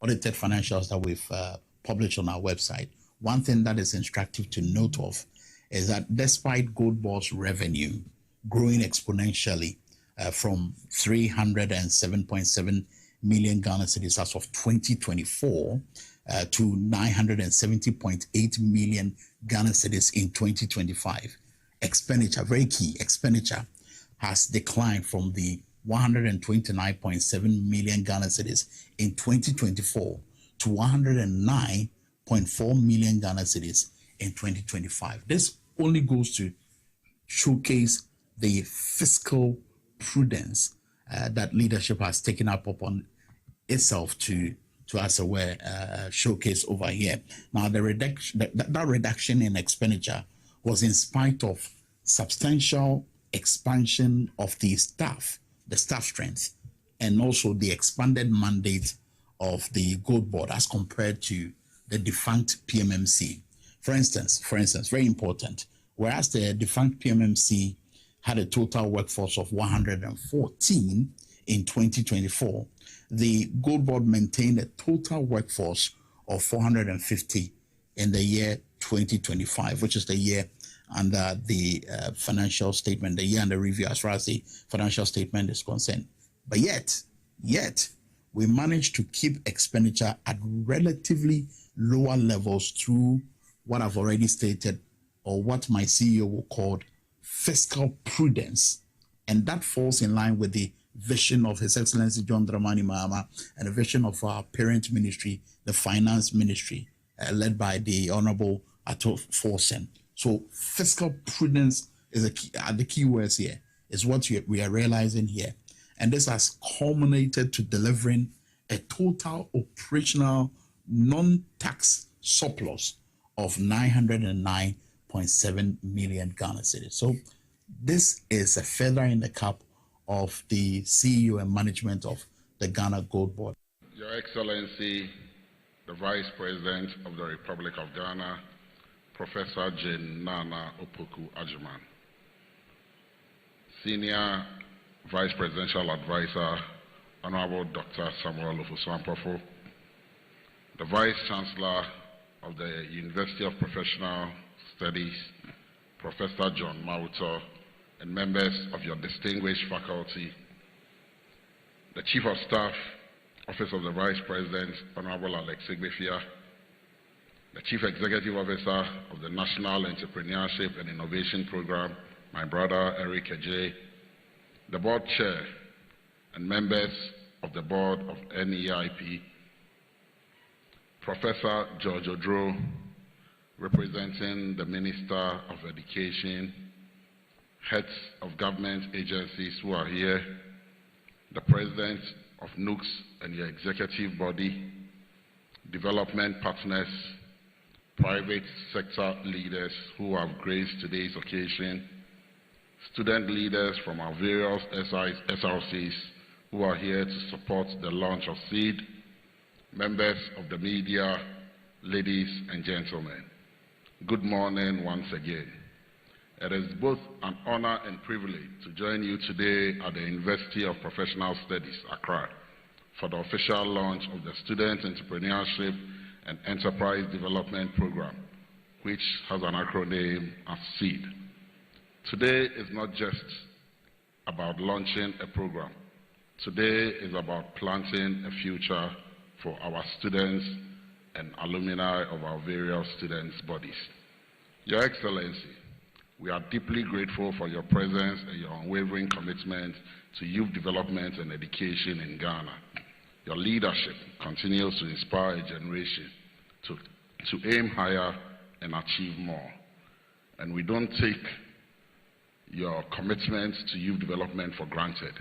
audited financials that we've published on our website, one thing that is instructive to note of is that despite Gold Board's revenue growing exponentially from 307.7 million Ghana cedis as of 2024 to 970.8 million Ghana cedis in 2025, expenditure, very key, expenditure has declined from the 129.7 million Ghana cedis in 2024 to 109.4 million Ghana cedis in 2025. This only goes to showcase the fiscal prudence that leadership has taken up upon itself to as a way showcase over here. Now, the reduction, that reduction in expenditure was in spite of substantial expansion of the staff strength, and also the expanded mandate of the Gold Board as compared to the defunct PMMC. For instance, very important, whereas the defunct PMMC had a total workforce of 114 in 2024, the Gold Board maintained a total workforce of 450 in the year 2025, which is the year under the financial statement, the year under review as far as the financial statement is concerned. But yet, we managed to keep expenditure at relatively lower levels through what I've already stated, or what my CEO will call fiscal prudence. And that falls in line with the vision of His Excellency John Dramani Mahama and the vision of our parent ministry, the finance ministry, led by the Honorable Ato Forsen. So fiscal prudence is the key words here, is what we are realizing here. And this has culminated to delivering a total operational non-tax surplus of 909.7 million Ghana cedis. So this is a feather in the cap of the CEO and management of the Ghana Gold Board. Your Excellency, the Vice President of the Republic of Ghana, Professor Jane Nana Opoku Ajiman, Senior Vice Presidential Advisor, Honorable Dr. Samuel Ofosu-Ampofo, the Vice Chancellor of the University of Professional Studies, Professor John Mauto, and members of your distinguished faculty, the Chief of Staff, Office of the Vice President, Honorable Alex Igbefia, the Chief Executive Officer of the National Entrepreneurship and Innovation Program, my brother Eric Eje, the Board Chair and members of the Board of NEIP, Professor George Odro, representing the Minister of Education, heads of government agencies who are here, the President of NUCS and your executive body, development partners, private sector leaders who have graced today's occasion, student leaders from our various SRCs who are here to support the launch of SEED, members of the media, ladies and gentlemen. Good morning once again. It is both an honor and privilege to join you today at the University of Professional Studies, Accra, for the official launch of the Student Entrepreneurship and Enterprise Development Program, which has an acronym as SEED. Today is not just about launching a program. Today is about planting a future for our students and alumni of our various students' bodies. Your Excellency, we are deeply grateful for your presence and your unwavering commitment to youth development and education in Ghana. Your leadership continues to inspire a generation to aim higher and achieve more. And we don't take your commitment to youth development for granted.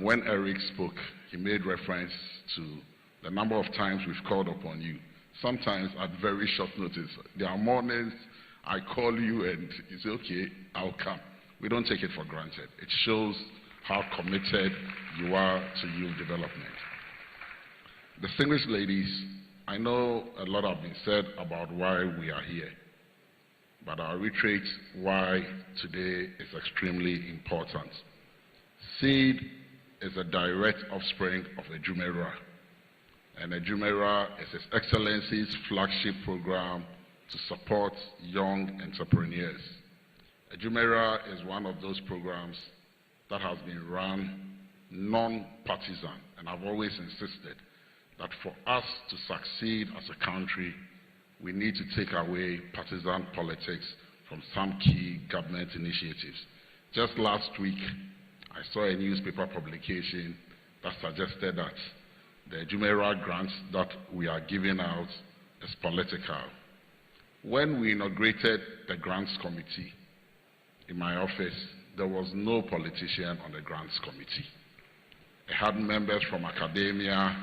When Eric spoke, he made reference to the number of times we've called upon you, sometimes at very short notice. There are mornings I call you and you say, okay, I'll come. We don't take it for granted. It shows how committed you are to youth development. Distinguished ladies, I know a lot have been said about why we are here, but I'll reiterate why today is extremely important. SEED is a direct offspring of Ejumera, And Ejumera is His Excellency's flagship program to support young entrepreneurs. Ejumera is one of those programs that has been run non-partisan, and I've always insisted that for us to succeed as a country, we need to take away partisan politics from some key government initiatives. Just last week, I saw a newspaper publication that suggested that the Ejumera grants that we are giving out is political. When we inaugurated the grants committee in my office, there was no politician on the grants committee. It had members from academia,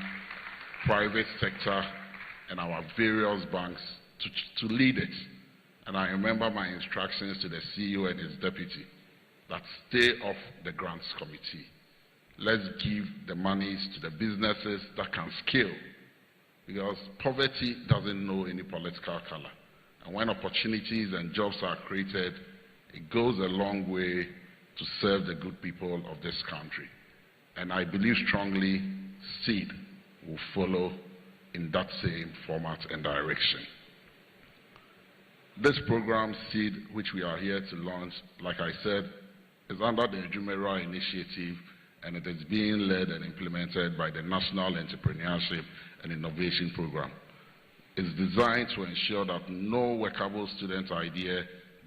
private sector, and our various banks to lead it. And I remember my instructions to the CEO and his deputy that stay off the grants committee. Let's give the monies to the businesses that can scale, because poverty doesn't know any political color. And when opportunities and jobs are created, it goes a long way to serve the good people of this country. And I believe strongly SEED will follow in that same format and direction. This program, SEED, which we are here to launch, like I said, is under the Ejumera initiative, and it is being led and implemented by the National Entrepreneurship and Innovation Program. It's designed to ensure that no workable student idea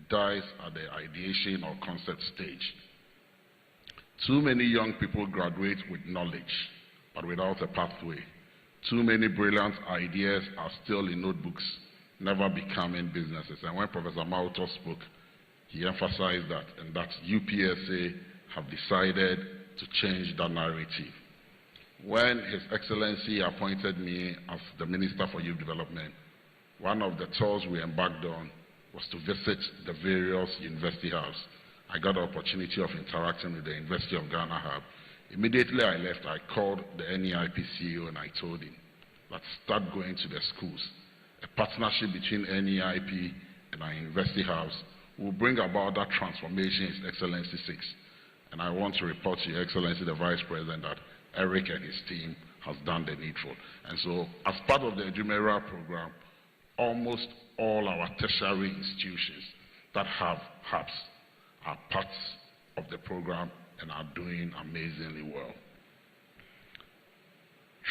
dies at the ideation or concept stage. Too many young people graduate with knowledge, but without a pathway. Too many brilliant ideas are still in notebooks, never becoming businesses. And when Professor Mauto spoke, he emphasized that, and that UPSA have decided to change that narrative. When His Excellency appointed me as the Minister for Youth Development, one of the tours we embarked on was to visit the various university hubs. I got the opportunity of interacting with the University of Ghana hub. Immediately I left, I called the NEIP CEO and I told him, let's start going to the schools. A partnership between NEIP and our university hubs will bring about that transformation His Excellency seeks. And I want to report to Your Excellency the Vice President that Eric and his team has done the needful. And so, as part of the Ejumera program, almost all our tertiary institutions that have hubs are parts of the program and are doing amazingly well.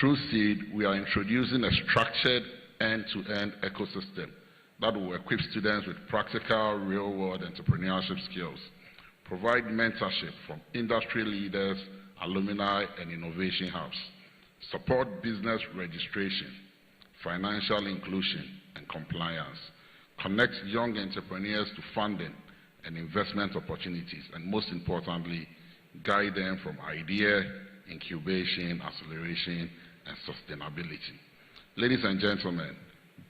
Through SEED, we are introducing a structured end-to-end ecosystem that will equip students with practical, real-world entrepreneurship skills, provide mentorship from industry leaders, alumni, and innovation hubs, support business registration, financial inclusion, and compliance, connect young entrepreneurs to funding and investment opportunities, and most importantly, guide them from idea, incubation, acceleration, and sustainability. Ladies and gentlemen,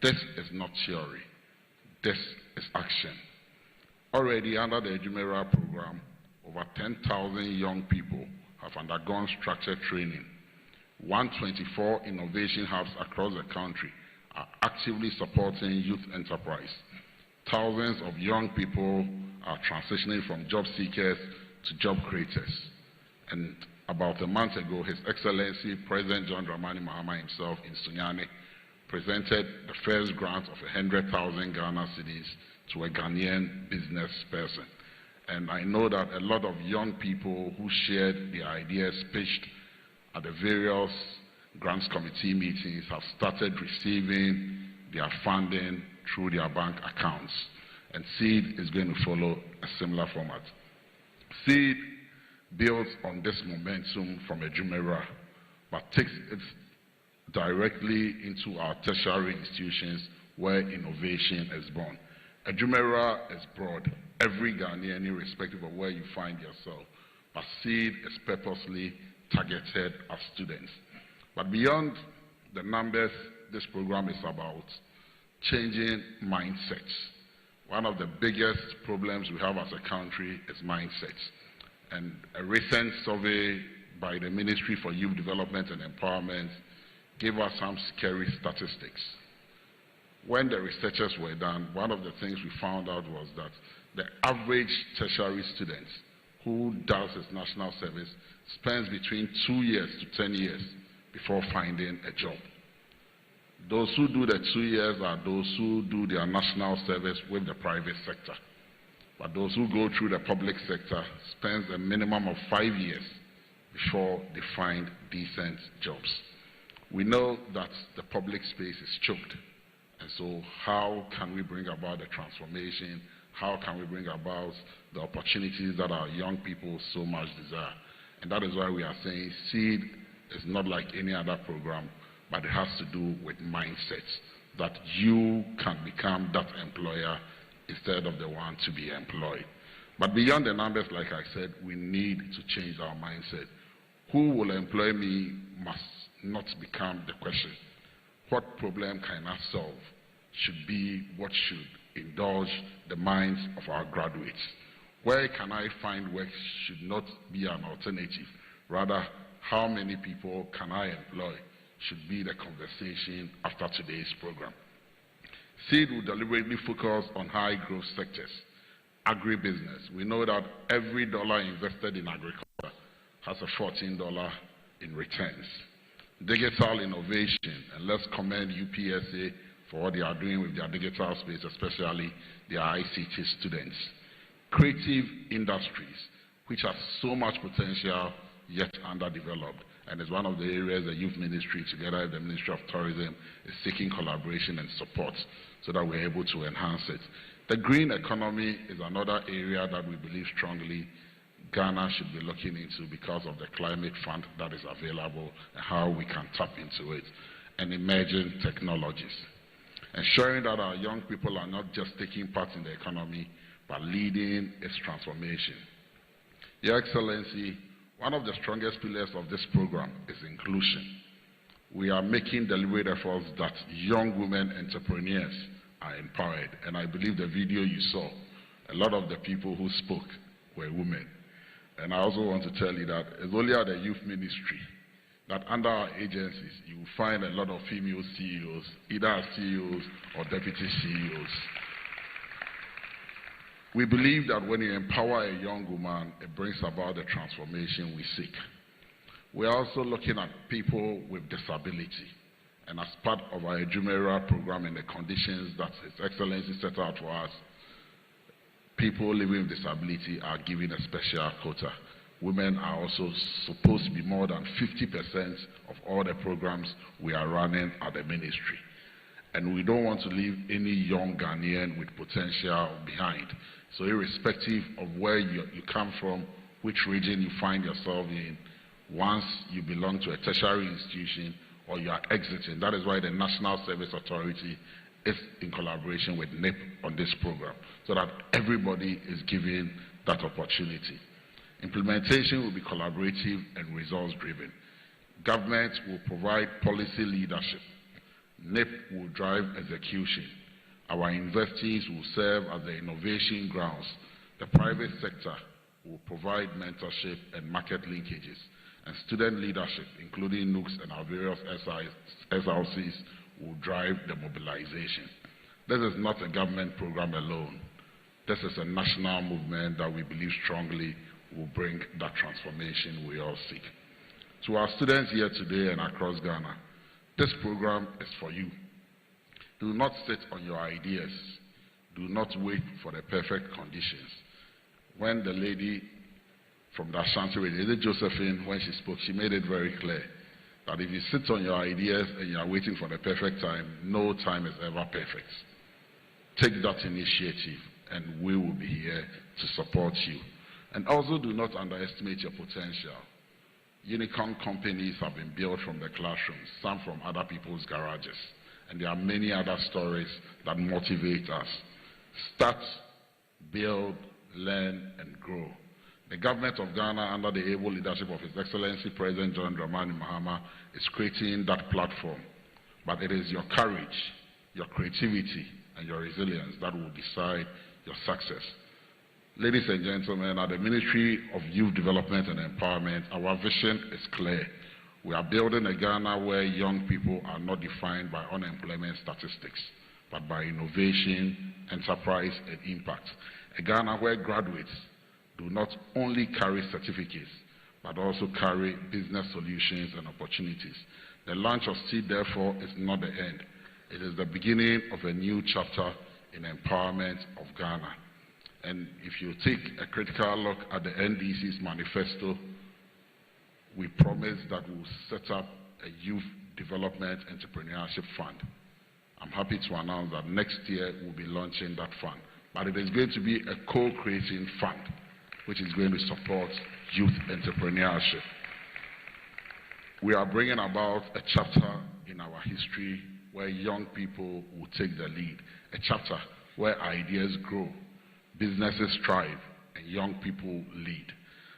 this is not theory. This is action. Already under the Ejumera program, over 10,000 young people have undergone structured training. 124 innovation hubs across the country are actively supporting youth enterprise. Thousands of young people are transitioning from job seekers to job creators. And about a month ago, His Excellency President John Dramani Mahama himself in Sunyani presented the first grant of 100,000 Ghana cedis to a Ghanaian business person. And I know that a lot of young people who shared the ideas pitched at the various grants committee meetings have started receiving their funding through their bank accounts. And SEED is going to follow a similar format. SEED builds on this momentum from Ejumera, but takes it directly into our tertiary institutions where innovation is born. Ejumera is broad, every Ghanaian, irrespective of where you find yourself, but SEED is purposely targeted at students. But beyond the numbers, this program is about changing mindsets. One of the biggest problems we have as a country is mindsets. And a recent survey by the Ministry for Youth Development and Empowerment gave us some scary statistics. When the researchers were done, one of the things we found out was that the average tertiary student who does his national service spends between 2 years to 10 years before finding a job. Those who do the 2 years are those who do their national service with the private sector. But those who go through the public sector spend a minimum of 5 years before they find decent jobs. We know that the public space is choked. And so how can we bring about the transformation? How can we bring about the opportunities that our young people so much desire? And that is why we are saying SEED is not like any other program, but it has to do with mindsets, that you can become that employer instead of the one to be employed. But beyond the numbers, like I said, we need to change our mindset. Who will employ me must not become the question. What problem can I solve should be what should indulge the minds of our graduates. Where can I find work should not be an alternative. Rather, how many people can I employ should be the conversation after today's program. SEED will deliberately focus on high-growth sectors. Agribusiness. We know that every dollar invested in agriculture has a $14 in returns. Digital innovation, and let's commend UPSA for what they are doing with their digital space, especially their ICT students. Creative industries, which have so much potential yet underdeveloped, and is one of the areas the Youth Ministry, together with the Ministry of Tourism, is seeking collaboration and support so that we're able to enhance it. The green economy is another area that we believe strongly Ghana should be looking into because of the climate fund that is available and how we can tap into it. And emerging technologies. Ensuring that our young people are not just taking part in the economy, but leading its transformation. Your Excellency, one of the strongest pillars of this program is inclusion. We are making deliberate efforts that young women entrepreneurs are empowered. And I believe the video you saw, a lot of the people who spoke were women. And I also want to tell you that it's only at the Youth Ministry that under our agencies, you will find a lot of female CEOs, either as CEOs or deputy CEOs. We believe that when you empower a young woman, it brings about the transformation we seek. We're also looking at people with disability. And as part of our Ejumera program and the conditions that His Excellency set out for us, people living with disability are given a special quota. Women are also supposed to be more than 50% of all the programs we are running at the ministry. And we don't want to leave any young Ghanaian with potential behind. So irrespective of where you come from, which region you find yourself in, once you belong to a tertiary institution or you are exiting, that is why the National Service Authority is in collaboration with NIP on this program, so that everybody is given that opportunity. Implementation will be collaborative and results-driven. Government will provide policy leadership. NIP will drive execution. Our investees will serve as the innovation grounds. The private sector will provide mentorship and market linkages. And student leadership, including NUCs and our various SRCs, will drive the mobilization. This is not a government program alone. This is a national movement that we believe strongly will bring that transformation we all seek. To our students here today and across Ghana, this program is for you. Do not sit on your ideas. Do not wait for the perfect conditions. When the lady from the Ashanti Radio, Lady Josephine, when she spoke, she made it very clear that if you sit on your ideas and you are waiting for the perfect time, no time is ever perfect. Take that initiative and we will be here to support you. And also do not underestimate your potential. Unicorn companies have been built from the classrooms, some from other people's garages. And there are many other stories that motivate us. Start, build, learn, and grow. The government of Ghana, under the able leadership of His Excellency President John Dramani Mahama, is creating that platform. But it is your courage, your creativity, and your resilience that will decide your success. Ladies and gentlemen, at the Ministry of Youth Development and Empowerment, our vision is clear. We are building a Ghana where young people are not defined by unemployment statistics, but by innovation, enterprise, and impact. A Ghana where graduates do not only carry certificates, but also carry business solutions and opportunities. The launch of SEED, therefore, is not the end. It is the beginning of a new chapter in empowerment of Ghana. And if you take a critical look at the NDC's manifesto, we promise that we'll set up a youth development entrepreneurship fund. I'm happy to announce that next year we'll be launching that fund. But it is going to be a co-creating fund, which is going to support youth entrepreneurship. We are bringing about a chapter in our history where young people will take the lead, a chapter where ideas grow, businesses thrive, and young people lead.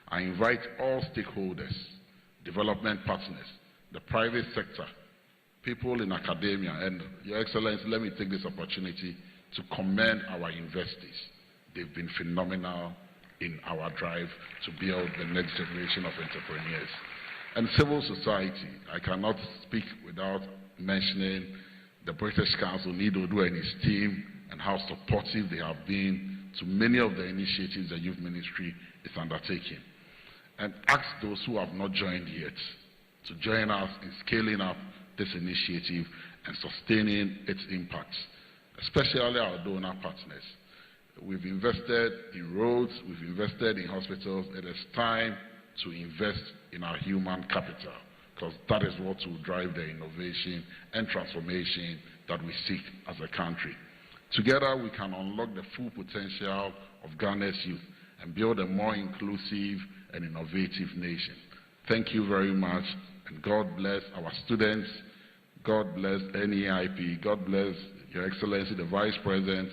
I invite all stakeholders, development partners, the private sector, people in academia, and Your Excellency, let me take this opportunity to commend our investors. They've been phenomenal in our drive to build the next generation of entrepreneurs. And civil society, I cannot speak without mentioning the British Council, Nidodo and his team, and how supportive they have been to many of the initiatives the Youth Ministry is undertaking. And ask those who have not joined yet to join us in scaling up this initiative and sustaining its impact, especially our donor partners. We've invested in roads, we've invested in hospitals. It is time to invest in our human capital, because that is what will drive the innovation and transformation that we seek as a country. Together, we can unlock the full potential of Ghana's youth and build a more inclusive and innovative nation. Thank you very much, and God bless our students, God bless NEIP, God bless Your Excellency, the Vice President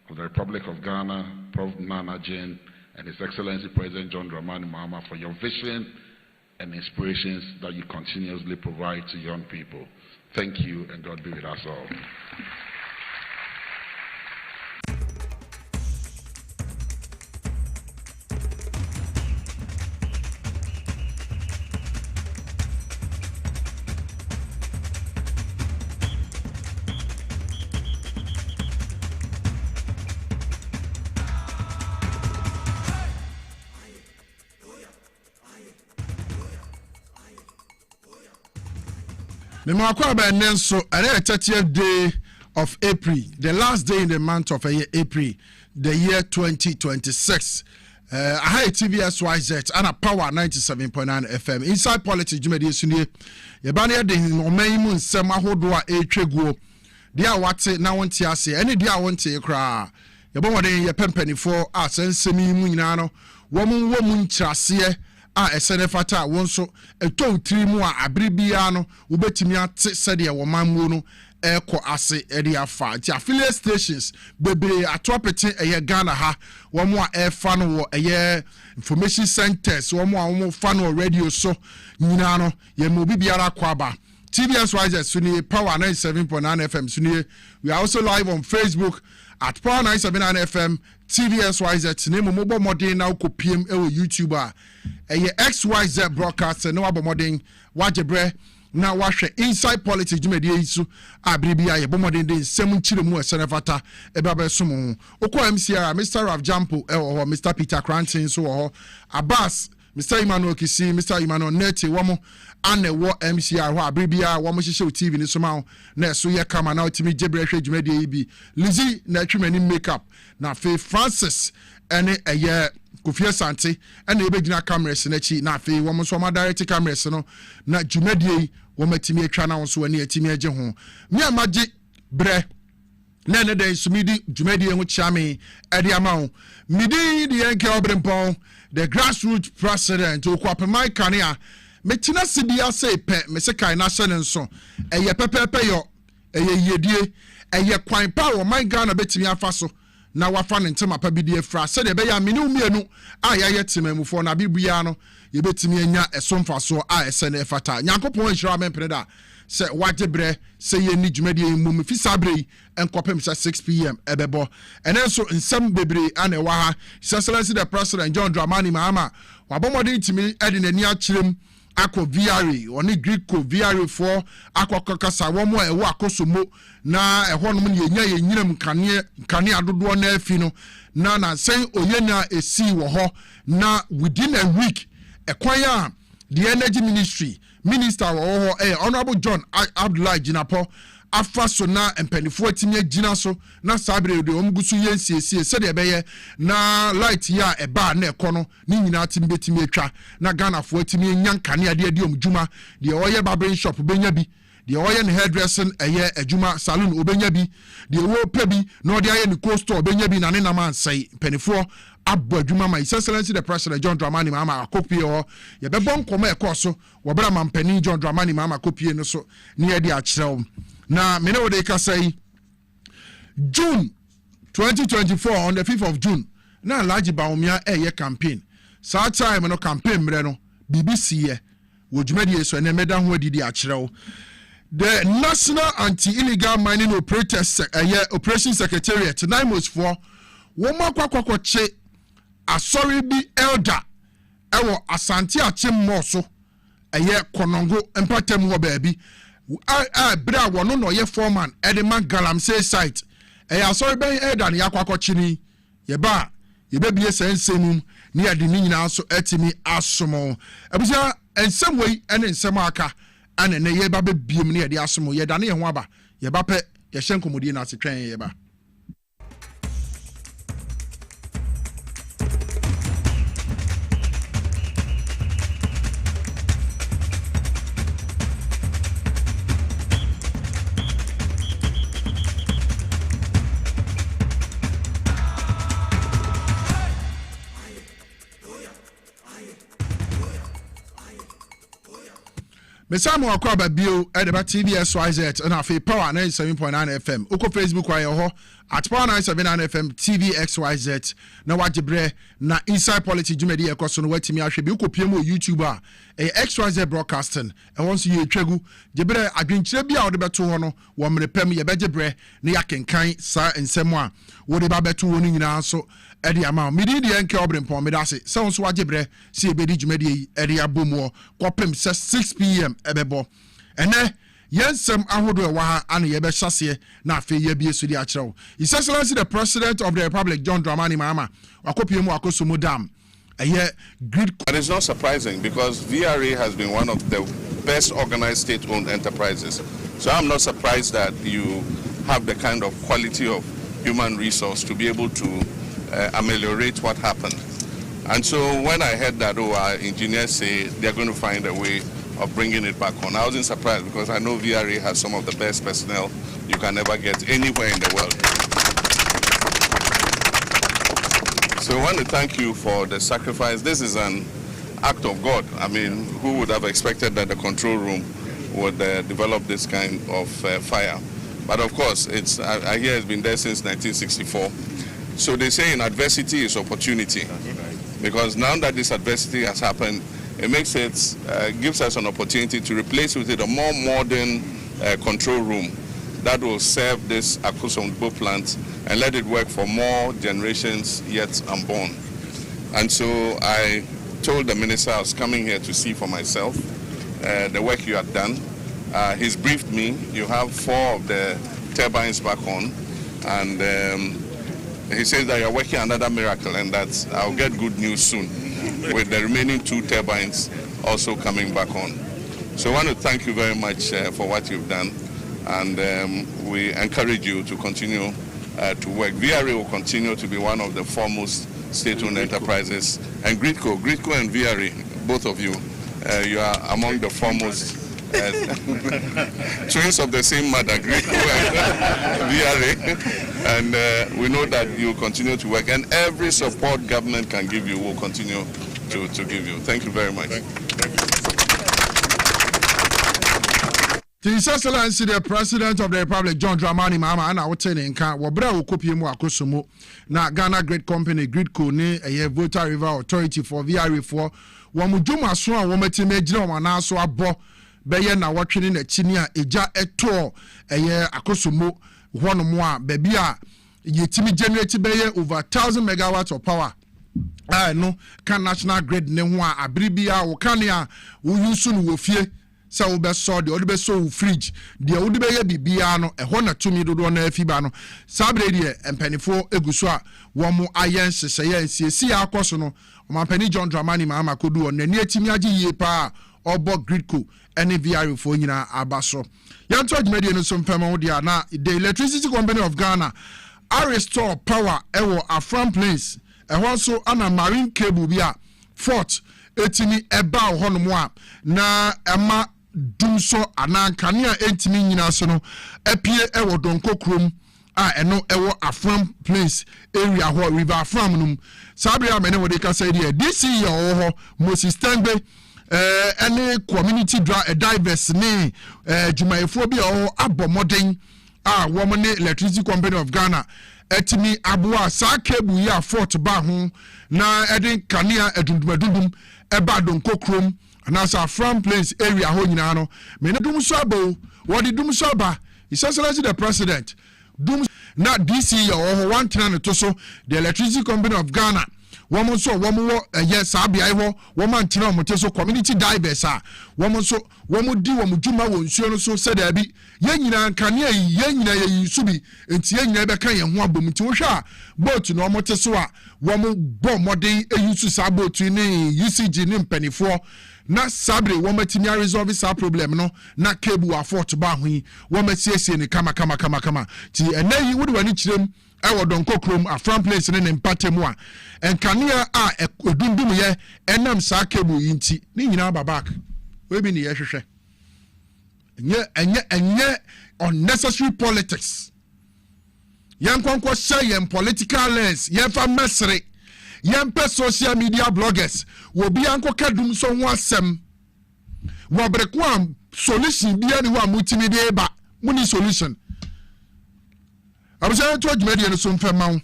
of the Republic of Ghana, Prof. Nana Jane, and His Excellency President John Dramani Mahama for your vision and inspirations that you continuously provide to young people. Thank you, and God be with us all. Memako Abenenso, a 30th day of April, the last day in the month of April, the year 2026. I had TVS YZ and a power 97.9 FM. Inside politics, you may be seen here. Yabania de Nomaimun Semahodwa a Trego. Dear what's it now? Want to say any dear want to cry. Yabomade ya penny for us and semi munano. Woman chasie. Esenefata wonso eto trimu a abribiano ubetimi ate sede e womanmu no eko ase ede afa ti affiliate stations bebre atopete eye Ghana ha womo a efa no wo eye information centers womo a womo fa no radio so nyina no ye mo bibiara kwaba TBS YZ suni Power 97.9 FM suni. We are also live on Facebook at Power 979 FM TVS YZ name mobile modern now ko PM ewo YouTuber XYZ broadcast no abo modern wajebre na wahwe inside politics jumedi yisu abribia ye bomodin den sem chire mu esenefata ebabe somo okọ MCR Mr. Raf Jampo Mr. Peter Cranton so ho Abbas Mr. Emmanuel Kisi Mr. Emmanuel Neti womo ane wo MCR ho abribia womo hihye TV ni so ma na so ye kama na otimi jebre hwe jumedi yi Lizzie na twemani makeup na fe Francis ene eye Kofie Sante ene ebegina cameras na chi na fe womo so ma direct cameras no na jumedi womatimi atwa na wonso wani atimi age ho me amaje bre na ne den sumidi jumedi ho chiame ade amawo midi de yanke Obrempong the grassroots president okwapemai kania metina sidia say pe mesekai na hye ne nso eye pepepe yo eye yedie eye kwan pa wo man Ghana betimi afa so na wafa ne ntema pa bidie fra se de be ya menu mienu aya yetemamufo na bibia no ye betimi anya esomfa so a ese na efata nyankopon hira mempreda se wajebre se ye ni dwumade mum fi sabre enkopem se 6 pm ebebo enenso nsem bebre ane wa ha Excellency the President John Dramani Mahama wabomode timi ede nani akirem akọ VRA oni Greeko VRA for akọ kakasa womo ewo akosomo na ehọ no ne yenya yenyinam kane adodo na afi no na sen oyena esi wo ho na within a week ekwan a the energy ministry minister honorable John Abdullahi Jinapo afa so na empanifo atimi agina so na sabre de omgusu yensiesie se de beye na light ya eba na ekono ni nyina atimi betimi atwa na Ghana fo atimi nyankane ade ade omjuma de oye barbering shop benya bi de oye ne hairdressing eye adwuma salon obenya bi de wo pe bi na ode aye ne cold store obenya bi na ne nam ansai empanifo abba adwuma ma His Excellency the President John Dramani Mahama akopie ho ye be bon koma ekoso wo bra mampani John Dramani Mahama akopie no so ne ye de akyerew na mene wo de ka say June 2024 on the 5th of June na Alhaji Bawumia eye campaign sa time no campaign mre no BBC ye wo dwumadi so ne meda ho adidi akyerew the National Anti-Illegal Mining Operation Secretariat NIMOS for woma kwakwakoche asori bi elder ewo Asante Achim Moso eye Konongo empatem ho baabi bra wono no ye foreman Edman Galamsey site asori ben elder ne yakwakoche ni ye ba ye bebie sensemum ne yade ni nyina so etimi asomo abusia ensem wei ene ensem aka ane ne ye ba bebiem ne yade asomo ye da ne ye ho aba ye ba pe ye hyenkomodie na asetwen ye ba. Mesamo akwa babio edeba TVXYZ and afi Power 97.9 FM. Uko Facebook wa ho at Power 97.9 FM TVXYZ na wajibre na Inside Politics jumedi ekoso no watimi ahwe bi uko piem o YouTube a XYZ broadcasting e won so ye twegu jibre adwenkyire bia wo de beto ho no wo mrepem ye bejibre na yakenkan sa ensem a wo de ba beto ho no nyina so edi ama midi de enke Obrempong medase se won so wajibre se ebedi jumedi edi abomo kopem 6 p.m. ebebo ene yensem ahodo e wa ha ane ye be hyase na afi ye bie so di akyerew His Excellency the President of the Republic John Dramani Mahama wakopiemu akosomo dam eye grid. And it's not surprising because VRA has been one of the best organized state-owned enterprises, so I'm not surprised that you have the kind of quality of human resource to be able to ameliorate what happened. And so when I heard that our engineers say they're going to find a way of bringing it back on, I wasn't surprised because I know VRA has some of the best personnel you can ever get anywhere in the world. So I want to thank you for the sacrifice. This is an act of God. I mean, who would have expected that the control room would develop this kind of fire? But of course, I hear it's been there since 1964. So they say in adversity is opportunity. Because now that this adversity has happened, it makes it, gives us an opportunity to replace with it a more modern control room that will serve this Akosombo plant and let it work for more generations yet unborn. And so I told the minister I was coming here to see for myself the work you had done. He's briefed me. You have 4 of the turbines back on, and he says that you're working another miracle and that I'll get good news soon with the remaining 2 turbines also coming back on. So I want to thank you very much for what you've done, and we encourage you to continue to work. VRA will continue to be one of the foremost state-owned enterprises, and Gridco and VRA, both of you, you are among the foremost twins of the same mother, Gridco and VRA. And we know that you continue to work, and every support government can give you will continue to give you. Thank you very much. His Excellency the President of the Republic John Dramani Mahama and our tenant can wabra wokopiemu akosomo na Ghana Great Company Gridco ne Volta River Authority for VRA for wamudwuma so a womatime gina wana so abo beye na watwene na chini a eja eto akosomo honomo a baby a yetimi generate beye over 1,000 megawatts of power. No can national grid ne ho a abribia wo kan a wo yusu no wo fie sa wo be so de wo be so wo fridge de wo de be ya bibia no ho na tumi dodo na afiba no sabre de empanifo eguso a wo mo ayen hyehyeye nsiesie akoso no Omampani John Dramani Mahama kodu on n'ani atimi agi yie pa obo gridco ene VR fo nyina abaso yanto adwumadi no so mfema wo dia na the Electricity Company of Ghana restore power ewo Afram Place ehon so ana marine cable bia fort etimi eba hono a na ema dumso anankania entimi nyina so no epie ewo donko krom eno ewo Afram Place area ho river Afram num sabre amene wo de ka say there this year ho Moses Tangbe any community diverse ni jumayefo bi o abomoden woman Electricity Company of Ghana etimi aboa sa cable ya fort ba ho na edin kanea edundum eba donko krom na sa Afram Place area ho nyina no me ne dum so abo what the dum so ba His Excellency the President dum na this year or one time to so the Electricity Company of Ghana woman so woman yes abia ho woman tina mo so community diverse woman so woman di woman djuma wo nsuo no so said abi ye nyina kanea ye nyina ye subi enti ye nyina be kan ye ho abom ti wo hwa boat no mo te so a woman bo modern eyusu sa boat ni UCG ni mpanifo na sabre woma timi resolve sa problem no na cable afford ba ho yi woma siesie ni kama ti enayi wodi wani kirem ewo donko krom Afram Place ne mpatem a enkanea a edundum ye enam sa cable yi nti ni nyina ba back we bi ni ye hwehwe enye unnecessary politics yankwankwo share political lens ye fa mesre yempe social media bloggers wo bi anko kadum so ho asem wo brekwam solution bia ni wa mutimi de ba muni solution abusha to adwumadi no so mfema wo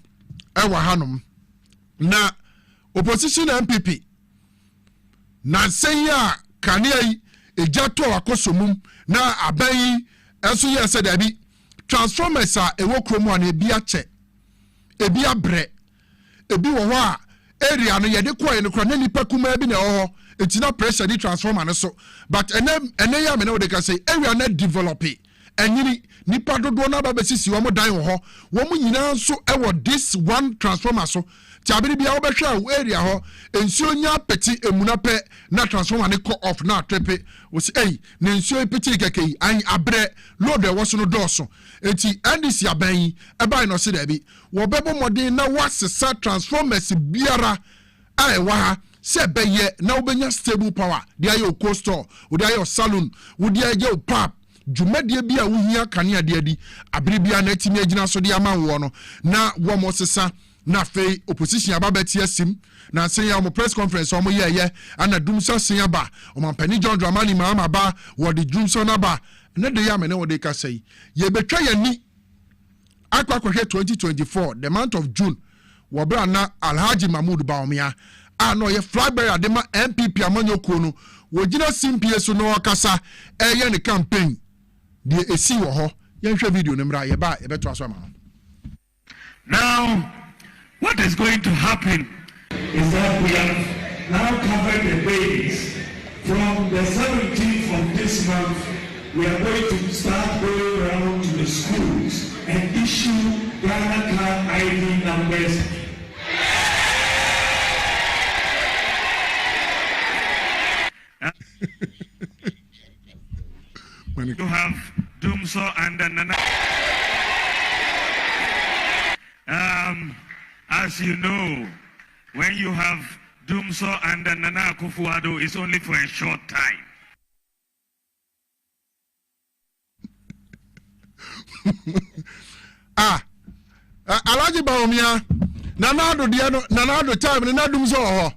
e wa hanom na opposition MPP na senya kanea ejato akosomum na abai enso ye said abi transformers a ewo kromu an ebi ache ebi abre ebi wo ho a area no yede koye no kra na nipa kuma bi na ho etina pressure di transformer no so but ene ya me na we dey say area na develop enyini nipa dodo na ba besisi wo mo dan ho wo mo nyina so ewo this one transformer so tiabiri bia wo behwa area ho ensuo nya peti emuna pe na transformer ne call off na trepe wo say na ensuo peti kekei an abre load e wo so no doso enti ndc aban eba no se da bi wo bebo modern na wasesa transformers biara ai wa ha se beye na obenya stable power dia yo coastal wo dia yo saloon wo dia ye pub dwumadie bia wo hia kanea dia di abiri bia na timi agina so dia man wo no na wo mo sesa na fei opposition ababeti asim na senya mo press conference omo ye ana dumso senya ba Omampani John Dramani Mahama ba wo de dumso na ba na de ya me ne wo de ka sei ye betwa yani akwa 2024 the month of June wo bra na Alhaji Mahmoud Baumia no ye flag bearer de ma MPP amanyoko no wo gina simpie so no kasa eye ne campaign de esi wo ho ye hwe video ne mra ye ba ye beto aso ama. Now what is going to happen is that we have now covered the base. From the 17th of this month, we are going to start going around to the schools and issue Ghana card ID numbers. You have Dumso and Nana. As you know, when you have Dumso and Nana Akufo-Addo, it's only for a short time. Alhaji Baumia, Nana time, Nana Dumso ho.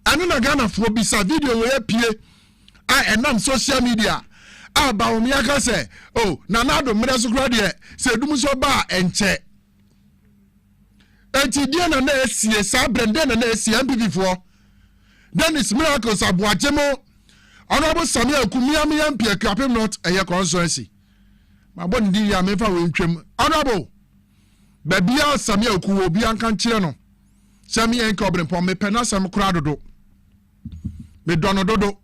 Anu na Ghana for bisa video we pie. Enam social media. Baumia ka say, oh, Nana do mera so kra de, say Dumso ba enche. Enti dia na na esie sa brende na esie MPP for Dennis Miracles Abuajemo Honorable Samuel Kumia me MP Krapem not eye constituency ma bon di ya me fa we ntwem Honorable babia Samuel Kuwo bi anka nkire no Samuel enka Obrempong me pena sam kura dodo me dono dodo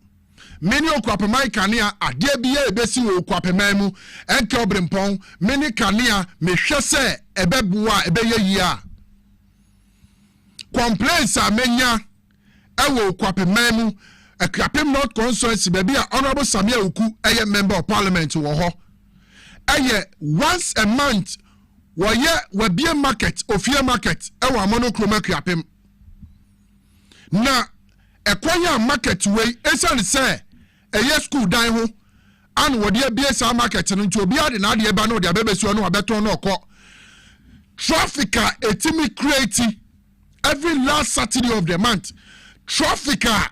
meni okwapemai kanea ade bia ebesi wo okwapemai mu enka Obrempong meni kanea me hwese ebeboa ebeye yi a complaints amenya ewo kwapemam akrapem not constituency baby honorable Samia Uku eye member of parliament wo ho eye once a month we be market ofie market ewo amonokrom akrapem na ekwanya market we esan say eye school dan ho an wo de bia sa market no nti obi ade na de ba no de abebesu no abeton no okọ trafficker etimi create every last Saturday of the month. Trafficker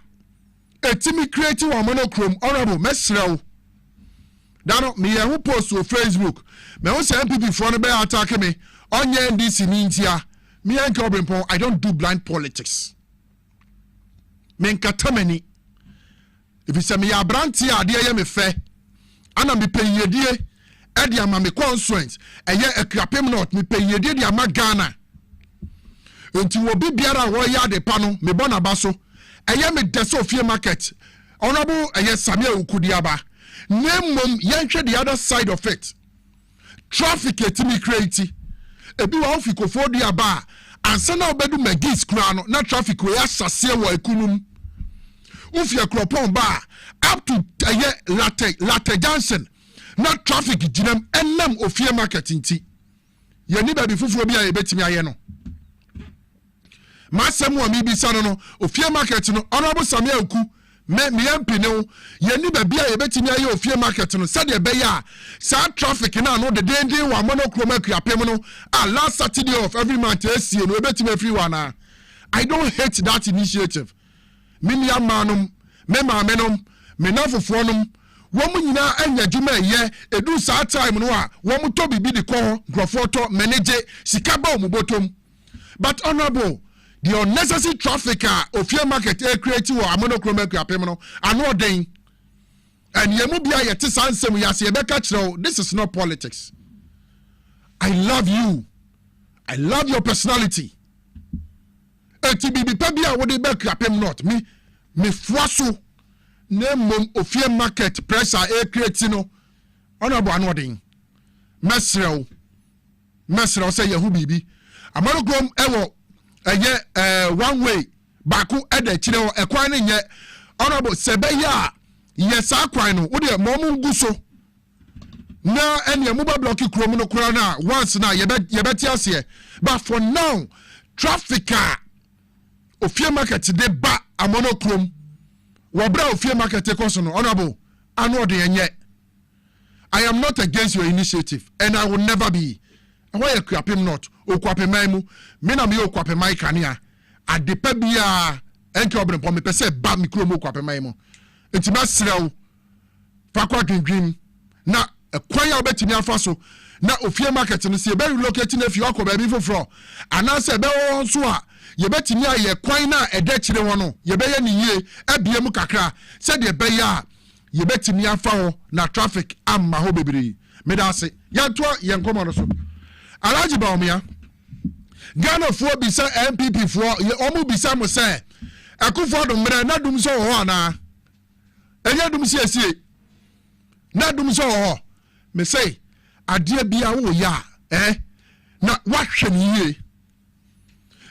etimi create one monochrome honorable mesrel dano me who post on Facebook me who say MPP for no be attack me onye NDC ni ntia me and Obrempong I don't do blind politics me nkatamani if you say me abranti ade ye me fe ana me peyedie edi ama me constituent eye akrapem not me peyedie di ama Ghana enti wo bi biara wo ya de pa no me bona ba so eye me deso ofie market honorable eye Samia Ukudiaba nemom yanhwe the other side of it traffic etimi create ebi wa ofikofo di aba ansa na obedu magis kura no na traffic we asase wo ekunum ufie kropon ba up to eye latte Johnson na traffic jinam enam ofie market nti ye ni ba bi fufuo bi a ebetimi aye no masem wa mi bi sano no ofie market no honorable Samia Uku me MP no ye ni ba bi a ebetimi aye ofie market no said e be ya sa traffic na no de dendin wa monochrome akuapem no last Saturday of every month esie no ebetimi free one. I don't hate that initiative. Me ya manum me maamenom me nafofonom womu nyina anya djuma ye edu sa time no a womu to bibi de ko grofoto manage sikaba omubotom. But honorable the unnecessary traffic of your market create or monochrome akuapem no ano den and yemu bia yete sansem yase ye beka kire this is not politics. I love you. I love your personality. Eti bibi pa bia wo de be akuapem not me fwaso nemom ofie market pressure create no honorable ano den mesrew say yehu bibi amonochrome ewo one way baku ede chire o ekwan ne nye honorable sebeya yes akwan no wo de momu guso na ene mu ba block krom no kura na once na yebeti ase but for now trafficker ofie market de ba amonochrome wobra ofie market koso no honorable anu de enye. I am not against your initiative and I will never be. Why you kwapem not okwapemai mu me na me okwapemai kanea adepa bia enke Obrempong me pese ba me kuro mu okwapemai mu enti masrew fakwa dwindwin na kwan ya obetimi afa so na ofie market no se be relocate na fi akoba bi foforo ana se be won so a ye betimi aye kwan na eda kire ho no ye be ye ni yie abie mu kakra se de be ya ye betimi afa ho na traffic amma ho bebiri me da se yanto ye nkomo no so Alaji Baumia Ghana for bisa MPP for omu bisa mo say akufo do mre na dum so ho ana enye dum sie na dum so ho me say ade bia wo ya na wahwe ni yie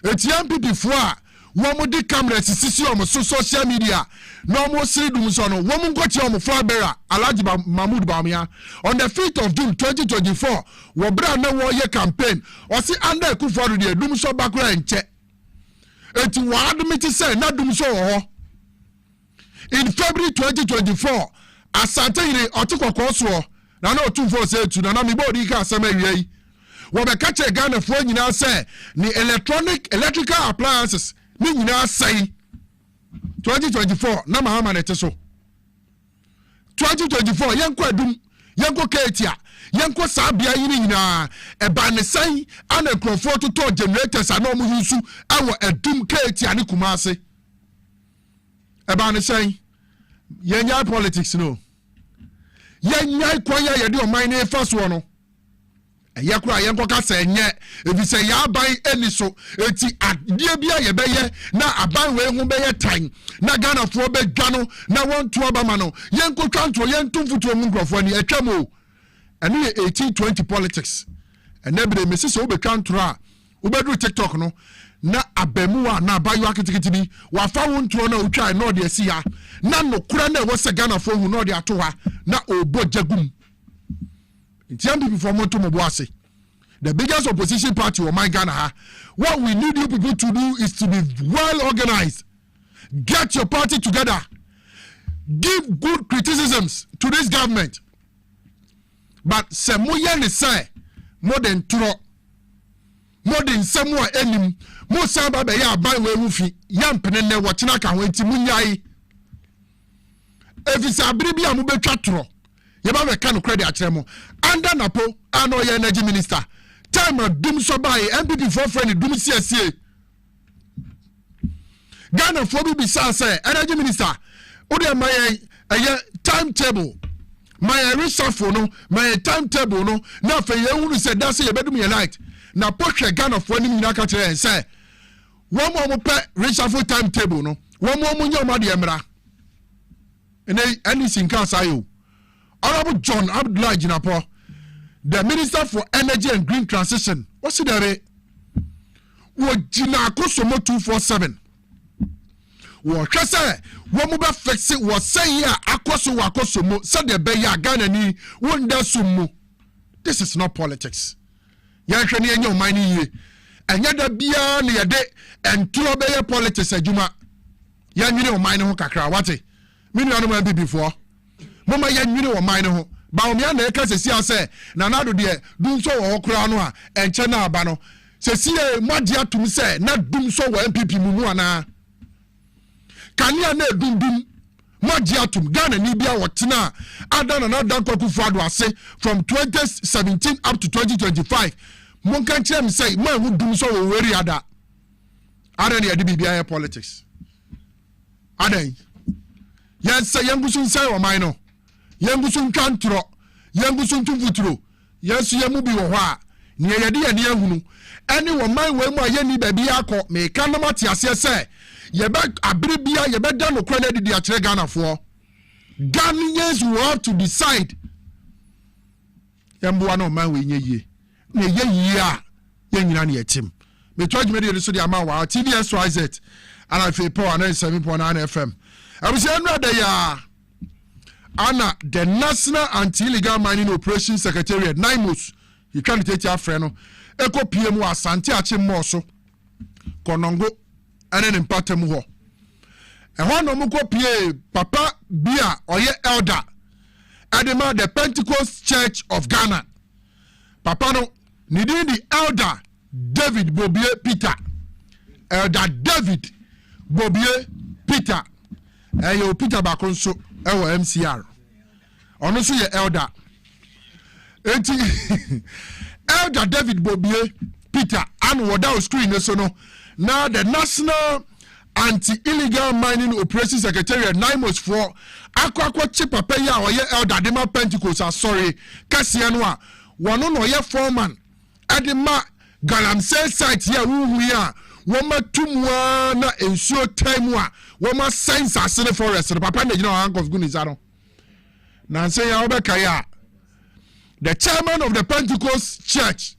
eti MPP for a wo mo di camera sisi o social media no mo siri dum so no wo mo ngochi o mo Fabera Alhaji Mahmood Baumia on the 5th of June 2024 wo bra na wo ye campaign o si under Akufo de dum so bakura enche eti wo admit say na dum so ho in February 2024 asante ire otukoko so na na otumfo say tu na me body ka asema wiei wo be ka che Ghana fo nyina say ni electrical appliances ni nyina say 2024 na mahama nete so 2024 yenko adum yenko ketia yenko sabia yini nyina eba ne sai ana krofo to generators ana omu yusu awo adum ketia ne kumase eba ne sai yenya politics no yenya kwanya yede o man ne faso no yakura yenko ka se nye efise ya ban eni so eti adie bia ye beye na aban we hu beye tan na Ghana fo be dwano na won to obama no yenko twanto yentum futu mu nkrofo ni atwamo ene 1820 politics ene bre mesisi wo be twanto a wo be do TikTok no na abemua na abayo akitikiti bi wa fa wonto na otwa na ode asi ya na no kura na wo se Ghana fo hu na ode ato ha na obo jagum ntiam people for monto mo boase. The biggest opposition party of my Ghana, what we need you people to do is to be well organized. Get your party together. Give good criticisms to this government. But Samuel is say more than tro, more than Samuel enim, more samba be ya by we wufi, yam penene watchina ka wenti munyai. If it's a bribi amu be twatro, yeba be kan credit atremo. Under Napo, ano ye energy minister. Time of doom so by MPP for friend doom CSA. Ghana for be say energy minister. Ode my timetable. My reshuffle no, my timetable no. Now for you who said that say you better me light. Now push Ghana for any minute and say one more reshuffle timetable no. One more munyo madi emra. And anything can say you. Honorable John Abdullah Jinapo, the Minister for Energy and Green Transition. What's it there? What Jinako Somo 247. What say? What mobile fix it was say ya Akoso Wakosomo, said the Beya Ghana ni wonder sumo. This is not politics. Yanshani and your money ye. And yet the beer near day and two beya politics at Juma. Yan you know mine ho kakra wate. Me no know before. Mama yan you know mine ho. Baumia na eka se sia se na nado de dum so wo kura no a enche na aba no se sia madi atum se na dum so wo MPP mu ana kania na dum madi atum Ghana ni bia wotena ada na dan kwakufu ado ase from 2017 up to 2025 mon kan kire me say man hu dum so wo weri ada na de bibia politics adan yes say yangusun say wo man no yangusun kantro yangusun tufutro yesu yamu bi wo ho a ne yede ye ne ahunu ene wo man we mu aye ni ba bi akọ me kan no mate ase se ye ba abere bia ye be da no kwa na didi a kire Ghana fo Ghanaians will have to decide yambo no man we nye yie ne ye yie a ye nyina ne yetim me twa jumedi so de ama wa TDSYZ and I feel power 97.9 FM abusi anu da ya Anna, the National Anti-Illegal Mining Operations Secretariat, NIMOS, you can't take your friend, Echo PMO, Asante Achimoso, Konongo, and then Impatamuho. And one of Muko Papa Bia or ye elder, Adema, the Pentecost Church of Ghana. Papa no, needing the elder David Bobier Peter. Elder David Bobier Peter. And you Peter Bakonso. Ewo MCR ono so ye elder enti elder David Bobie Peter and wada screen so no now the National Anti-Illegal Mining Operations Secretariat NIMOS for akwa chi papa ya o ye elder de ma Pentecost sorry kase no a wono no ye foreman adema galamsey site ya wuhu ya woma tumwa na ensuo time a woma sense asene forest the papa na you know hank of goodness aro na say ya obeka ya the chairman of the Pentecost Church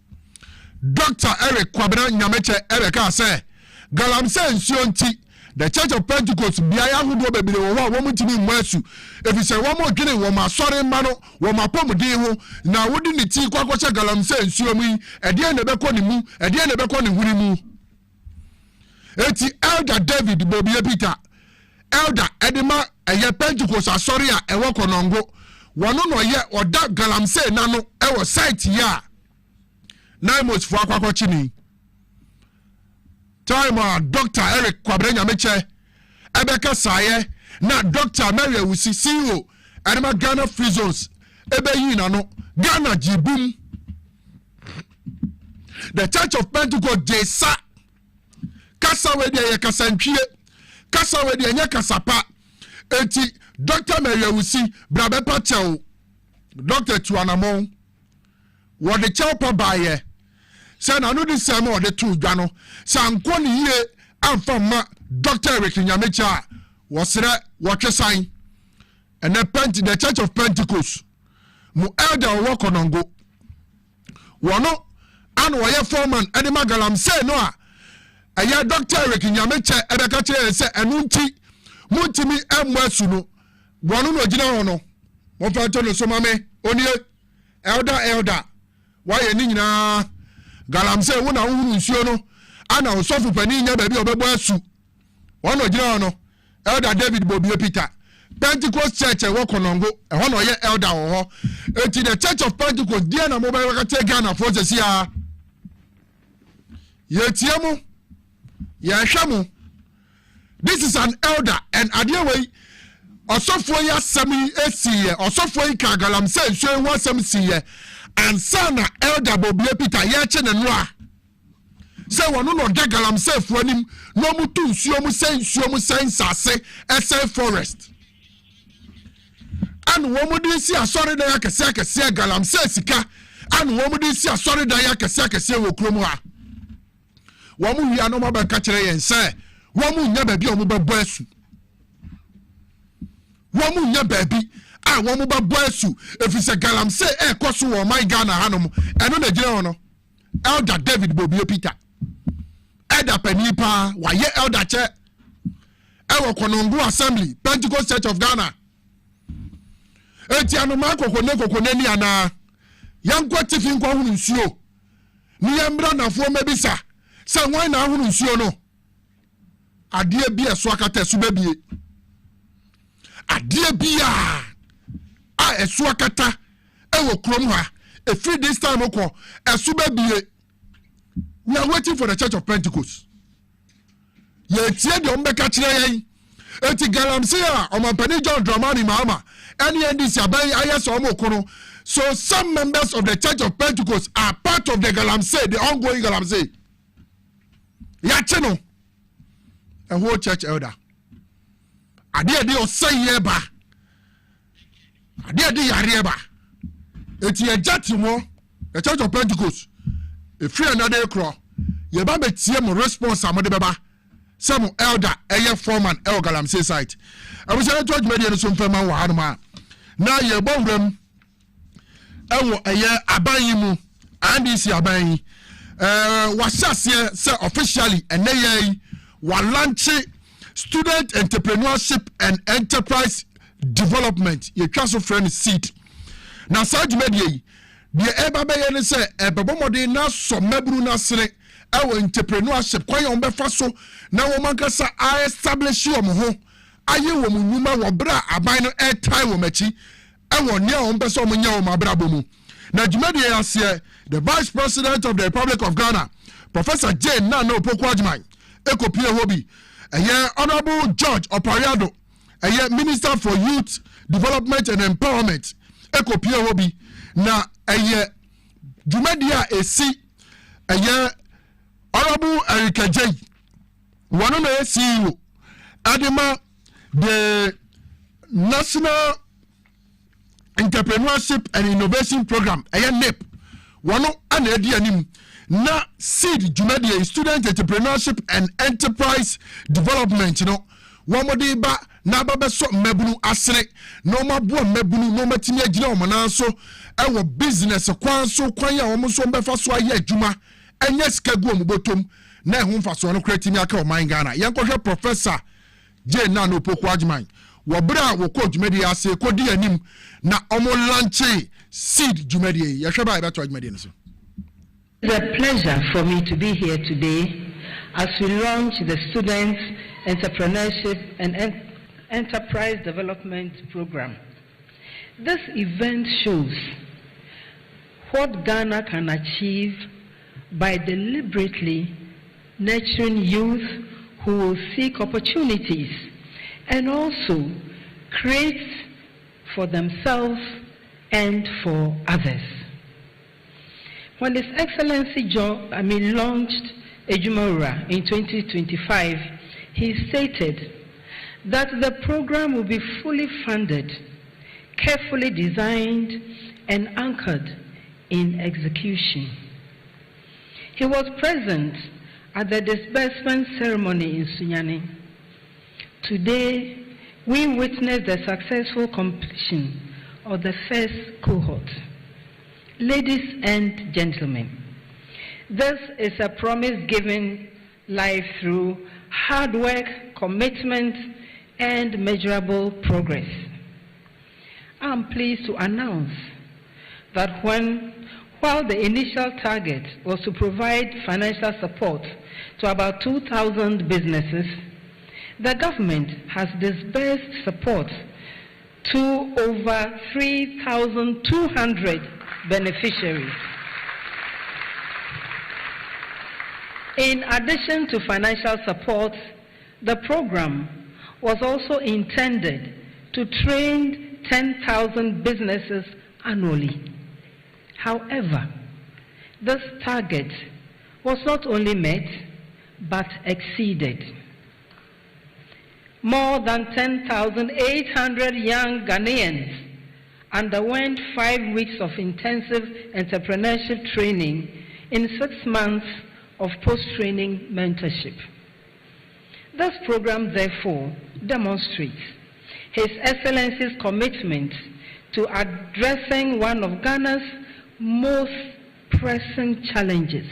Dr. Eric Kwabena Nyameche Ereka say galamsey ensuo nti the Church of Pentecost bia ya hudo bebire wo wa wo mutimi mwasu if say wo mo dwene wo ma sore ma no wo ma pomuden ho na wodi ni ti kwakwacha galamsey ensuo mu ede na beko ni mu ede na beko ni huri mu eti elder David Bobie Peter elder edema eye Pentecost asori a ewo konongo wono no ye oda galamsey na no ewo site ya NIMOS fo akwakwachi ni time Dr. Eric Kwabena Nyameche ebeka saye na Dr. Mary Wusi CEO edema Ghana Free Zones ebe yi na no Ghana jibum the Church of Pentecost jesa kasa we de ye kasa ntwie kasa we de nya kasa pa enti Dr. Mary Wusi brabe pa chew Dr. Tuanamon wo de chew pa baye se na no di sem o de tu dwa no sanko ni ye amfa ma Dr. Eric Nyamecha wo sere wo twesan and the Church of Pentecost mu elder wo konongo wono an wo ye foreman edema galamsey no a aya Dr. Eric Nyameche ebeka kire se enu nti muntimi emwasu no wonu no gina hono mo fa to no so mame onie elder why ni nyina galamse wo na hunu nsuo no ana osofu pani nya ba bi obebo asu wono gina hono elder David Bobie Peter Pentecost Church e wokonongo e hono ye elder ho eti the Church of Pentecost dia na mobile waka take Ghana for sesia yetiemu yahwamu. This is an elder and adewei osofo ya sami esiye osofo yi ka galamse nsuo ho asam siye and sana elder Bobie Peter ye che ne no a se wono no de galamse fo anim no mu tu nsuo mu sen sase ese forest anu wo mu di si asori da ya kese galamse sika anu wo mu di si asori da ya kese wo krom ha wo mu wi anu mo ba ka kire yen se wo mu nya ba bi o mu ba bo asu wo mu nya ba bi a wo mu ba bo asu efise galamse koso wo my Ghana hanom eno na gire hono elder David Bobie Peter elder panipa wa ye elder che ewo konongo assembly Pentecost Church of Ghana eti anu ma kokone ni ana yankwa tifi nkwa hunu nsuo ni yambra na fo mebisa se wan na hunu nsuo no adie bi eso akata su bebie adie bi a eso akata ewo krom ha e free this time okọ eso bebie. We are waiting for the Church of Pentecost. Ye tie de ombeka kire yen eti galamse a omampani John Dramani Mahama any NDC abai ayes omokono. So some members of the Church of Pentecost are part of the galamse, the ongoing galamse. Yacheno a whole church elder ade oseye ba ade yare ba eti ejatimo the Church of Pentecost e free another crow ye ba betie mo response amode beba some elder eye foreman el galamse site abusha to media no so mfama wa hanoma na ye bonwram ewo eye aban mu andisi aban wasase se officially eneye wa launch student entrepreneurship and enterprise development ye twaso friend seat na sa media yi de eba be ye ne se ebebomode na so maburu na sere ewo entrepreneurship kwanye on be fa so na wo mankasa I establish yo mo ho aye wo mu nyuma wo bra aban no airtime wo machi ewo ne on be so mo nya wo mabra bomu na jumadi ase the Vice President of the Republic of Ghana Professor Jane Nana Opoku-Agyeman ekopie hobi Honorable George Opariado Minister for Youth Development and Empowerment ekopie hobi na jumadia esi Honorable Erika J one na CEO adema the National Entrepreneurship and Innovation Program NEP one ana edi anim na seed jumadia Student Entrepreneurship and Enterprise Development one mode ba na ba so mabunu asere no mabo mabunu no matimi agina o na so ewo business kwan so kwan ya o so mbefa so aye adwuma enye sikagu omubotom na ehun fa so no kretimi aka o man Ghana yenkohwe Professor Jane Nana Opoku-Agyeman wo bra wo ko jumadi ase ko di anim na omo launch seed jumadi ye hweba e beto jumadi no so. It's a pleasure for me to be here today as we launch the Students Entrepreneurship and Enterprise Development Program. This event shows what Ghana can achieve by deliberately nurturing youth who will seek opportunities and also create for themselves and for others. When His Excellency launched Ejumawura in 2025, he stated that the program will be fully funded, carefully designed, and anchored in execution. He was present at the disbursement ceremony in Sunyani. Today, we witness the successful completion of the first cohort. Ladies and gentlemen, this is a promise given life through hard work, commitment, and measurable progress. I'm pleased to announce that while the initial target was to provide financial support to about 2,000 businesses, the government has disbursed support to over 3,200 beneficiaries. In addition to financial support, the program was also intended to train 10,000 businesses annually. However, this target was not only met, but exceeded. More than 10,800 young Ghanaians underwent 5 weeks of intensive entrepreneurship training in 6 months of post-training mentorship. This program, therefore, demonstrates His Excellency's commitment to addressing one of Ghana's most pressing challenges.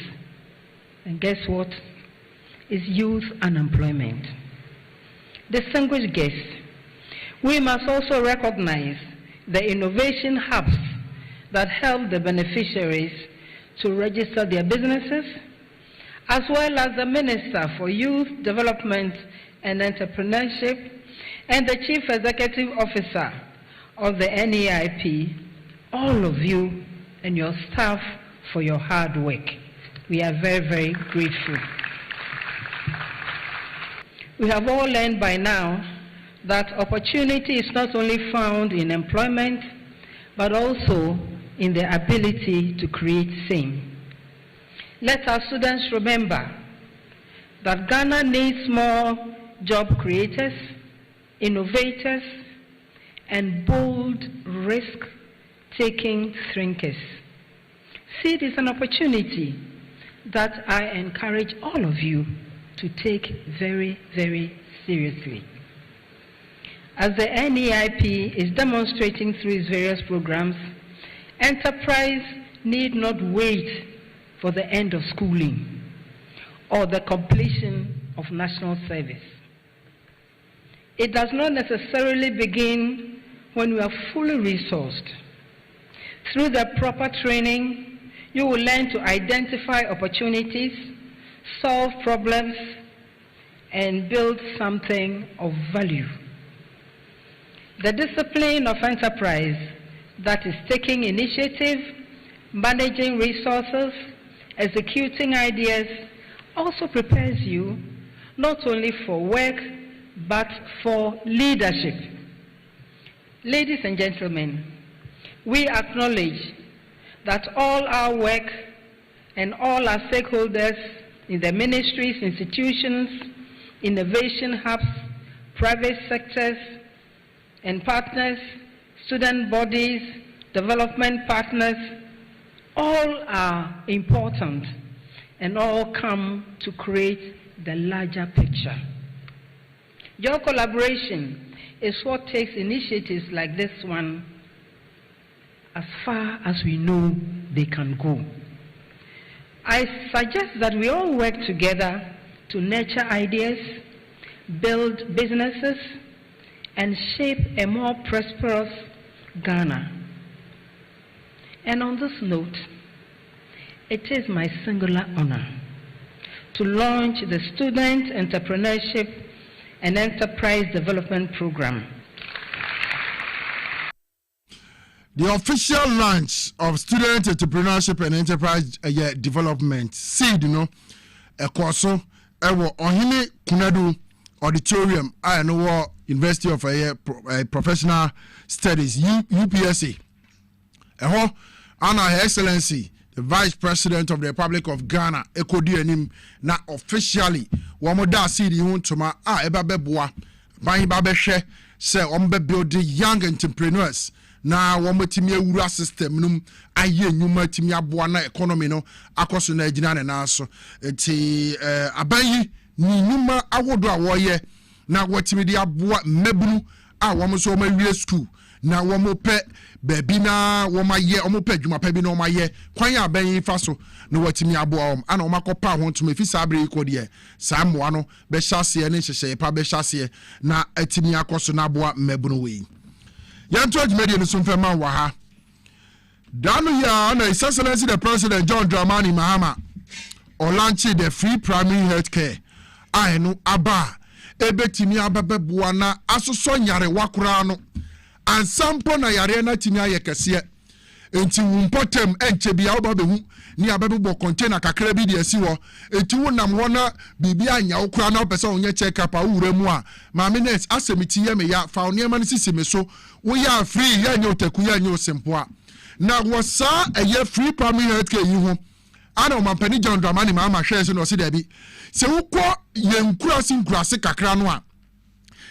And guess what? Is youth unemployment. Distinguished guests, we must also recognize the innovation hubs that help the beneficiaries to register their businesses, as well as the Minister for Youth Development and Entrepreneurship and the Chief Executive Officer of the NEIP, all of you and your staff for your hard work. We are very, very grateful. We have all learned by now that opportunity is not only found in employment, but also in the ability to create same. Let our students remember that Ghana needs more job creators, innovators, and bold risk-taking thinkers. See it as an opportunity that I encourage all of you to take very, very seriously. As the NEIP is demonstrating through its various programs, enterprise need not wait for the end of schooling or the completion of national service. It does not necessarily begin when we are fully resourced. Through the proper training, you will learn to identify opportunities, solve problems, and build something of value. The discipline of enterprise, that is taking initiative, managing resources, executing ideas, also prepares you not only for work, but for leadership. Ladies and gentlemen, we acknowledge that all our work and all our stakeholders in the ministries, institutions, innovation hubs, private sectors, and partners, student bodies, development partners, all are important and all come to create the larger picture. Your collaboration is what takes initiatives like this one as far as we know they can go. I suggest that we all work together to nurture ideas, build businesses, and shape a more prosperous Ghana. And on this note, it is my singular honor to launch the Student Entrepreneurship and Enterprise Development Program. The official launch of Student Entrepreneurship and Enterprise Development seed, a course Ohine Kunadu Auditorium, I know University of Professional Studies, UPSA. Her Excellency, the Vice President of the Republic of Ghana, Ekodi Enim, na officially, Wamoda seed you to my Eba Beboa, Bani Babeshe, say build the young entrepreneurs. Na wamotimi ewura system num aye nyuma timi aboa na economy no akoso na agina na so eti abayi ni nyuma awodo a woye na watimi di aboa mabunu a wɔn so wɔn awie school na wɔn pɛ baabi na wɔn ayɛ wɔn pɛ adwuma pɛ bi na wɔn ayɛ kwan a bɛn yi fa so na wɔtumi aboa wɔn ana wɔn akɔpa ho ntoma efi saa abere yi kɔ deɛ saa mmoa no bɛhyɛ aseɛ ne nhyehyɛ pa bɛhyɛ aseɛ na atumi akɔ so na aboa mmɛbono wei yɛnto adwumadie no so mfɛ ma wɔ ha dano ya na His Excellency the President John Dramani Mahama ɔlanche the free primary health care a ɛno aba ebetumi ababɛboa na asosɔ nyarewa koraa no ansampo na yare na timi ayɛ kɛseɛ enti wumpɔtam ɛnkyɛ bia woba bɛhu ni abɛbɔ container kakra bi de asi hɔ enti wonam hɔ na biribi anya wo koraa na wopɛ sɛ wonyɛ check up a wowura mu a maame nurse asɛmiti yɛ me ya fa nneɛma no sisi me so woyɛ free yɛ nyɛ otaku yɛ nyɛ osempo a na wɔsaa ɛyɛ free primary health care yi ho ana ɔmampani John Dramani Mahama hwɛ so na ɔsi dabi sɛ wokɔ yɛn nkurase kakra no a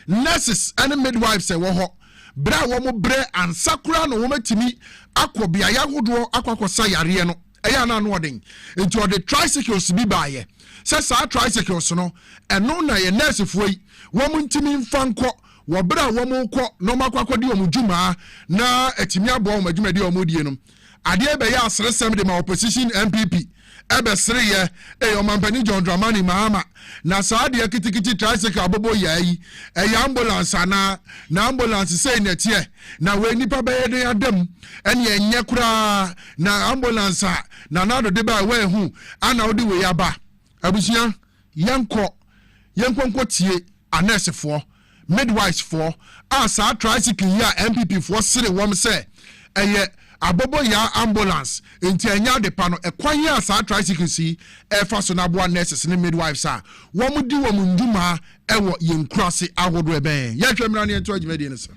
nurses and midwives ɛwɔ hɔ bra wɔn brɛ ansakura no wɔn atimi akɔ biaya ahodoɔ akɔkɔsa yareɛ no ɛyɛ ana no ɔden nti ɔde tricycles bi baayɛ sɛ saa tricycles no ɛno na yɛ nursefoɔ yi wɔn ntimi mfa nkɔ wɔbrɛ wɔn kɔ na wɔn akɔkɔdi wɔn dwuma na atimi aboa wɔn adwumadi wɔn die no adeɛ bɛyɛ asresɛm de ma opposition MPP ɛbɛsereyɛ ɔmampani John Dramani Mahama na saa deɛ kitikiti tricycle abobo yayi ɛyɛ ambulance ana na ambulance sei netie na we nipa bɛyɛ de adam ɛne ɛnyɛ koraa na ambulance na nado de ba we hu ana wode we aba abusua yɛnkɔ tie anessefoɔ midwives for a saa tricycle yi a MPP for sere wɔm sɛ ɛyɛ abobo ya ambulance enti anya de pa no ekwan ya saa tricycle si efa so na boa nurses ne midwives a wɔn di wɔn ndwuma ɛwɔ yenkrase ahodo ɛbɛn yɛhwɛ mra ne ento agimadi ne sa.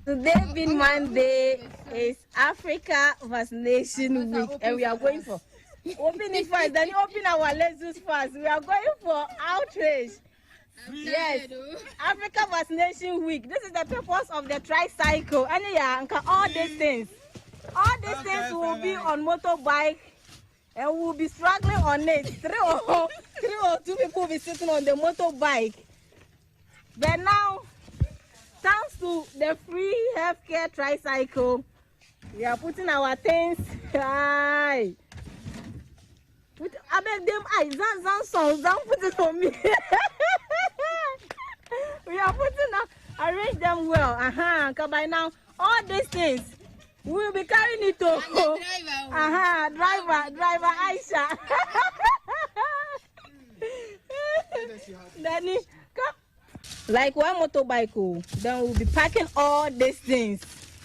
Today being Monday is Africa Vaccination Week and we are going for opening first, then open our lenses first. We are going for outrage. Yes, Africa Vaccination Week. This is the purpose of the tricycle. And yeah, all these things will be on motorbike and we'll be struggling on it. Three or two people will be sitting on the motorbike. But now, thanks to the free healthcare tricycle, we are putting our things. I beg them, don't put it for me. We are arrange them well. Because by now, all these things, we will be carrying it to driver Aisha. Then like one motorbike, then we'll be packing all these things,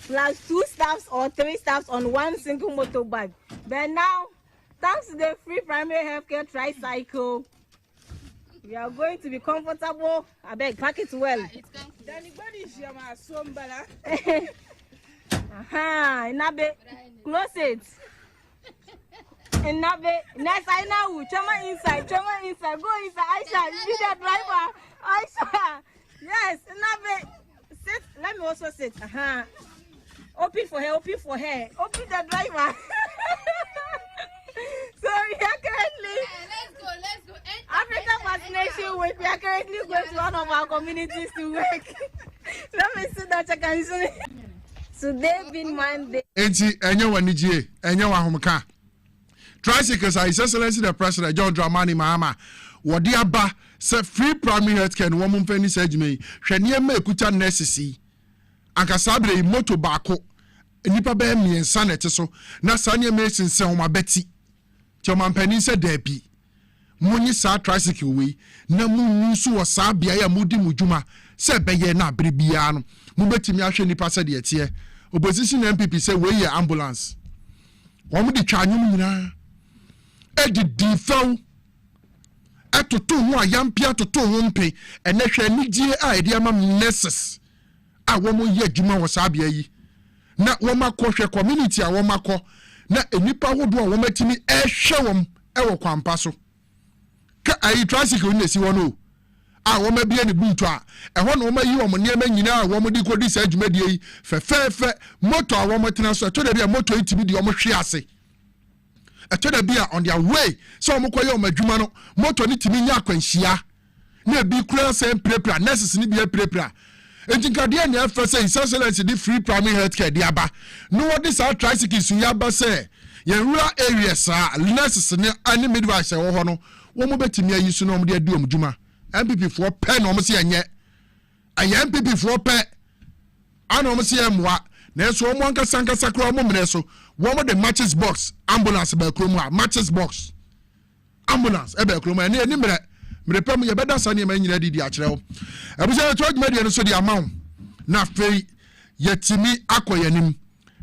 plus 2 staffs or 3 staffs on one single motorbike. But now, thanks to the free primary healthcare tricycle, we are going to be comfortable. I beg, pack it well. Nabe, close it. And Nabe, next I know, Chama inside, go inside. Aisha, be the driver. Aisha, yes, Nabe, sit. Let me also sit. Open for her. Open the driver. So we are currently. Let's go. Africa Vaccination Week. We are currently going to one of our communities to work. Let me see that I can see. Today being Monday. Enti enye wanijie, enye wahomka. Tricycles are His Excellency the President John Dramani Mahama. Wodi aba se free primary health care no mo mfani sajime. Hwene ma ekuta nurses anka sabre moto baako. Nipa be miensa na teso na sane ma esinse ho mabeti. Ti o mampani se dabi. Munyi sa tricycle we na munyu so wo sa bia ya mudi mudwuma se beye na abrebia no. Mubetimi ahwe nipa se de etie. Opposition MPP say we here ambulance. Wɔn de twa anwum nyina. Di faw. Atoto ho ayampi atoto ho mpe. Ene hwɛ nigye a edi ama nurses. A wɔn yɛ adwuma wɔ saa bia yi. Na wɔn akɔ hwɛ community a wɔn akɔ. Na enipa hodo a wɔn atimi ɛhwɛ wɔn ɛwɔ kwampa so. Ka ayi tricycle ne si wɔn o. A woma bia ne buntu a ɛhɔ na woma yi wɔn nneɛma nyinaa a wɔn de kodi saa dwumadie yi fɛfɛɛfɛ moto a wɔn tena so ɛtɔ da bi a moto yi timi de wɔn hwe ase ɛtɔ da bi a on their way so wɔn kɔ yɛ wɔn adwuma no moto ne timi nya akwanhyia na ebi kura sɛ mpirapira nurses ne bi apirapira Entinkadia ni afese His Excellency the free primary health care di aba. No what this our tricycles you aba say. Ye rural areas nurses ne ani midwives wo ho no. Wo mo betimi ayi su no mo de adu omdwuma. MPP for pen no mo se enye. Aye MPP for pen. Ana mo se emwa. Na so mo anka kra mo mene so. Wo mo the matches box ambulance ba kro mu a matches box. Ambulance e ba kro mu ani mere pem ye beda sane ma nyina didi a kire wo. Abuja to adwuma de so di amaw. Na fei yetimi akoyanim.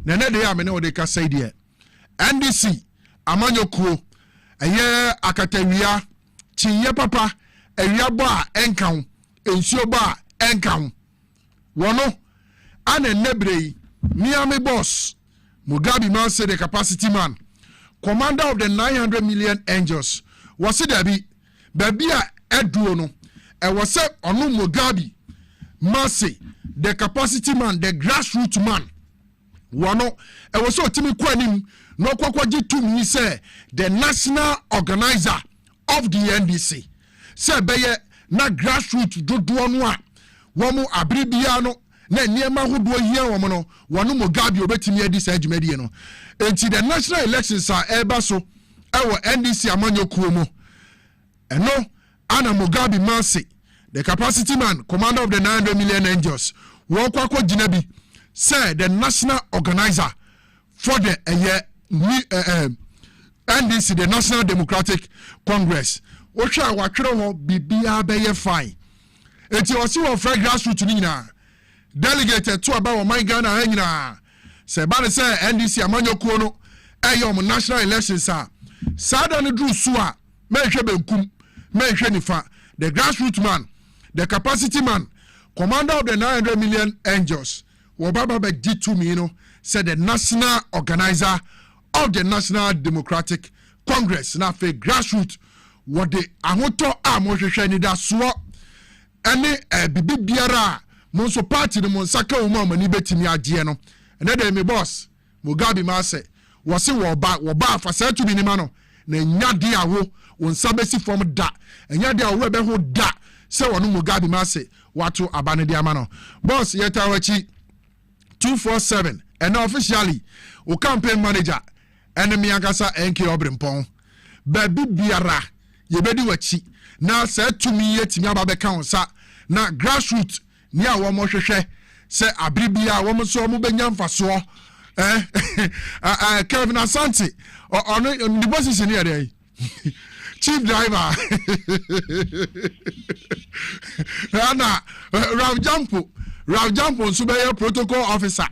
Na ne de ya me ne wo de ka sai de. NDC amanyokuo eye akatawia chiye papa ewia bo a enkan ensuo bo a enkan wono ana nebrei Miami boss Mugabe man say the capacity man commander of the 900 million angels was it baby a eduo no e was say onu Mugabe man say the capacity man the grassroots man wono e was so timi kwanim no kwakwaji to me say the national organizer of the NDC say beye na grassroots dodo no a womo abribia no na niema hodo hia womo no wono Mugabe obetimi adi sa adwumadi no enti the national elections are eba so ewo NDC amanyokuo mu eno ana Mugabe Mansi the capacity man commander of the 900 million angels wo kwakwa jinabi say the national organizer for the NDC the National Democratic Congress ohwa watwere ho bibia beye fine enti osi wo fra grassroots ni nyina delegate to aba wo man Ghana ha nyina se ba ne se NDC amanyokuo no eyom national elections a sada ne dru so a mehwe benkum mehwe nifa the grassroots man the capacity man commander of the 900 million angels wo baba be G2 me no said the national organizer of the National Democratic Congress na fe grassroots what the ahoto a mo hwehwe ni da so ene bibi biara mo so party no mo saka wo ma mani betimi agye no ene de me boss Mugabe ma se wo se wo ba fa sa tumi ni ma no na nyade awo won sabesi from da nyade awo be ho da se wono Mugabe ma se wato abane de ama no boss yeta wachi 247 and officially o campaign manager enemy akasa NK Obrempong baby biara ye bedi wachi na se tumi yetimi ababeka onsa na grassroots ni awo mo hwehwe se abribia wo mo so mo benya mfaso Kevin Asante on the position here there chief driver ana Rav Jampo so be protocol officer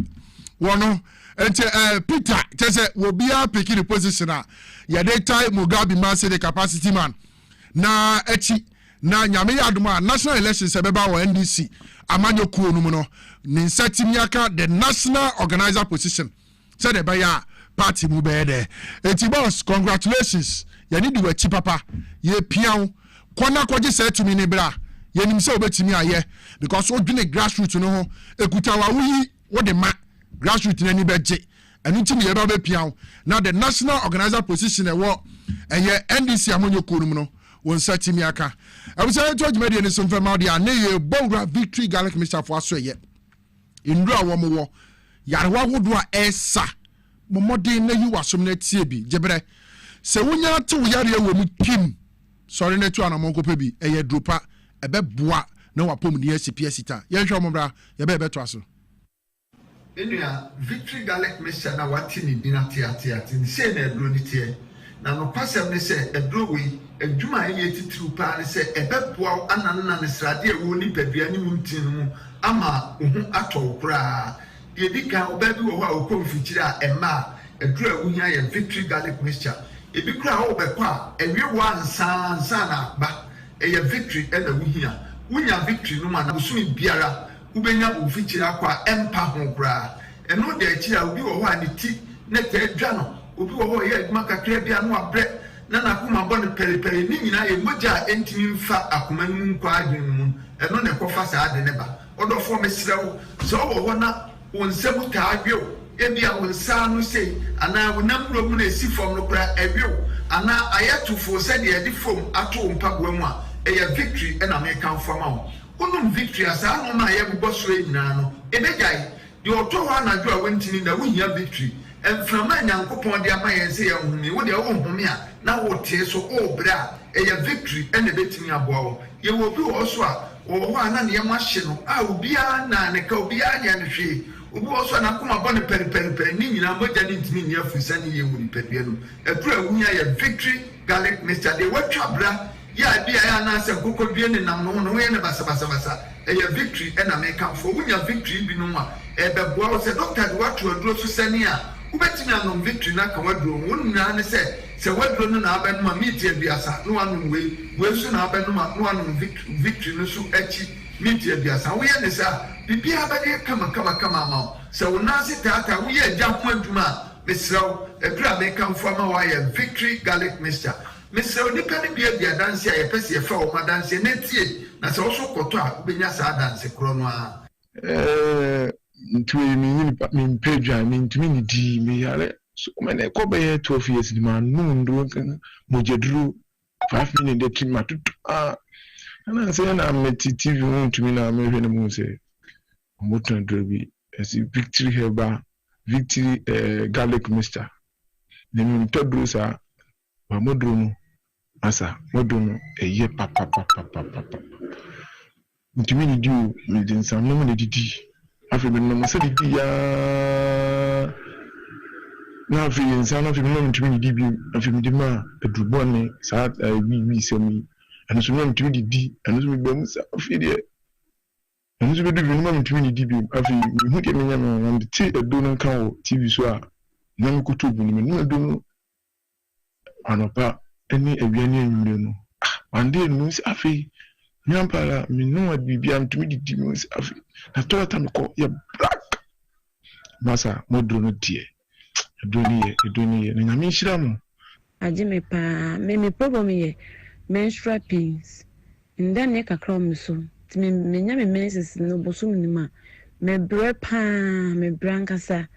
wono ente Peter tese wo bia pick the position a ya dey tie Mugabe man say the capacity man na echi na nyame yadoma national elections ebeba wo NDC amanyokuo no mu no ni nsatimiaka the national organizer position say the baya party mu be there enti boss congratulations ya ni di wachi papa ye piaw kona kwaje say to me ne bra ye nim say obetimi aye because odwene grassroots no ho ekuta wa wuyi wo de ma grassroots na ni beje enu ntimi ye ba be piaw na the national organizer position e wo eye NDC amanyokuo no mu no won satimi aka abusaya to adwumade ne so mfama de ane ye bowra victory garlic mixture for aso ye ndura wo mo wo yarewa hodo a esa momodin na yi wasom na tie bi jebre se wonya te wo yare wo mu kim sorry na tu anamon ko bi eye dropa ebe boa na wapom ni asipia sita ye hwe mo bra ye be to aso enua victory garlic mixture na wati ni dinatiatia tin se na edro ni tie na no pasem ne se edro wi adwuma ye titru pa ne se ebeboa ananna ne srade ewo ni padua ni muntin mu ama ohu atowkra ye dika obabi wo ho a okomfikyire a ema edro ewu hia ye victory garlic mixture ebi kra ho bekwa ewie wo ansa na ba eye victory e na wu hia wunya victory no ma na busumi biara ubenya ofikyire akwa empa ho kra eno de akira obi wo ho a ne ti ne te dwa no obi wo ho ye adwuma kakra bia no abre na nakuma bone periperi ni nyina ye moja entimi mfa akoma nu nkwa adwen mu eno ne kofa sa ade ne ba odofo mesrewo so wo na wonsebu ta adwo ebia wonsa no sei ana wonamro mu na esi fom no kra ewo ana ayatufo se de edi fom ato mpaboa mu a eye victory na me kan fama Unum victory as I know my ever boss way now. Ebegay, the Ottawa and I do a winting in the win your victory. And from my uncle upon their my and say, me, what their own home here. Now what tears so oh bra, a victory and a bit in your bow. You will do also, or one and your machine. I will be a nan, a cobia and she. Who also na kuma bone peri ni na moja ni ntimi ni afusani ye wuri pepe no edura wunya ye victory garlic mixture de watwabra ya bia ya na se kokko bie ni nam no ye ne basa ye victory e na make am for wunya victory bi no a e be boa se doctor de watu aduro so sani a ubetimi anom victory na ka waduro wonna ne se waduro no na abenu ma meet e biasa no anu we so na abenu ma no anu victory no so echi media biasa wo ye ne sa bibia ba de kama ma so wo na se tata wo ye ja ho aduma mesraw ebra me kan fo ma wa ye victory garlic mixture mesraw ni pa ne bia dance ya pese ye fa wo ma dance ne tie na se wo so koto a benya sa dance kro no a ntwe mi page mi ntumi ni di mi yare so me ne ko be 12 years ni ma nu ndro mo jedru 5 minutes de trim matutu and I say na TV ntumi na me hwe ne mu say moton drobi as victory heba victory garlic mixture ne mi todru sa ba modru no asa modru no eye papa ntumi ni di o mi din sam no me didi afi me no se didi ya na afi insano afi me no ntumi ni di bi afi me di ma edrubo ne sa wi semi and so no ntumi didi and so me be mu sa afi de and so be do no ma ntumi didi bi afi hu de me nya no and ti edo no kan o TV so a na me kutu bu ni me no edo no anopa eni awiani anwure no ande no si afi nyampala me no abibi am ntumi didi me si afi na to ta me ko ya black masa modro no die edo ni ye na nyame hira mo ajime pa me problem ye menstrual pains nda ne kakra me so ti me nya me menses no boso me ma me bre pa me brankasa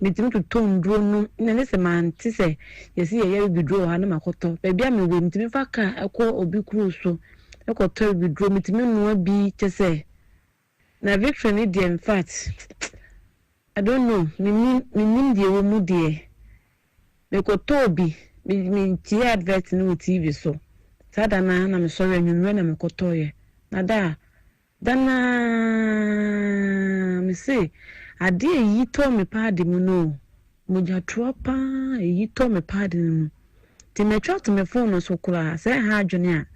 me tim to tondro no na ne se man ti se yesi ye bidro ha na makoto ba bia me we mi tim fa ka ekọ obi kru so ekoto bidro mi tim no bi chese na victory ni de in fact I don't know me die wo mu de me ko tobi me ti advert no TV so sada na me sorry anwunwe na me kotoye na dana me say ade yi to me padi mu no mo ja tropa yi to me padi mu ti me twa to me phone so kura say ha adwene a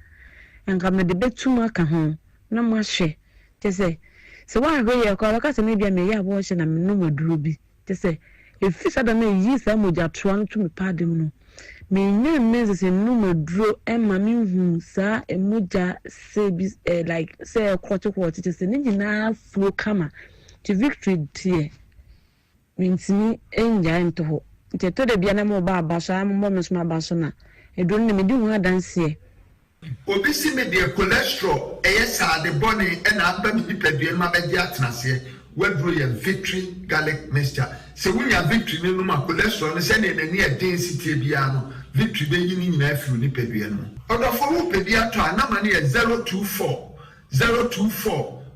enka me de betum aka ho na mo ahwe te say so wa go ye ko ka se me bia me ya bo hye na me no maduro bi te say efi sada na yi sa mo ja tro no to me padi mu no me nye mezi no maduro emma me hu sa emuja se bi like say kwoti te say ni na flow kama ti victory tie mintimi enja ento ho te to de bia na mo ba abasha mo me so abasha na edo ne me di hu adanse obi si me de cholesterol sa de bone e na aba mi nipadua ma ba di atenase waduro ye victory garlic mixture se wunya victory ne no ma cholesterol ne se ne ne density bia no victory be yi ni nyina afi nipadua no odofo wo pedia to anama ne 024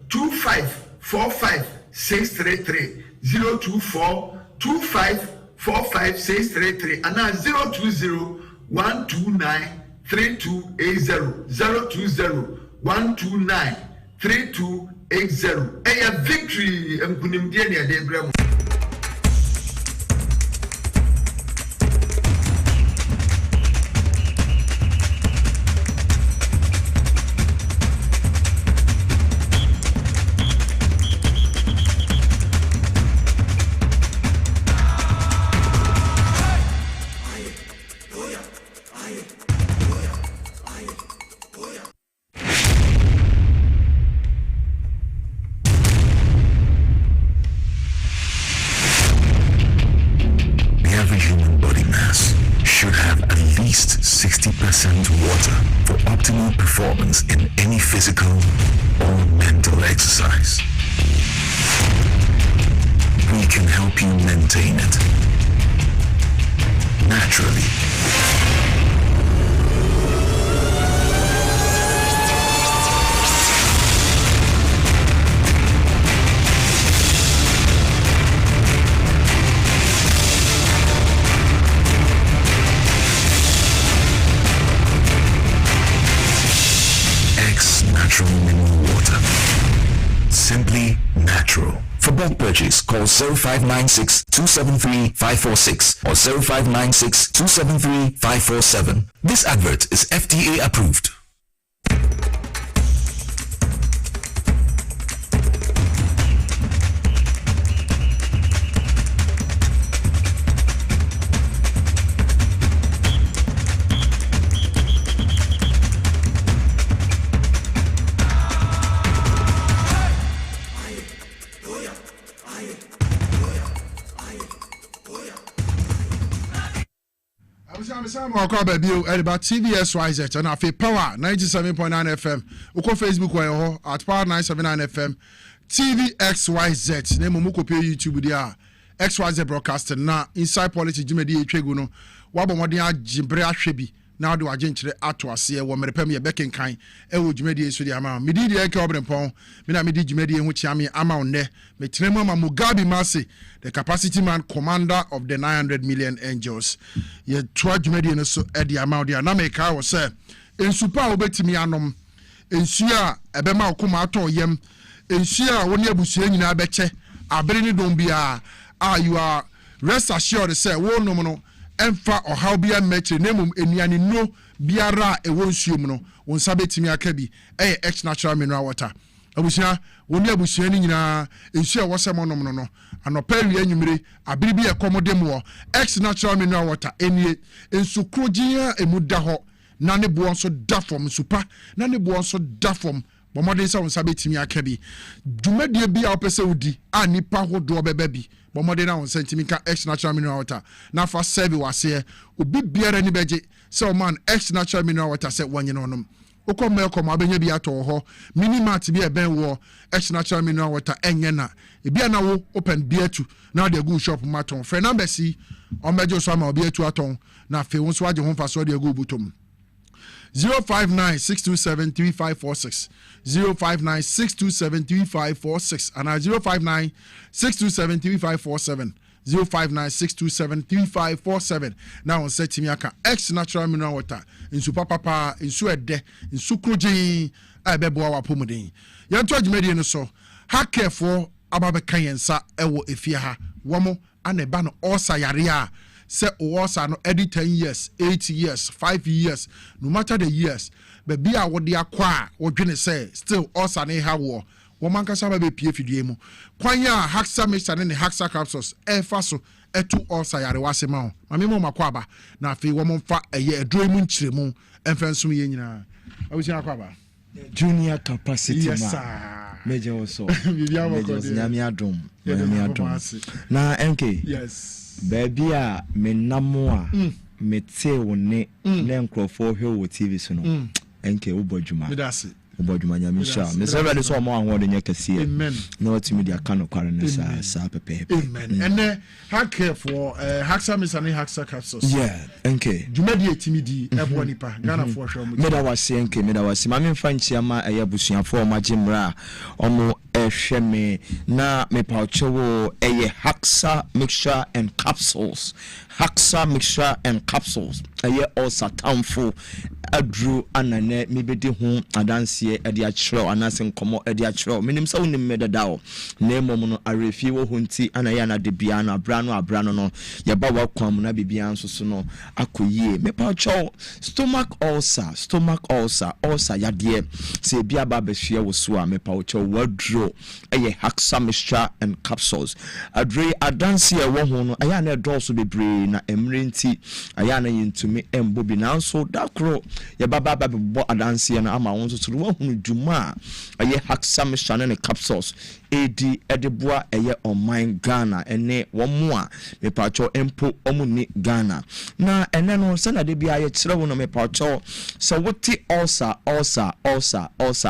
25 45 633 024 25 45 633 and 020 129 3280 020 129 3280 a victory mkunimdie ne ade brem. Water for optimal performance in any physical or mental exercise. We can help you maintain it naturally. bulk purchase, call 0596-273-546 or 0596-273-547. This advert is FDA approved. I'm about TVSYZ and I Power 97.9 FM. Uko Facebook at Power 979 FM. TVXYZ. Name Muko pay YouTube dia. XYZ broadcasting na inside politics jumedi etwegu no. Wabo modern ajibre ahwebi. Now do agenchire ato ase wo merepem ye bekenkan e wo jumedi so dia ma. Medi dia ke Obrempong. Me na medi jumedi hu chiame ama onne. Me trema ma Mugabe Mase, the capacity man commander of the 900 million angels. Ye twa jumedi no so e dia ma dia na me ka wo se ensupa obetimi anom. Ensua ebema okuma ato yem. Ensua woni abusua nyina beche. Abere ni don bia. You are rest assured say wo no no emfa or how bia metre nemum eniani no biara e wo nsuom no won sabetimi akabi ex natural mineral water abusia woni abusia ni nyina ensu e wosem no no anopa wi anyumire abiribi e komodem wo ex natural mineral water enie ensu krojia emuda ho na ne bo nso da fom supa na ne bo nso da fom bomodin sa won sabetimi akabi dwumadie bia opese udi anipa hodo bebabi bomode na on sentimi ka ex natural mineral water na fa serve wase obi biara ni beje se o man ex natural mineral water se wanye no nom ukom mekom abenya bi ato ho minimat bi e ben wo ex natural mineral water enye na e bia na wo open biatu na de go shop maton frɛ number si on beje so ama obi atu aton na fe won so age ho fa so de go butom 059-627-3546 059-627-3546 and 059-627-3547 059-627-3547 now on set me aka ex natural mineral water insu papa insu ede insu krojin abebo wa pomodin yanto adwumadi no so ha careful ababekan yensa ewo efie ha womo aneba no osa yare a say osa no every 10 years 8 years 5 years no matter the years but be a what they acquire or dwene say still osa ne ha wo woman kasa ba be pie fidie mu kwanya haxa mixture ne haxa capsules e fa so etu osa yare wase ma mame mo makwaba na afi wo mo fa eye edro mu nchiremu emfenso ye nyina awusi akwaba junior capacity ma meje also nyame adom na enke yes baby a menamo a mete woni na nkrofo hwe wo TV so no enke ubodwuma medase ubodwuma nyame sha me se ready so mo ahode nya kase amen na wati media kano kware na sa pepe amen and hack for haxa misani haxa capsules yeah enke dwumadi etimidi ebo nipa Ghana for hwe mo meda wase enke meda wase ma me fanchi ama eyabusuafo ma jimra omo ehweme na me pauchewo eye haxa mixture and capsules eye also tamfo adru anane mebedi ho adanse ade achro anase nkomo ade achro minim sa wonim medadao na emom no arefi wo honti anaye na de bia na abrano no ye ba wakwam na bibia nso so no akoyie me paucho stomach ulcer yade se bia ba behwe wo so a me paucho wadro eye haxa mixture and capsules adre adanse e wo ho no aya na edoso bebre na emrenti aya na yintumi embobi na nso dakro ye baba bo adanse na ama won so wo hunu dwuma eye haxa mixture and capsules edi edeboa eye online Ghana ene womo a me pacho empo omuni Ghana na ene no se na de bia ye kire wo no me pacho so woti ulcer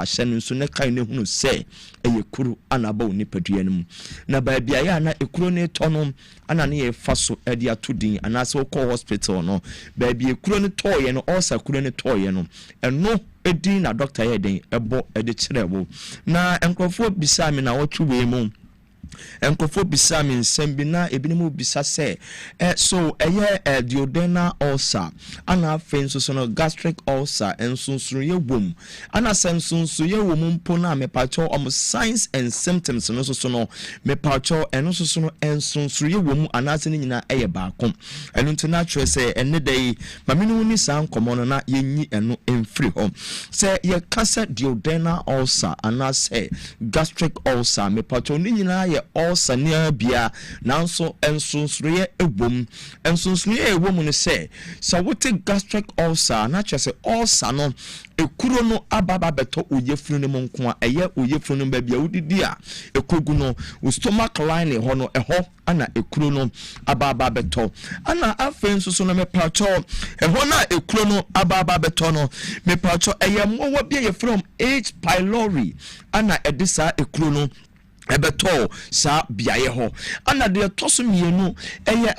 hyenu so ne kan ne hunu se eye kuru anaba oni padua num na ba bia ya na ekuro ne tonom ana ne ye faso edi atudin ana se ko hospital no ba bia ekuro ne toye no ulcer kuro ne toye no eno edin na doctor ye den ebo ede kirebo na enkrofo bisa me na wotwe we mu enkofo bisa me nsem bi na ebinim bisa se so duodenal ulcer ana afen so no gastric ulcer ensonsoye wom ana sensonsoye wom mpo na mepacho signs and symptoms no so no mepacho eno so no ensonsoye wom ana se nyina eye baako eno ntina twe se enne dai maminu ni san komo no na yenyi eno emfiri ho se ye kasa duodenal ulcer ana se gastric ulcer mepacho ni nyina ye ulcer ne bia nanso ensonsoye ewom ensonsoye ewom ne se wote gastric ulcer na twe se ulcer no ekuro no ababa beto oyefunu ne monko a eye oyefunu ba bia udidi a ekogu no stomach line ho no eho ana ekuro no ababa beto ana afen so no mepacho eho na ekuro no ababa beto no mepacho eye mowa bia ye from H pylori ana edisa ekuro no ebeto sa biaye ho ana de toso mienu eye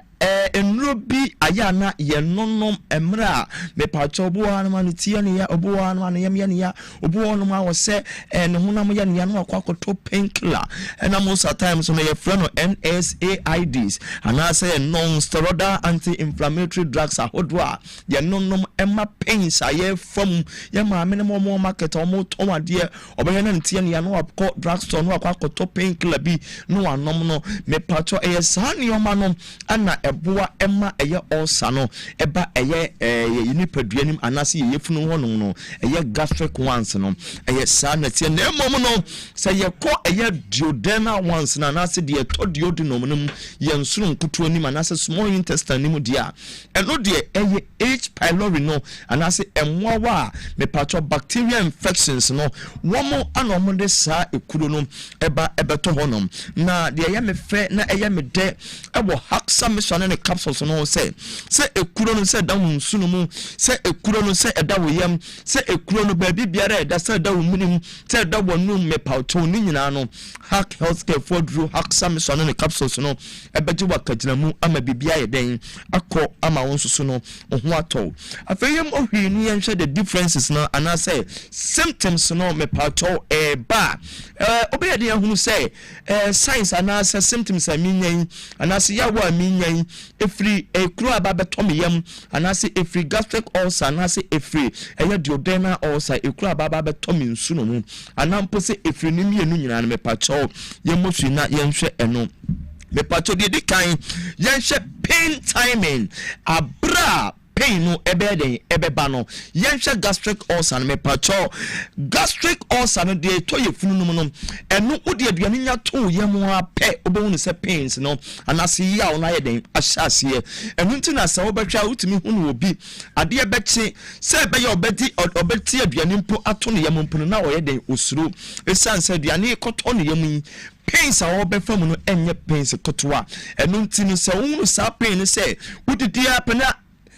enro bi ayana ye nonom emra me pacho obuwa na manutia ne ya obuwa na ne yam ya obuwa no ma wo se ne honam ya ne ya no akwakoto painkiller na most of times no ye frɛ no NSAIDs ana say non steroidal anti-inflammatory drugs ahodwa ye nonom emma pains aye from ye ma me mo market o mo tomade obeye na ntia ne ya no akọ drugstore no akwakoto painkiller bi no anom no me pacho eye sani o manom ana eboa emma eye ulcer no eba eye yini paduanim anase ye funu hono no eye gastric ones no eye sa na tie na emom no se ye ko eye duodenal ones na anase de to duodenum no ye nsuru nkutu anim anase small intestine nim dia eno de eye H pylori no anase emwa me patho bacteria infections no womo anomo de sa ekuro no eba ebeto honom na de eye me fe na eye me de ebo haksa me ne capsules no say ekuro no say da nsuno mu say ekuro no say eda woyam say ekuro no ba bibiara eda say da womunim say da wonu me pauto ni nyina no hack healthcare for drew haksa me ne capsules no ebeji wakagina mu ama bibia ye den akọ ama wonsusu no ho ato afeyem ohwi ni yenhwe the differences no ana say symptoms no me pauto ba obeye de hunu say signs ana say symptoms aminyan ana say yawo aminyan efri ekru ababeto meyam anase efri gastric ulcer anase efri eye duodenal ulcer ekru ababeto me nsu no mu anampo se efri ni mienu nyina no mepacho yemosu na yenhwe eno mepacho de kan yenhwe pain timing abra pain no ebeden ebeba no yenhwe gastric ulcer no mepacho gastric ulcer no de to ye funu no eno odi aduane nya to ye mo ape obehunu se pains no anase ya ona ye den ahyase eno ntina se obetwa utimi hunu obi ade ebechi se ebe ye obeti aduane mpo ato ne ye mo mpo na oye den osuro esanse aduane ekoto ne ye mu pains a obefam no enye pains kotoa eno ntini se wonu sa pain se udidi apena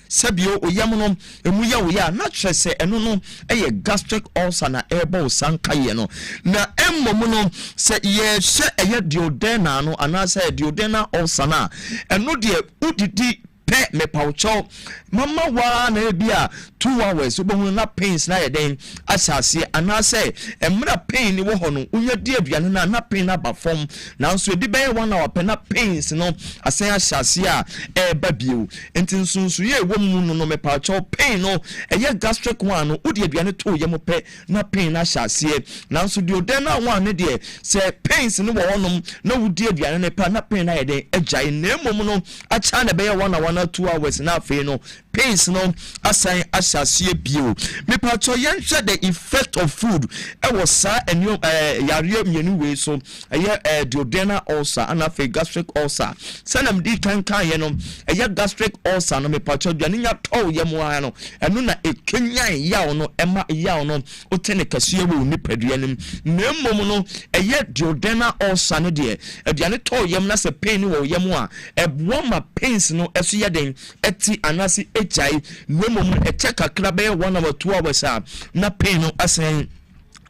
sabio oyam no emu ya oya na trese eno no eye gastric ulcer na ebo sanka ye no na emmom no se ye hye eye duodenal no anase duodenal ulcer na eno de udidi pe me paucho mama wa na bia 2 hours obohun na pains na ye den asase anase emra pain ni wo ho no unya di aduane na pain na ba form na nso edi be 1 hour pe na pains no asen asase a ba bio entinsunsu ye wo mu no me paucho pain no eye gastric one no udi aduane to ye mo pe na pain na asase na nso di odenal one ne de se pains ni wo honom na udi aduane ne pa na pain na ye den agyae na emom no acha na be 1 hour na 2 hours na fe no pains no asan asase bio me pacho yenhwe the effect of food e was sa enyo yare mienu we so eye duodenal ulcer and fe gastric ulcer sanam di kan ye no eye gastric ulcer no me pacho duane nya to ye mo ano eno na ekenyan yawo no ema yawo no otene kase wo ni paduanim na mmom no eye duodenal ulcer no de aduane to yem na se pain wo yem a ebo ma pains no eso ye den eti anasi ejai nwemom eche kakra be 1 hour 2 hours na pain no asen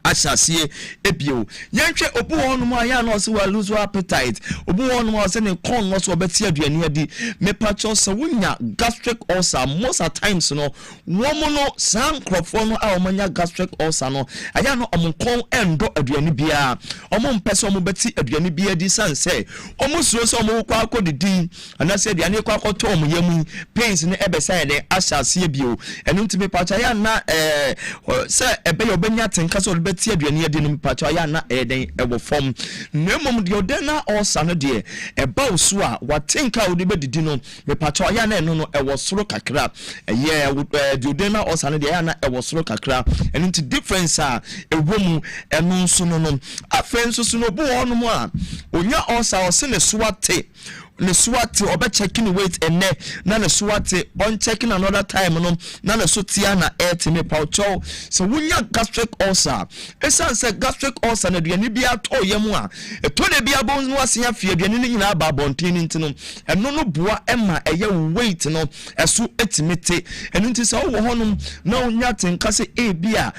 asase ebio yanhwe obu honum aya na ose wa lose appetite obu honum ose ne kon no so obeti aduane adi mepacho se wonya gastric ulcer most at times no womo no san crofo no a omanya gastric ulcer no aya no omonkon endo aduane bia omompese omobeti aduane bia di sanse omosuro so omokwa akodidi anase aduane kwa akoto omyam pains ne ebesa ne asase ebio eno ntime pacho aya na se ebe obenya tenka so obeti aduane adi no pacho aya na eden ebo fom nemom de odena ulcer no de eba osu a watenka odi bedidi no me pacho aya na eno no ewo soro kakra de odena ulcer no de aya na ewo soro kakra eno nti difference a ewomu eno nso no afenso so no bo ono mu a onya ulcer o se ne suate ne swati obe checking weight enne na ne swati on checking another time no na ne so tia na me paucho so wunya gastric ulcer esan se gastric ulcer na duane bia to yemu a to de bia bon no asia fie duane ni nyina ba bontin ntino eno no boa ema eye weight no eso etimete eno nti se wo honum na onya tenka se bia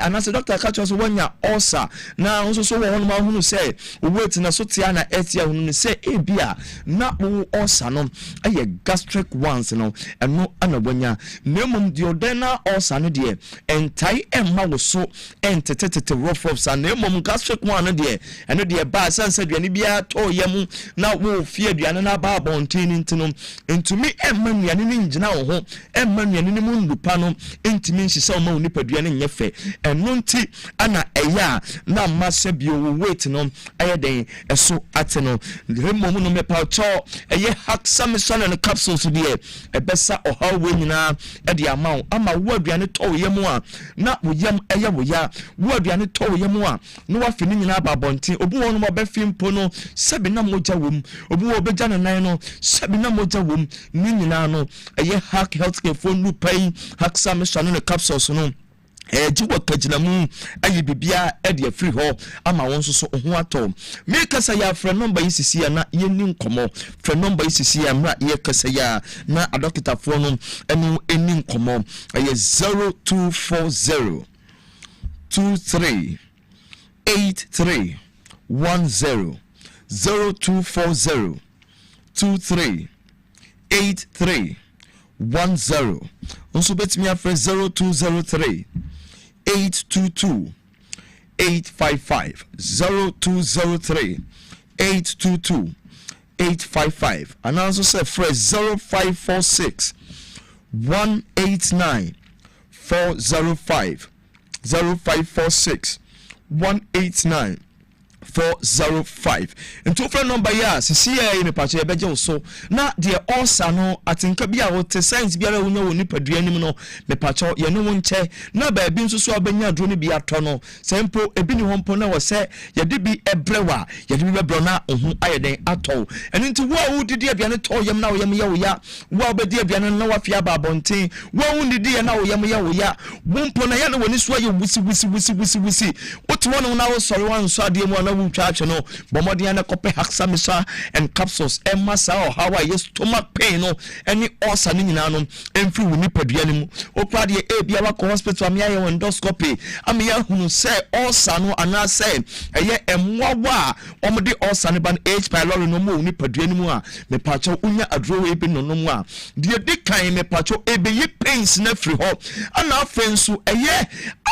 anase doctor ka cho so wonya ulcer na nso so wo honum ahunu se weight na so tia na etia hunu se bia na ulcer no aye gastric ones no eno anabanya nemum duodenal ulcer no de entai emma wo so entetetete rough of san nemum gastric one no de eno de ba sanse duane bia to yam na wo fie duane na ba bontin ntino entumi emma nuane ni ngina wo ho emma nuane ni mu ndupa no entimi nhise o ma wo nipa duane nyefe eno nti ana eya na mase bio weight no aye den eso ate no remum no mepa cho eye haxamisone and capsules de ebesa ohawe nyina e de ama wo aduane to yam a na wo yam eye wo ya wo aduane to yam a no wa fini nyina ba bontin obu won mo be fimpo no sebi na moja wom obu wo be jana nan no sebi na moja wom ni nyina no eye hack healthcare phone lu pay haxamisone and capsules no jiwa kajinamu ayi bibia e de free ho ama won so ho ato me kasa ya fra number isisi ya na yeni nkomo fra number isisi ya mra ye kasa ya na adokita fo no enu eni nkomo aye 0240 23 83 10 0240 23 83 10 onso betimi afre 0203 822 855 0203 822 855 and also say fresh 0546 189 405 0546 189 405 and to friend number ya sisi ya me pache beje so na de ulcer no atinka bia wo te science bia wo nya wo nipadua nim no me pache ye no wonche na ba bi nso so abanya adro ne bia to no sempo ebi ni hompo na wo se ye de bi ebrewa ye de bi bebro na ohu ayeden ato eni nti wo didi abia ne to yam na wo yam ya wo ya wo obedi abia ne na wa fia ba bonten wo didi ya na wo yam ya wo ya bompo na ya na woni so aye wusi otu wonu na wo sori wan so ade mu na church no bomodian na kope haxamisa and capsules emasa or how I stomach pain no any ulcer ni nyina no emfiri woni padua ni mu okra de bia wa hospital am ya endoscopy am ya hunu say ulcer no ana say eye emwawa omde ulcer ni ban H pylori no mu woni padua ni mu a me pacho unya adro we bi no mu a de kan me pacho ebe ye pains na free ho ana afensu eye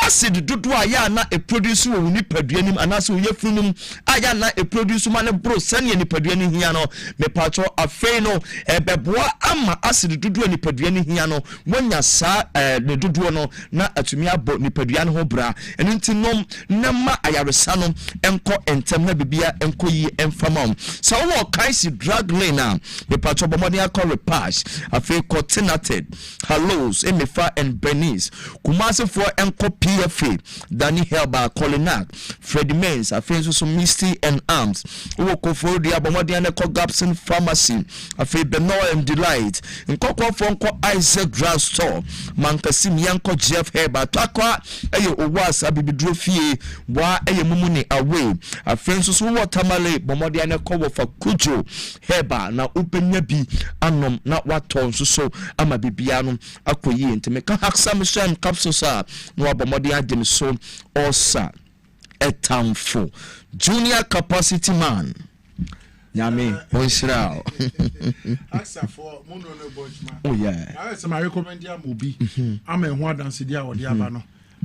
acid dodo a ya na e produce woni padua ni ana so ye funum aya na e produce man bro sane nipadua ni hia no me pacho afei no ebeboa ama acid dodo nipadua ni hia no wonya sa ne dodo no na atumi abo nipadua no ho bra eno nti nom na ma ayaresa no enko entem na bibia enko yi emfama so wo kaisi drug lane me pacho bomodi akọ repass afei coordinated hallows emefa and Bernice Kumasi for enko PFA Danny Helba Colinac Freddy Mens afei so Misty and Arms woko for the abomodian ko Gapson Pharmacy afei Benoit and Delight nkoko fonko Isaac Drug Store Mankasim yanko Jeff Herba takwa eye owasa bibidro fie wa eye mumuni away afei so watermale bomodian ko wo for Kujo Herba na upenya bi anom na waton so ama bibia no akoyi ntime ka haksam shan capsules no abomodian dem so osa etamfo junior capacity man Yami, Bonshirao. Ask for Muno Bojma. Oh, yeah. I recommend you movie. I'm a one dance idea or Diabano.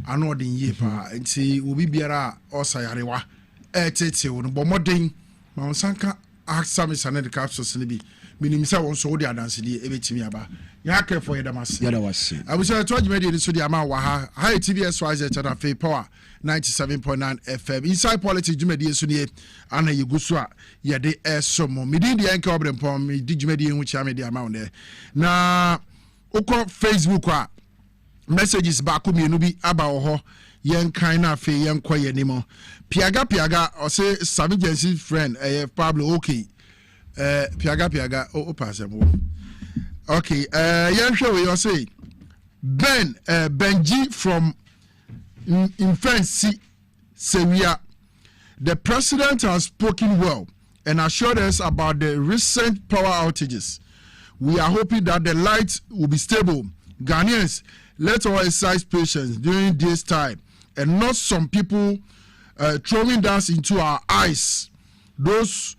I know the yepa and see Ubi Biara or Sayarewa. Tete, but more thing, Mount Sanka ask some is another capsule Sinibi. Meaning, so on so the dance idea, every Timiaba. Yaka for Yadamas. I was told you made it to the Amawa, high TVS wise at a Fay Power. 97.9 FM inside politics jumedi esunie ana yegusua yede esomo midi di enka Obrempong mi di jumedi hu cha media amount there na uko Facebook a messages ba ko mienu bi aba ho yen kan na fe yen koye nimo piaga o say Samigency friend Pablo okay piaga o pass am okay yen hwe we say Benji from in fancy Sevilla. The president has spoken well and assured us about the recent power outages. We are hoping that the lights will be stable. Ghanaians, let our exercise patience during this time and not some people throwing dust into our eyes. Those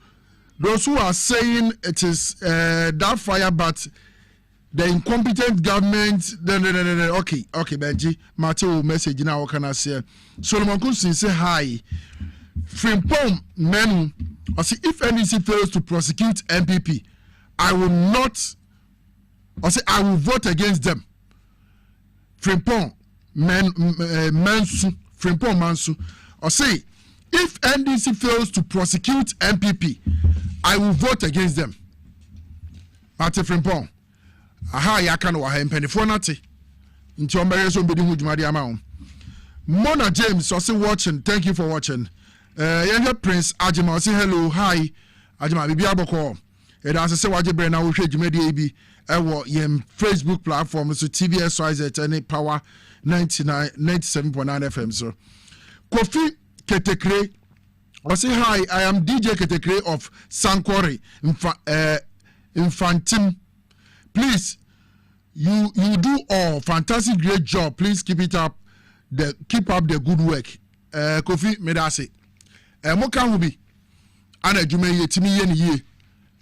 who are saying it is that fire, but the incompetent government. Okay, Benji. Matthew message now. What can I say? Solomon Kusin say hi. Frimpong Menu. I say if NDC fails to prosecute MPP, I will not. I say I will vote against them. Frimpong Mansu. Frimpong Mansu. I say if NDC fails to prosecute MPP, I will vote against them. Matthew Frimpong. Aha ya kan wa ha mpanifo nate nti o mbere so mbedi hu dwumade ama Mona James also watching, thank you for watching. Yeah, Prince Ajima say hello, hi Ajima bibi aboko e da say waje bre na wo hwe dwumade bi e wo yem Facebook platform so TVSYZ and Power 97.9 FM so Kofi Ketekre I say hi, I am DJ Ketekre of Sankwari Infantim. Please, you do all fantastic, great job. Please keep up the good work. Kofi Medase. Moka Hubi. Ana Jume Yetimi Yen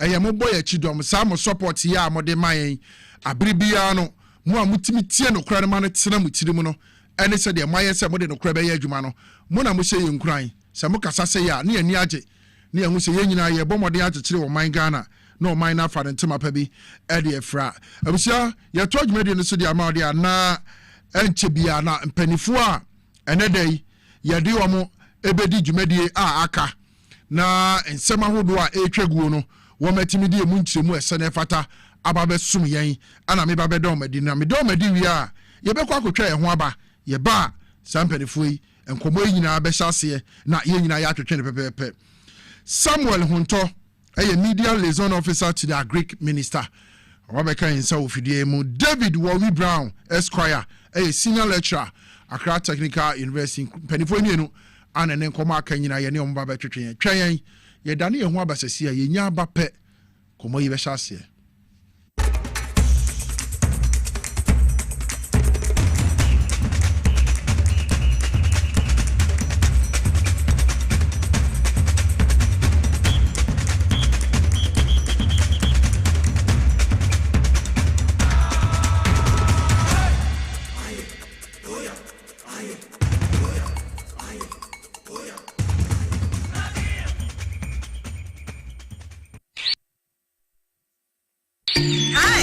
ye. Mo boy chidom. Some support ya mo de mayen. Abribiano. Mo mutimi tie no kra man tena mutiri no. Ene se de mayen se mo de no kra be ye adwuma no. Mo na mo se ye nkran. Se mo kasa se ya ne ani age. Ne hu se ye nyina ye bomode agekire wo man Ghana. No mine na fa ntema pa bi e de efra abusia ye to dwumade no so de ama de na enche bia na mpanifo a ene dai ye de wo mo ebedi dwumade a aka na ensema hodo a etwaguo no wo matimi de mu nkyeremu esene fata aba besum yen ana me ba be do madi na me do madi wi a ye be kwa akotwa ye ho aba ye ba sampanifo yi enkomo nyina be hyase na ye nyina ya atwetwe ne pepepe Samuel Hunto a media liaison officer to the Greek minister. Robeka in South Fidiemo. David Warwi Brown, Esquire, a senior lecturer, Accra Technical University, Penifoniano, and an Encoma Kenya, Yanium Baba Train. Train, Yadani and Wabasia, Yanyaba Pet, Komoy Veshasia.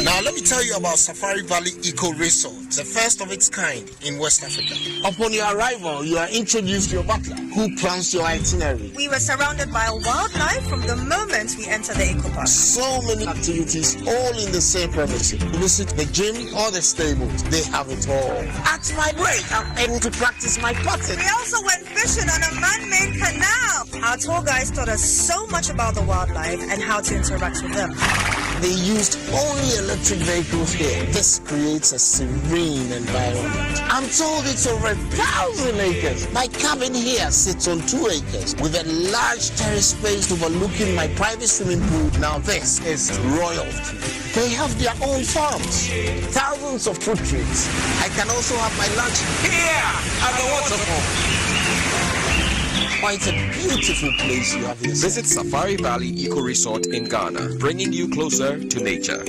Now let me tell you about Safari Valley Eco Resort, the first of its kind in West Africa. Upon your arrival, you are introduced to your butler, who plans your itinerary. We were surrounded by wildlife from the moment we entered the eco park. So many activities, all in the same premises. Visit the gym or the stables, they have it all. At my break, I'm able to practice my putting. We also went fishing on a man-made canal. Our tour guides taught us so much about the wildlife and how to interact with them. They used only electric vehicles here. This creates a serene environment. I'm told it's over 1,000 acres. My cabin here sits on 2 acres with a large terrace space overlooking my private swimming pool. Now this is royalty. They have their own farms, thousands of fruit trees. I can also have my lunch here at the waterfall. quite a beautiful place you have here. Visit Safari Valley Eco Resort in Ghana, bringing you closer to nature.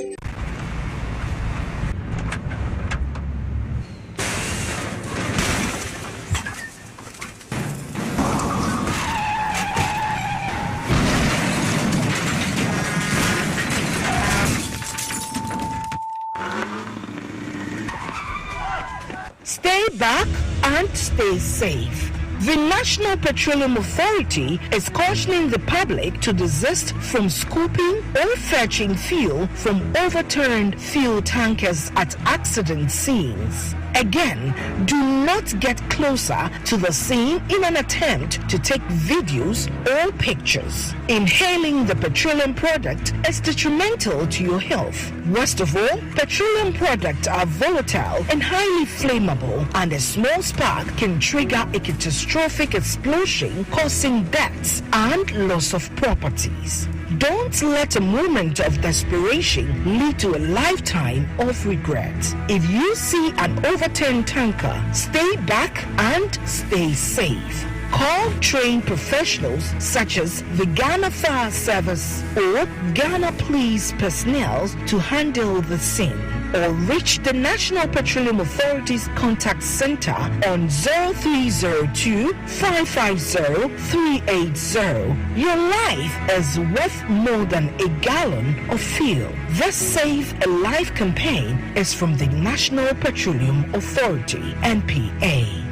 Stay back and stay safe. The National Petroleum Authority is cautioning the public to desist from scooping or fetching fuel from overturned fuel tankers at accident scenes. Again, do not get closer to the scene in an attempt to take videos or pictures. Inhaling the petroleum product is detrimental to your health. Worst of all, petroleum products are volatile and highly flammable, and a small spark can trigger a catastrophic explosion, causing deaths and loss of properties. Don't let a moment of desperation lead to a lifetime of regret. If you see an overturned tanker, stay back and stay safe. Call trained professionals such as the Ghana Fire Service or Ghana Police personnel to handle the scene, or reach the National Petroleum Authority's contact center on 0302-550-380. Your life is worth more than a gallon of fuel. This Save a Life campaign is from the National Petroleum Authority, NPA.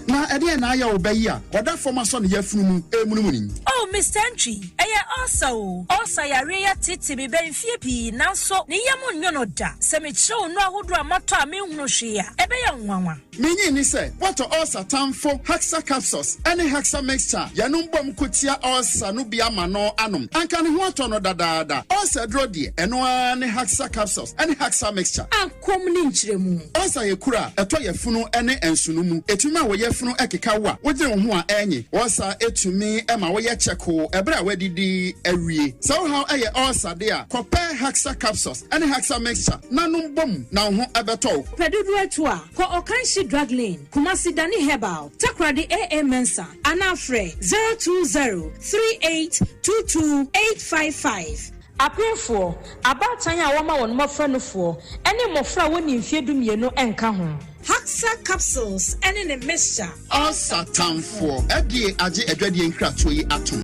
Na ede na ya obayi a oda former son yafunu emunumuni. Oh, Mr. Entry, also yare ya titi me benfie pi nanso ne yam nyono da se me kire onu ahodo amato a me hunu hwe a ebe ya nwanwa. Menyi ni se what ulcer tamfo Hexa capsules any Hexa mixture yanum bom kotia ulcer no bia ma no anom anka ne ho ato no dadaada ulcer dro de eno ne Hexa capsules any Hexa mixture Akom ni nchiremu ulcer yekura eto yefunu ene ensunumu etuma wo yefunu ekeka wa wogire ho a enyi ulcer etumi ema wo ye cheko ebra wadidi awie so how eye ulcer de a kope Hexa capsules any Hexa mixture nanum bom na ho ebeto pedudu etu a ko okanshi drug lane Kumasi Dani Herbal Takradi AA Mensa Anafre 020-3822-855 Apefo abatanya woma won mofranofo ene mofra woni mfiedumienu enka ho Hexa capsules ene ne mixture ulcer tamfo edi age edwade nkratoyi atom.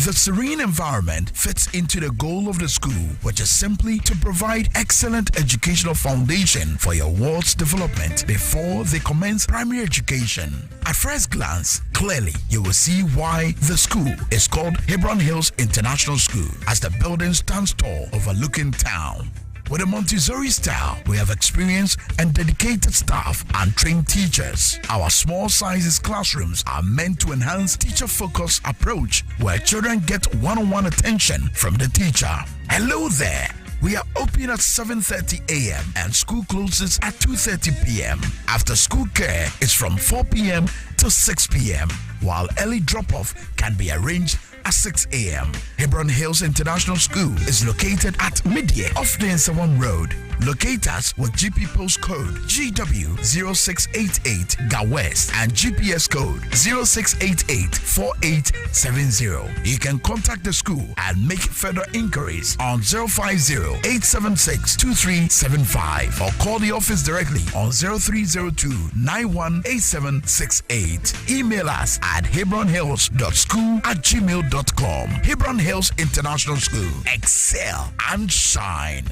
The serene environment fits into the goal of the school, which is simply to provide excellent educational foundation for your ward's development before they commence primary education. At first glance, clearly you will see why the school is called Hebron Hills International School, as the building stands tall overlooking town. With a Montessori style, we have experienced and dedicated staff and trained teachers. Our small sizes classrooms are meant to enhance teacher-focused approach where children get one-on-one attention from the teacher. Hello there. We are open at 7:30 a.m. and school closes at 2:30 p.m. After school care is from 4 p.m. to 6 p.m., while early drop-off can be arranged at 6 a.m. Hebron Hills International School is located at Midye off the Nsawam Road. Locate us with GP postcode GW0688 GA West and GPS code 06884870. You can contact the school and make further inquiries on 050-876-2375 or call the office directly on 0302-918768. Email us at hebronhills.school@gmail.com. Hebron Hills International School. Excel and shine.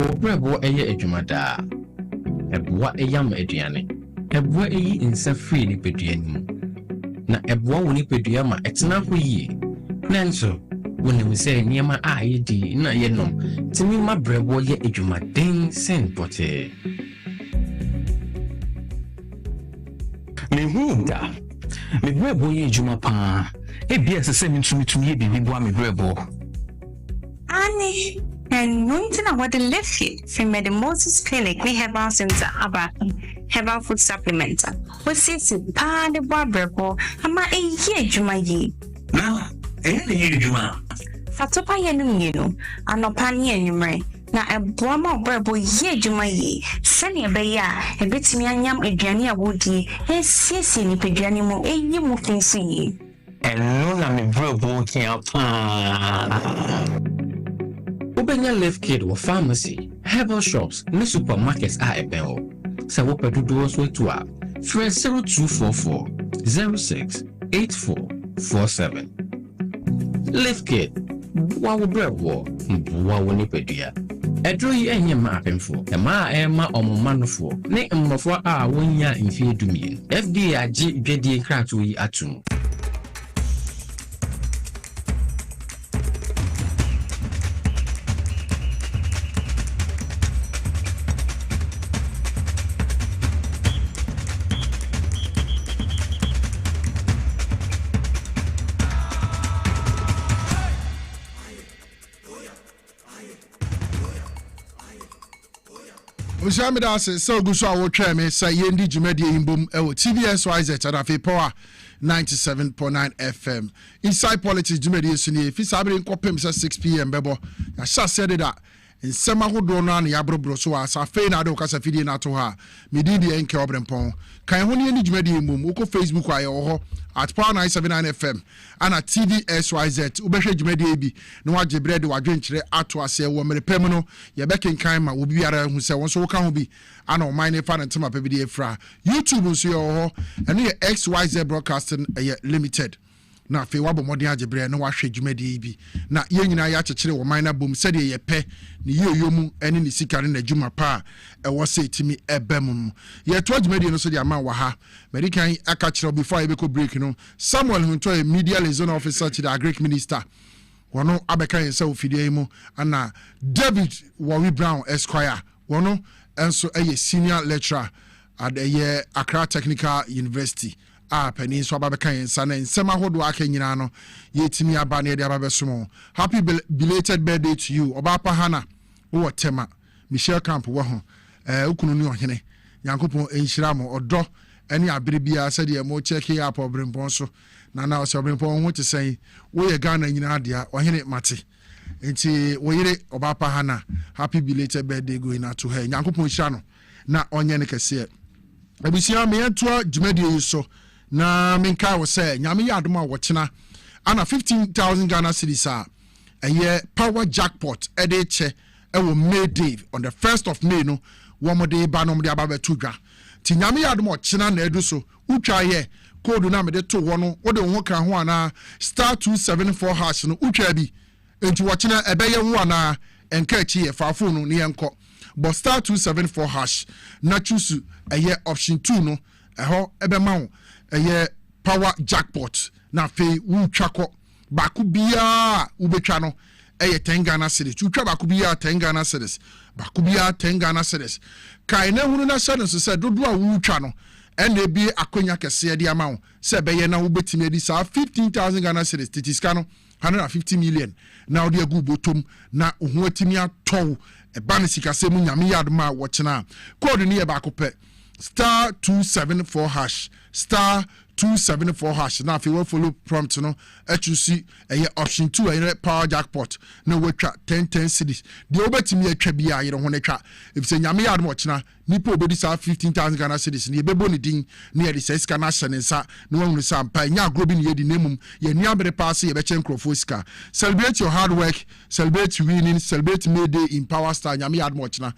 Obrempong eye adwumada eboa eyam aduane eboa eyi nsa free ni peduanim na eboa woni pedua ma etena ho yi nanso wonim se niema a yedi na yenom timi ma brebo ye adwumaden sen pote Mehunda me brebo ye adwuma pa ebia se mitumi ye bibi boa me brebo Ani and Winton what the left here from the Moses Clinic we have our center about herbal food supplements. What's it pa the brebo ama e ye adwuma yi na e ye adwuma fatopa ye no mienu anopa ne enwumre na eboa ma obrebo ye adwuma yi sane ebe ya ebetimi anyam aduane a wodi esiesie ni peduane mu eyi mu finsi yi eno na me brebo kia pa Ubenya Live Kid or pharmacy, herbal shops, ne supermarkets are ebeo. Sa wopedu doors we to up. 0244 06 8447. Live Kid, wa brebo, wa woni pedia. Edro yi enye ma apemfo. E ma ema omomanofo. Ne mmofo a wonya mfie dumie. FDA agi dwedie krato yi atum. Usamida says so good so I me say yendi jumedi imbum ewo TVS YZ at Afi Power 97.9 FM. Inside politics jumedi suni fi sabri nkopem say 6 PM bebo. Ya sha said that in sema hodo no na yabrobro so asa fe na do kasa fidie na to ha. Medi di enke Obrempong. Kan ho ne jumedi imbum uko Facebook aye ho at Power 97.9 FM and at TVS YZ ubehwe jumedi bi no wagye bread wadwenkyere ato ase wo merepem no ye bekenkan ma obi biara hu se won so woka ho bi ana o mine fa na tema pa bi de efra YouTube nso ye ho eno ye XYZ Broadcasting Limited na fe wabo modern agyebre no wahwe dwumadi bi na ye nyina ya kyekere wo mine na bom sede ye pe ne yoyomu ene ne sikare na dwuma pa e wo se timi ebem ye to dwumadi no so de ama wa ha American aka kyere before ye be break no Samuel Hunto a media liaison officer to the agric minister wono abeka yen se ofidie mu ana David Warri Brown Esquire wono enso eye senior lecturer at the Accra Technical University pani so ababeka yen sa na nsema hodo aka nyina no yetimi aba na de ababesomo happy belated birthday to you Obapa Hana wo tema Michelle Camp wo ho ukunu ni ohene Yankopon enhyira mo odo eni abere bia said ye mo check here up Obrempong so na so Obrempong ho te sen wo ye Ghana nyina dia ohene mate enti wo yire Obapa Hana happy belated birthday going out to her Yankopon hyira no na onye ne kese abusia me entoa dwumadi yi so na minka wo say nyame ya adoma wo kyena ana 15,000 Ghana cedis a eye power jackpot edeche ewo May Day on the 1st of May no wo mo de ba no mo de ababetu dwa ti nyame ya adoma kyena na edu so utwa ye code na me de to wo no wo de ho kan ho ana *274 hash no utwa bi enti wo kyena ebeye ho ana enka chi ye fa phone no ne enko but *274 hash na choose eye option 2 no eho ebe ma wo eye power jackpot na fe wu twako baku bia ubetwa no eye 10 Ghana cedis utwa baku bia 10 Ghana cedis baku bia 10 Ghana cedis kai na hunu na sha no se dodo a wu twa no ene bi akonya kese de ama wo se beye na wo betimi edi sa 15,000 Ghana cedis titiska no 150 million na odi agu botom na ohu atimi atow e ba ne sikase mu nyame yadma wo kyena code ni e ba kopɛ *274 hash *274 hash na fi we follow prompt no choose option 2 power jackpot na watwa 10 cedis de obetimi atwa bia yere ho na twa if se nyame yad mo kyena nipa obedi sa 15,000 Ghana cedis ne bebo ne din na ye de sika na hyɛ ne nsa na wonu sa mpa nya agrobi ne ye di nemum ye nua bere pass ye be chen crofo sika celebrate your hard work celebrate winning celebrate May Day in Power Star nyame yad mo kyena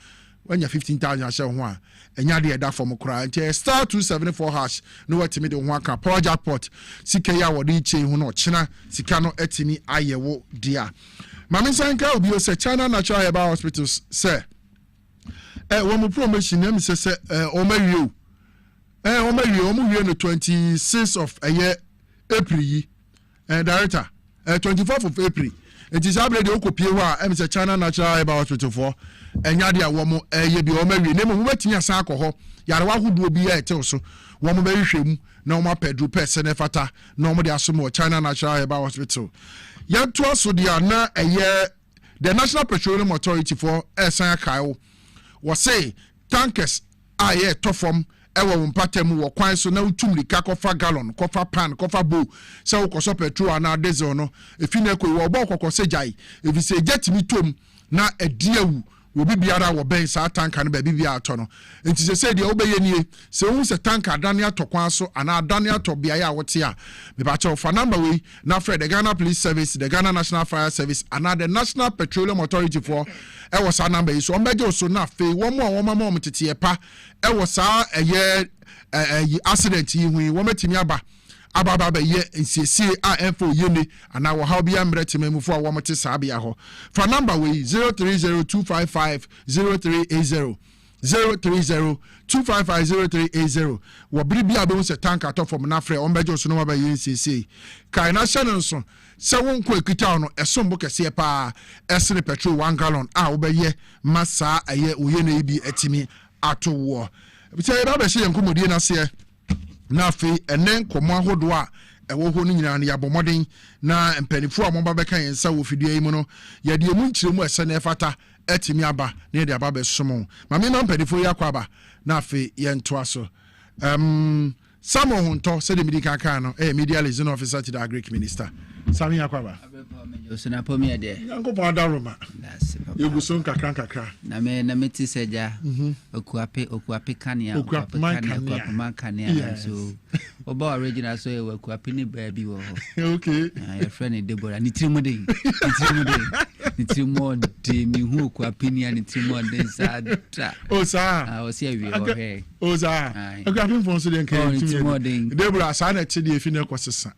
when you 15,000 ahyɛ ho a enya de eda from kura nti *274 hash no watimi de ho aka power jackpot sika ya wode che ho no kyena sika no atimi ayewo dia mame sanka obi o se China Natural Herbal Hospitals say wo mo promotion am se o mawie o mo wie no 26th of April yi director 24th of April it is able to okopie ho a am se China Natural Herbal Hospital for enya de a wo mo ye bi o mawie ne mo watimi asan akọ yare wa hodo bi ya etew so wo mo behwehwem na wo ma pedro person fata na wo de asomo China Natural Herbal Hospital yanto aso dia na the National Petroleum Authority for esan akaio wo say tankers aye tofom ewo mpatem wo kwan so na utum lika kofa gallon kofa pan kofa bowl se wo koso petrol na diesel no efi na ko wo bo kokose jai efi se jetimi tom na ediawu obi biara wo ben sa tanka no ba bibia ato no enti se de obeye nie se hu se tanka adane atokwan so ana adane atobia ya wote a me ba che fa number we na Fred the Ghana Police Service, the Ghana National Fire Service and the National Petroleum Authority for e was sa number so ombeje so na fe wo mo tete pa e was sa accident yi hu wo metimi aba ababa ye nsiesie a enfo yene ana wo ha bia mretememufo a wo mte saabia ho fa number we 0302550380 0302550380 wo bribia be se tank ato from na frɛ ombejo so no ba ye nsiesie kai na hyɛ nso se won ko ekita no esombo kese pa esene petrol 1 gallon a wo be ye masa aye oyene bi atimi ato wo bi se ba be hye nkomodie na se na fe enen komo ahodo a ewo ho no nyina na yabomoden na mpanifo a momba beka yensa wo fidua yi mu no ye de mu nkyiremu ese na efata atimi aba na de aba be somo ma me na mpanifo yi akwaba na fe ye ntoa so Samo Hunto said the medical can media liaison officer to the Agric Minister. Sami Akwaba. Osuna pomi ade. Yanko pa daroma. You go son kakra. Na meti seja. Okuape kania. Okuape kania. So oba original so okuape ni baby wo. Okay. Your friend Deborah ni trimode. Ni trimode mi hu okuape ni ani trimode sa. Oh sa. O se wi o he. Oh sa. Okuape fon so den kan. Deborah sa na ti di efi na kwosesa.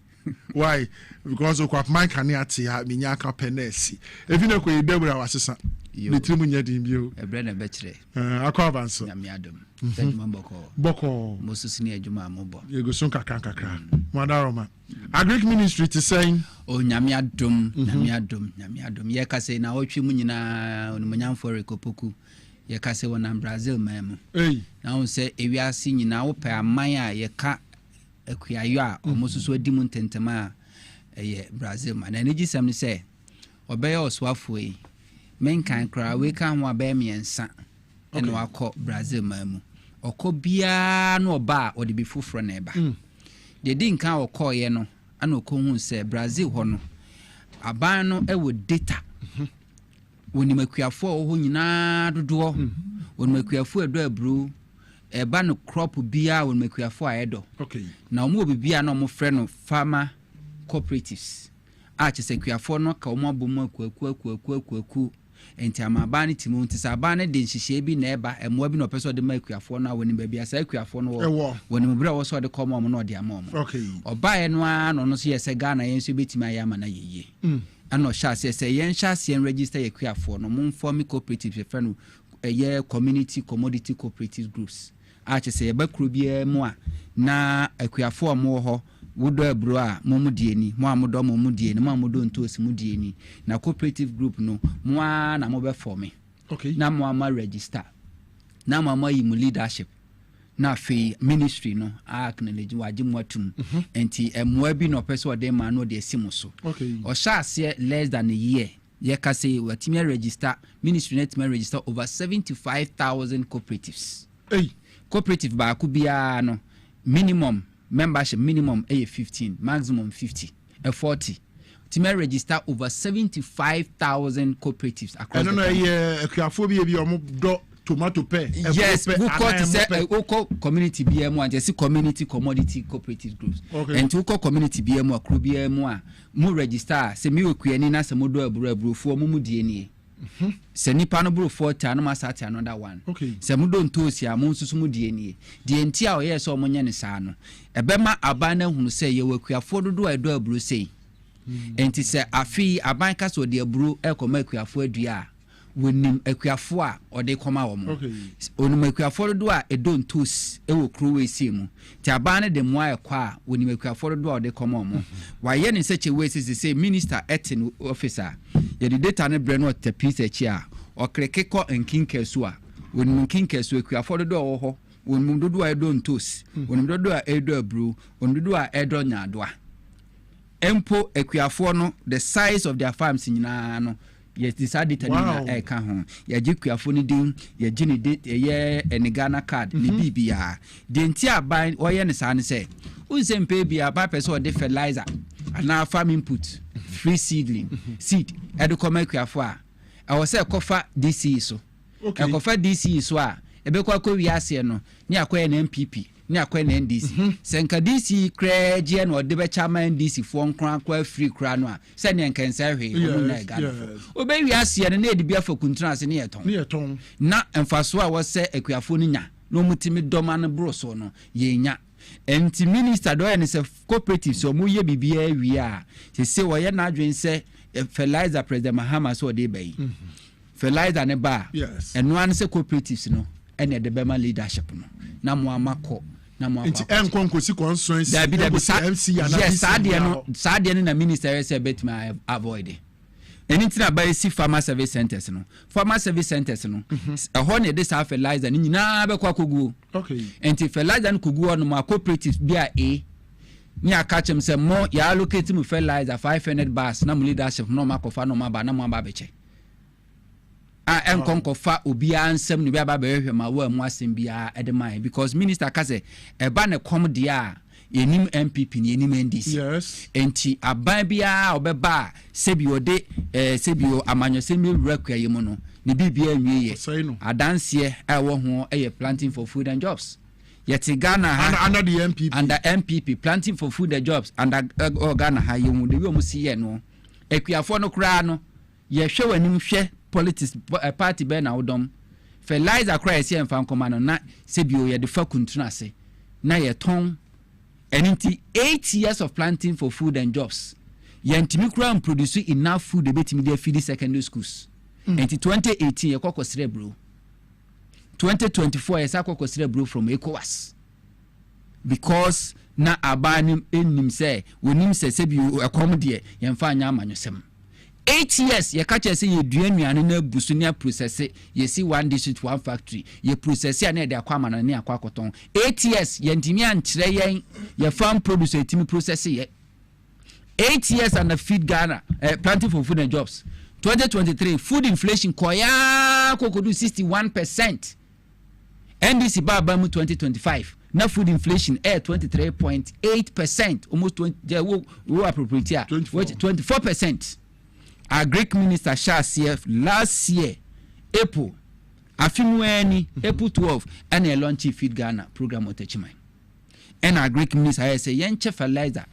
Why? Because of my caniati, Minyaka Penesi. If you know, Deborah was a son. The Trimunia Dimbio, a brand of Betchere. Aquavanso, Yamiadum, Boko, Moses near Juma Mobo. You go Sunka Kanka, Madaroma. Agric Ministry to saying, oh, Yamiadum, Yakase, now Chimunina, Munyan for a Copuku. Yakase one and Brazil, ma'am. Now say, if you are seeing now, per Maya, Yaka. Ekuya almost so dimun tentama Brazil man and eji sam say obey oswafo yi men kan kra we kan ho abey miensa ene wakọ Brazil mamu okọ bia na oba o de bi foforo na eba de din kan okọ ye no ana okọ hu say Brazil ho no aban no e wo data woni makuafo ho nyina dodo woni makuafo edo abru eba no crop bia won makuafo aedo okay na omo bibia na omo frɛ no farmer cooperatives a chese kuafo no ka omo abomu akuaku enti amaba ne timu nti sa aba ne de nhihye bi na eba emoa bi na opeso de makuafo no woni ba bia sa kuafo no woni mbre wo so de kɔm omo no de ama omo okay obae no a no so yese Ghana yen so betima ya ma na yeye ano sha se yen sha se register ye kuafo no mo form cooperative frɛ no community commodity cooperative groups achese ye bakru bia mu a na akuafo mo ho wodo abro a mo dieni mo amodo mo dieni mo amodo ntosi mo dieni na cooperative group no mo a na mo be form okay na mo ama register na mo ama yi mu leadership na fe ministry no acknowledge waje mo atum enti emoa bi no person de ma no de simo so okay o sha se less than a year ye ka say watimi register ministry net register over 75,000 cooperatives cooperative ba ku bia no minimum membership minimum 15 maximum 50 40 to register over 75,000 cooperatives across the country. Akuafo bi omo do tomato pe yes we call to say community BMO and just community commodity cooperative groups and to call community BMO akro BMO a mu register se mi okuani na se modo aburo mu die ni se nipa no bro 40 no masati another one okay se mudo ntosi a mu nsusu mu die ni die nti a oye se omonye ne saa no ebema aban na hunu se ye wakuafo dodo a edo aburo sei enti se afi aban ka so de aburo ekoma akuafo adua wonim akuafo a ode koma wo mo onim akuafo dodo a edo ntosi ewo kruwe sie mu ti aban de mo ayekwa a wonim akuafo dodo a ode koma wo mo wa ye ne seche we se minister etin officer ye the data ne bre no tapise chi a okreke ko nkinkesu a wonim nkinkesu akuafo dodo wo ho wonim dodo a edo ntosi wonim dodo a edo abru wonim dodo a edo nyadoa empo akuafo no the size of their farms nyina no Yes, decided to eka ho. Ya jikuafo ni din, ya jini din ye Ghana card ni bibia. De nti aban oye ne sa ne se. Unsempe bia ba person de fertilizer ana farm input, free seedling, seed. Edu koma kuafo a. I was say kofa DC so. Okay. Kofa DC so a ebe kwa ko wiase no ni akoye na MPP ni akoye na NDC. Senka DC kra je na ode be chama NDC fo nkran kwa free kra no a se ne nkensa hwe o na Ghana. Obe wiase no na edi bia fa kuntuna se ne yeton. Na emfaso a wo se akuafo no nya no mutimi doma no bro so no ye nya. Enti minister do ene se cooperative so mu ye bibia wi a se wo ye na adwen se fertilizer president Mahama so de bay. Fertilizer ne ba. Eno an se cooperatives no ene de bema leadership no. Na mo amako na mo enti enkonkosi constraints MC and yes sadia no na minister say bet me avoid. Anything about see farmer service centers no. Farmer service centers no. Ho ne de sa fertilizer ni nyina be kwa kogu. Okay. Enti fertilizer no kogu no ma cooperatives bia ni akachem se mo ya allocate mu fertilizer 500 bars na mu leadership no makofa no maba na mo aba beche enkonkofa obi ansem no bia ba behwe ma wa mu asem bia edema because minister ka se eba ne kom dia yenim MPP ni yenim NDC yes enti aban bia obeba sebio de sebio amanyose mi rekwa yemu no ne bibia nwiye adanse ewo ho planting for food and jobs. Yet Ghana under the MPP. Under MPP planting for food and jobs under Ghana ha you the we see here no ekuafo no kra no ye hwe wanim hwe politics party be na odom fertilizer kra ye se mfa nkoma no na se bio ye de fa kuntuna se na ye ton enti 8 years of planting for food and jobs ye ntimi kra produce enough food e betimi dey feed secondary schools enti 2018 ye kokosre bro 2024 yes akokosire bro from ECOWAS because na abani enim say wonim se bi ekom de yemfa anya amanyosem 8 years ye kache say ye duanuane na busu ne process ye si one district one factory ye process ya na de akwa amana ne akwa koton 8 years ye ntimi ankire yen ye farm producer etimi process ye 8 years and feed Ghana planting for food and jobs 2023 food inflation koya kokodu 61%. NDC baba mu 2025 na food inflation 23.8% almost 20 we appropriate 24%. Our Greek minister CF last year April afimweni April 12 and a launch feed Ghana program otechimai and our Greek minister say yenche fertilizer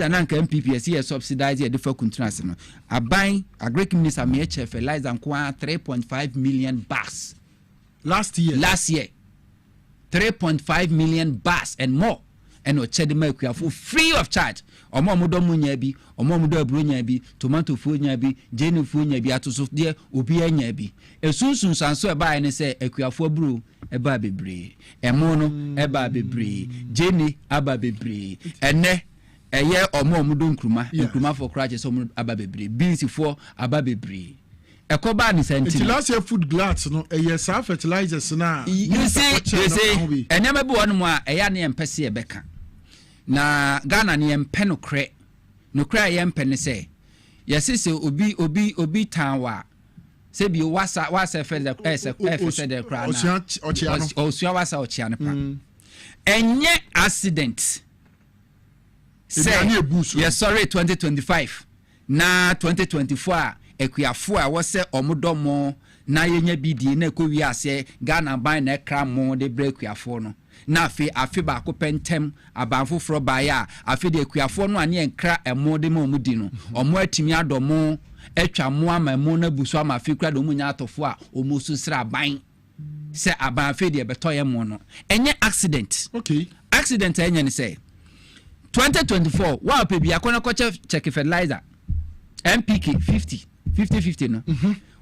na nka MPPS here subsidize the different countries no aban a Greek minister me fertilizer kwa 3.5 million bags last year 3.5 million bars and more and o chede make for free of charge omo modo munya bi omo modo abronya bi tomato fu nya bi jeni fu nya bi atoso de obi anya bi esunsun sanso e ba ne se akuafo bru e ba bebre emo no e ba bebre jeni aba bebre ene eye omo modo nkruma for crutches omo aba bebre beans for aba bebre ekoba ni senti last year food glass no yes fertilizers na you see enema bi wonu a eya ne empese e beka na Ghana ne empe no kre ye empe ne se yesese obi tanwa se bi wasa fe de se de kra na osua wasa ochia ne pa enye accident se yes sorry 2025 na 2024 ekuafo a wose omodomo na yenya bidie na ekowi ase Ghana ban na ekra mo de brekuafo no na afi ba ko pentem abanfo fro ba ya afi de ekuafo no ane enkra emo de mo mudi no omo atimi adomo etwa mo ama mo na buso ama afi kra do mo nya atofo a omo susra ban se aban afi de betoye mo no enye accident okay accident enye ne say 2024 wa pe bia ko na ko check fertilizer MPK 50 no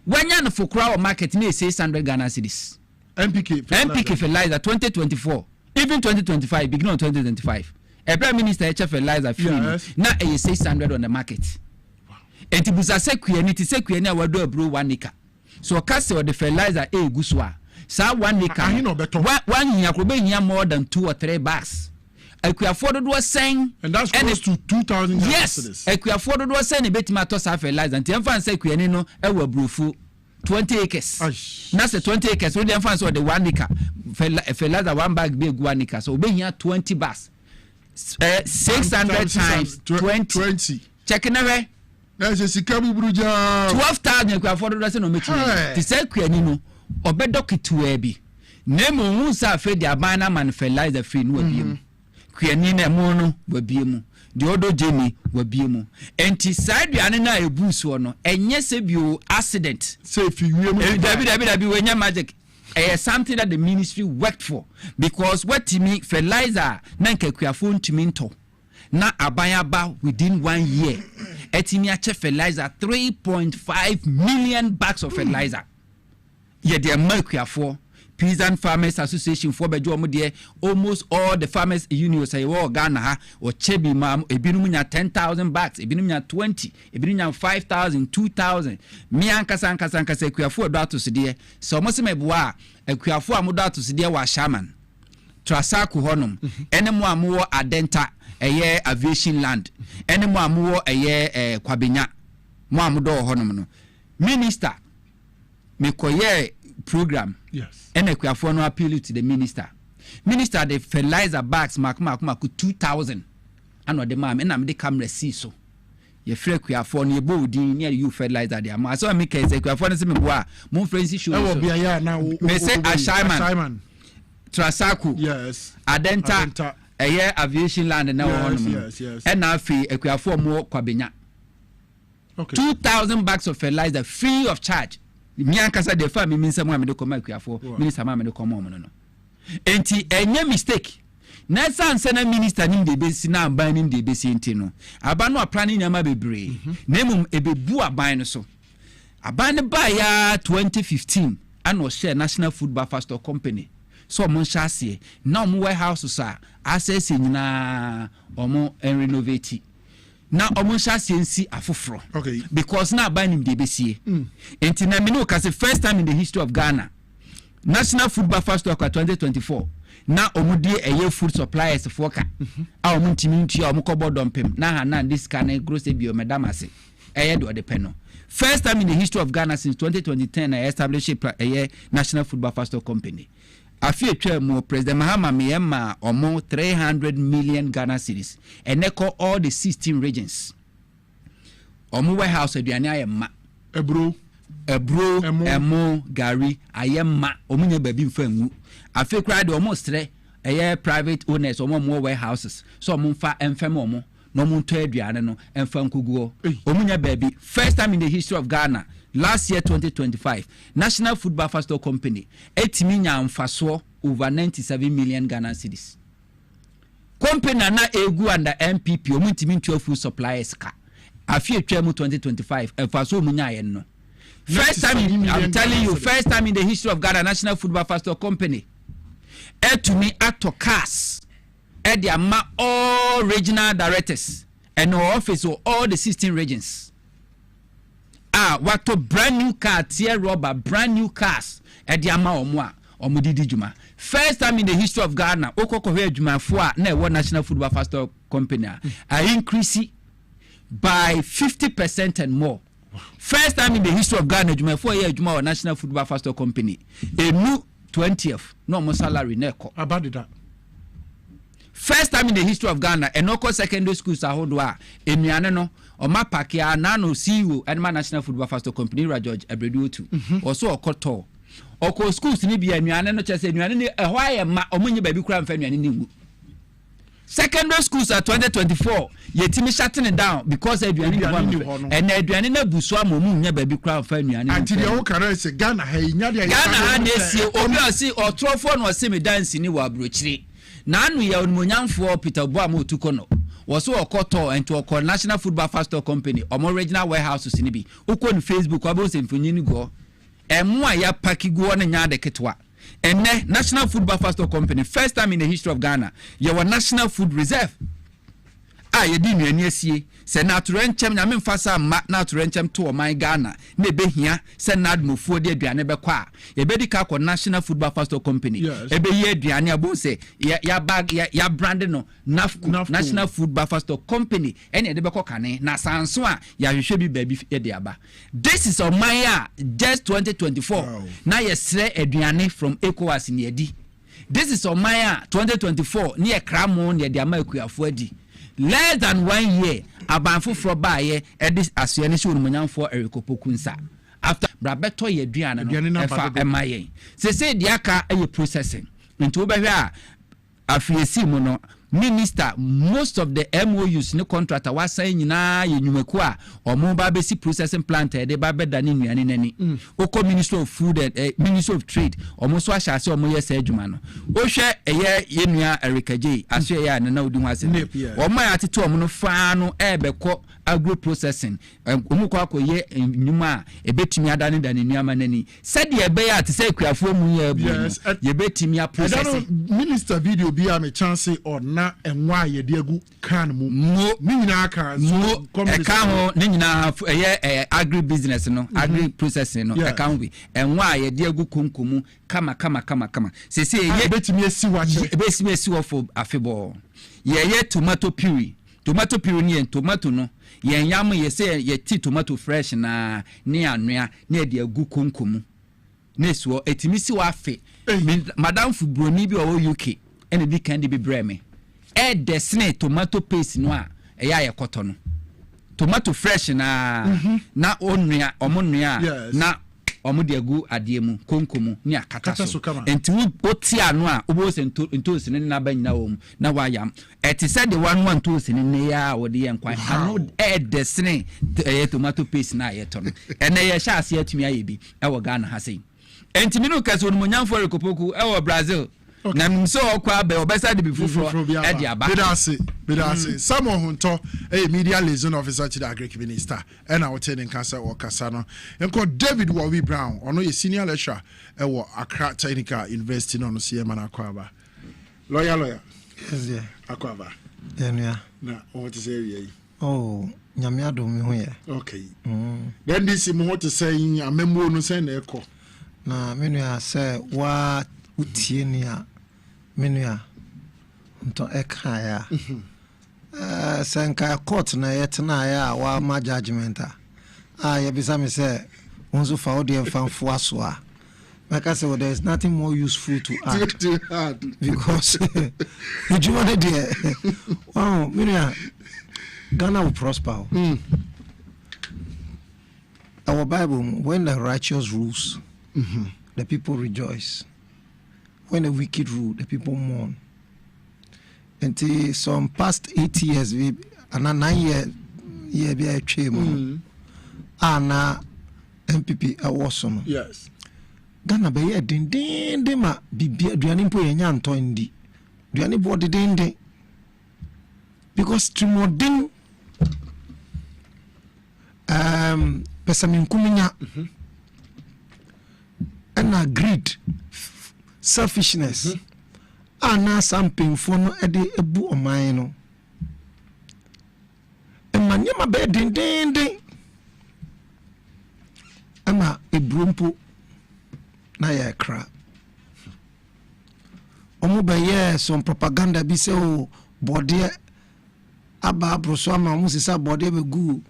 wanya no for crowd market na 600 Ghana cedis MPK fertilizer 2024 even 2025 beginning of 2025 a prime minister fertilizer free na 600 on the market enti busa sekue ni awado abro 1 acre so cast or the fertilizer guswa sa 1 acre one hia ko be hia more than 2 or 3 bags akuafo dodo sen and that's close to 2,000. Yes, akuafo dodo sen e betima to sa fertilizer nti emfa nsa akuani no e wa brufu 20 acres. Na say 20 acres we dey emfa nsa the 1 acre fertilizer 1 bag be 1 acre so we here 20 bars 600 times 20 check na we na say sika buburuja 12,000 akuafo dodo sen no mechi ti say akuani no obedokitu e nemo hu sa fe di abana man fertilizer free no abiem kuani na mo no wabiem di odo jeni wabiem enti side ane na ebuso no enye se bio accident say fi wiem dabi wenya magic something that the ministry worked for because what me fertilizer na nkakuafo ntumi nto na abayaba within 1 year etimi ache fertilizer 3.5 million bags of fertilizer ye de makuafo Peasant Farmers Association for Bejo there almost all the farmers unions say Ghana ha or Chebi mam ebinum nya 10,000 bags ebinum nya 20 ebinum nya 5,000 2,000 me ankasa say kuafo do ato se so mo se meboa akuafo amodo ato se wa shaman trasaku honom ene mo amowo adenta eye aviation land ene mo amowo eye kwabenya mo amodo honom no minister me koye program yes and akuafo no appeal to the minister the fertilizer bags mark 2,000 and the mam and me the camera see so ye free akuafo no ebo din near you fertilizer there ma so make say akuafo no se me boa mo friends show so me say Ashaiman Trasaku yes Adenta aviation land na yes and na free akuafo mo kwabenya okay 2,000 bags of fertilizer free of charge mi ankasa de fa mi nsam a me de koma akuafo minister ma me de koma mo no enti enye mistake na sanse na minister nim de besi na aban nim de besi enti no aban no aplan nyama bebre na emum ebebu aban no so aban ne ba ya 2015 ano share National Food Buffer Store Company so mo nhyase na mo warehouse sa access nyina omo renovate na omunsha sensi afoforo okay because na abanim de besie enti na me no ka say first time in the history of Ghana National Food Buffer Store 2024 na omudie eye food suppliers foka a omuntimi ntua omukobo dompem na ha na this can gross bio madam ase eye do de peno first time in the history of Ghana since 2010 I established a National Food Buffer Store Company afie twa mo President Mahama meyema omo 300 million Ghana cedis eneko all the 16 regions omo warehouse aduane ayema ebro emo gari ayema omunya babi mfangu afie kra de omo stre private owners omo mo warehouses so omo mfa emfem omo no mo nto aduane no emfa nkuguo omunya babi first time in the history of Ghana last year 2025 National Food Buffer Store Company etimi nya mfaso over 97 million Ghana cedis company na egu under MPP omutimi 12 food suppliers ka afie twam 2025 mfaso omunya ayen no first time I'm telling you first time in the history of Ghana National Food Buffer Store Company etumi atocas ediama all regional directors and our office of all the 16 regions what a brand new car tier rubber brand new cars ediama omwa omudidi juma first time in the history of Ghana okokohwe juma for na National Food Buffer Store Company increase by 50% and more. First time in the history of Ghana juma 4 year juma National Food Buffer Store Company a new 20th no more salary neko about that. First time in the history of Ghana enoko secondary schools ahodoa enuane no oma pakia na no CEO Anima National Food Buffer Store Company George Abreduotu also okoto oko schools ni bia enuane no chese enuane ni ehwa ye ma omunye baby kura mfa enuane ni ngu secondary schools at 2024 yetimi shutting down because aduane ni ho and aduane na buso amomu nya baby kura mfa enuane until you can say Ghana ha nya dia Ghana ha na sie obi osi otrofo no se me dance ni wa abrochiri na anu ya onmonyamfo Peter Boamo otukono was okoto ento okọ National Food Buffer Store Company omo regional warehouses ni bi ukọ Facebook abo se mfonyini go emu aya pakigo na nya de ketwa enne National Food Buffer Store Company first time in the history of Ghana your National Food Reserve yɛdi nnuane asie sɛ naturenchem na memfa sa ma naturenchem to ɔman Ghana na ebehia sɛ nadmofuo de aduane bɛkɔ a yɛbɛdi ka kɔ National Food Buffer Store Company ɛbɛyɛ aduane abo sɛ ya brand no National Food Buffer Store Company ɛne ɛde bɛkɔ kane na sanso a yɛahwehwɛ bi baabi ɛde aba. This is ɔman a just 2024 na yɛsrɛ aduane from ECOWAS ne adi. This is ɔman a 2024 ne yɛkra mo ne yɛde ama akuafo adi. Less than 1 year abanfo fro baaye edis asuane se onumanyamfo erikopoku nsa after brabeto ye duane no efa emaye se diaka eye processing nti wo behwe a afiesi mu no minister most of the MOUs ne contractor wasan nyina ye nwumaku a omo ba besi processing plant de ba beda ne nuane nani oko Ministry of Food and Ministry of Trade omo so ahyase omo ye sa adwuma no wo hwe ye nua erikaje aso ye na odi ho ase omo ya tete omo no fa no ebekọ agro processing omo kwa akoye nwuma a ebetimi adane dane nuama nani sade ebe ya te se kuafo mu ya abu ye betimi a processing minister video bi am chance or na enwa ye de agu kan mu ni nyina kan so kan ho ni nyina agri business no agri processing no kan bi enwa ye de agu konkomu kama se ye betimi esi wache ebetimi esi wo for afebo ye tomato puree ni tomato no ye yam ye se ye ti tomato fresh na ne anua ne de agu konkomu ne so etimi si wa afe madam Fubroni bi o UK ene bi kan de bi breme desne tomato paste no a eya ye koto no tomato fresh na na onua omonua na omo de agu ade mu konkomu ni akata so enti oti anu a obo se ntosi ne na banyina wo mu na wayam eti said the one ntosi ne ya wo de ye nkwan anu desne tomato paste na ye to no ene ye sha ase atumi aye bi e wo Ghana ha sei enti minu kaso no monyamfo rekopoku e wo Brazil na mso okwa be obesa de bifufro e de aba bedase Samuel Hunto media liaison officer to the agric minister and our training cancer or kasano enko David Wawi Brown ono ye senior lecturer e wo Accra Technical University no CM na akwaba lawyer yes yeah akwaba yeah na what to say we oh nyame adom ho ye okay then this mo what to say amembo no say na eko na menu ya say wa utie ni a menua nto ekaya senka court na yetna ya wa ma judgment a ye bisa me say onzo fa odi enfamfo aso a because there is nothing more useful to add because you want there wow menua Ghana will prosper our Bible when the righteous rules the people rejoice. When the wicked rule, the people mourn. Until some past 8 years, and 9 years, be a chairman. Ana MPP awesome. Yes. Ghana be ye din ma bibia duane mpo yenya nto ndi. Duane bo de din because trimodin pesaminkuminya and greed, selfishness. Ana something for no ede ebu oman no. Emanyama be din. Ama ebrumpo na ya kra. Omo be ye some propaganda bi se o body aba broso ama omo se sa body be gu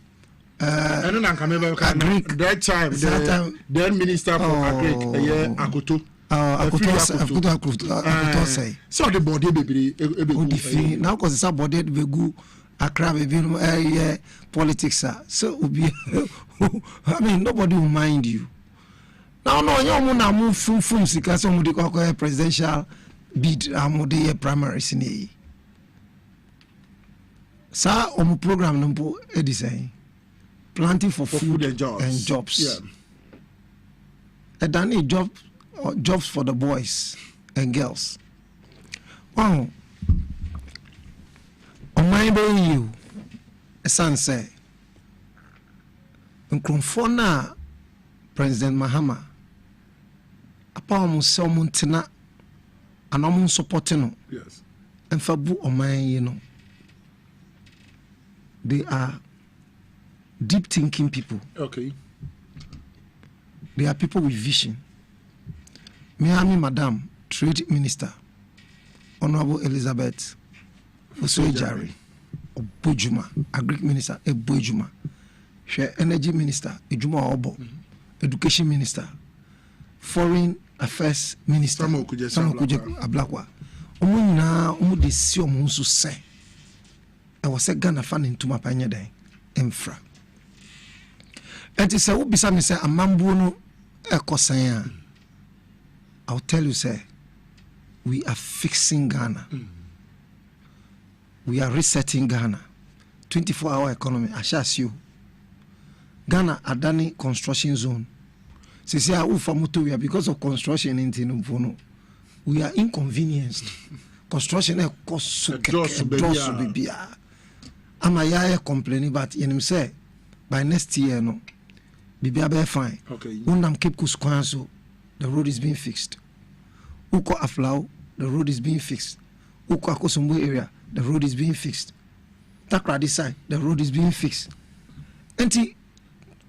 eno na nka me be ka that time the minister for agric akoto akoto say so the body be odifi na ko se sa body be gu akra be no politics so obi I mean nobody will mind you now no you na mu fum sika so mu de ko presidential bid amode primaries ni sa omu program no mpo edisay planting for food and jobs. Yeah. And then jobs for the boys and girls. Wow. On my way you a son say Nkrumfona President Mahama apa mo so mo ntina ana mo support no. Yes. And fabu on my you know. they are deep thinking people. Okay. They are people with vision. Miami Madam, Trade Minister, Honorable Elizabeth Osojari, Obojuma, Agri Minister, Ebojuma, Energy Minister, Ejuma Obo, Education Minister, Foreign Affairs Minister, Samokuja Ablakwa. Omuna omu si omu nso se. E was a Ghana fan into my panya day. Infra. And it's a ubisa me say amambu no ekosanya. I'll tell you, say, we are fixing Ghana. We are resetting Ghana. 24-hour economy, I shall see you. Ghana Adani construction zone. Because of construction in Tinubu, we are inconvenienced. Construction costs I'm complaining, but you say by next year, no, be fine. Okay. Cape Coast, the road is being fixed. Uko Aflao, the road is being fixed. Uko Akosombo area, the road is being fixed. Takra this side, the road is being fixed. Enti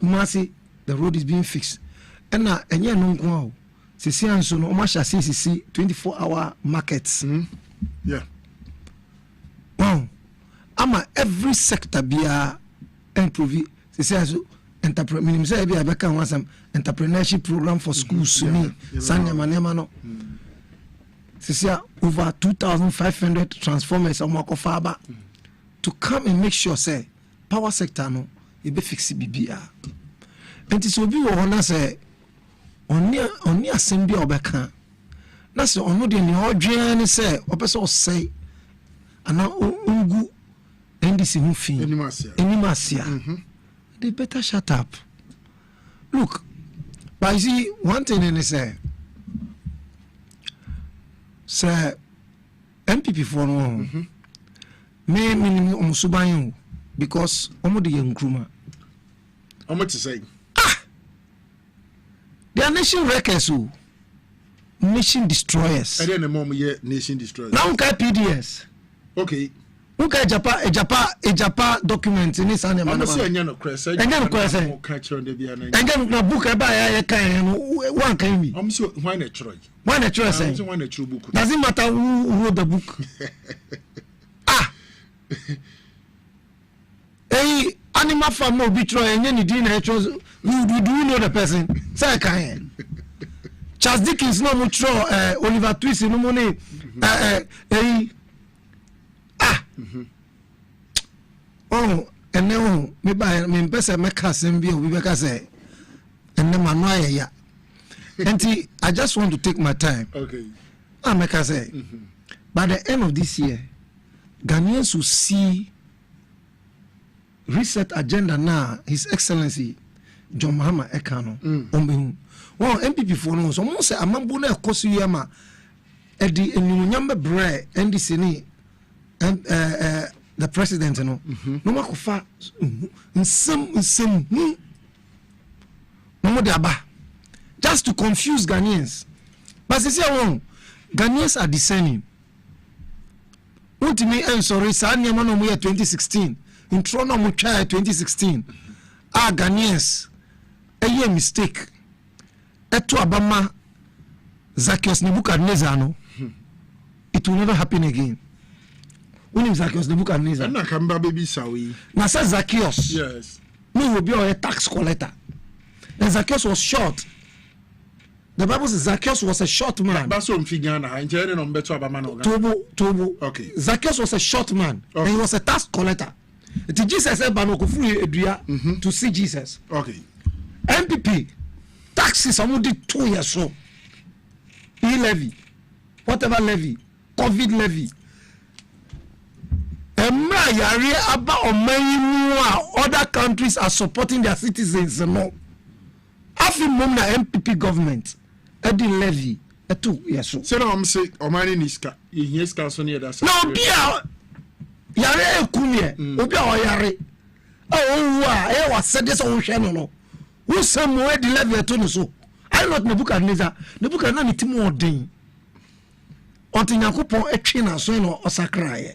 Masi, the road is being fixed. And now, enye nungwa, sisi anso no omasha sisi 24-hour markets. Yeah. Wow. Ama every sector be improve. Sisi anso entrepreneurship program for schools over 2,500 transformers to come and make sure say power sector no e be fix bibia enti so bi wo na say oni assembly obeka na say ono de ni odwen ni say opese o say ana ungu ndc hu fin enimasia they better shut up. Look, but you see, one thing in say MPP for no, me umusubanyo because the young kruma. How much to say? They are nation wreckers, nation destroyers. I didn't know nation destroyers. Now PDS. Okay. Uka Japa document in this animal. I'm saying no crest. And then na book about one can be. I'm sure why not try? Why not try saying? Book. Doesn't matter who wrote the book. Hey, animal farm no be try and then you didn't do you know the person? Say can. Charles Dickens no much Oliver Twist no money. Oh, and now me person make us and be we make us say, and then Manoya. And I just want to take my time. Okay. I make us say, by the end of this year, Ghanaians will see reset agenda now. His Excellency John Mahama Ekano. Well, MPP for no, so almost say Amambuna Kosuyama at the Nyamba Bre and the Seni. And the president, no makofa some just to confuse Ghanaians. But see how Ghanaians are discerning. Ultimately, I'm sorry, Sanya Mano 2016 in Toronto Mucha 2016. Ghanaians, a year mistake. Eto Abama Zacchaeus Nebuchadnezzar, no, it will never happen again. When Zacchaeus Nebuchadnezzar. Na kamba baby sawi. Na say Zacchaeus. Yes. No will be a tax collector. And Zacchaeus was short. The Bible says Zacchaeus was a short man. That's what I'm figuring out. Engineering on better abamano. Tobo. Okay. Zacchaeus was a short man. Okay. And he was a tax collector. Jesus said to see Jesus. Okay. MPP taxes only 2 years so. E-levy, whatever levy, COVID levy. Other countries are supporting their citizens. No, after mom na MPP government, Eddie levy, 2 years so. So now I'm saying, Omani Niska, Yeska Sonia. That's no, Bia Yare Kumye, Obia Yare. Oh, was said this on channel. Who somewhere the levy to so? I not Nebuchadnezzar. Nebuchadnezzar need more thing. Until Yakupon a china so no osakra.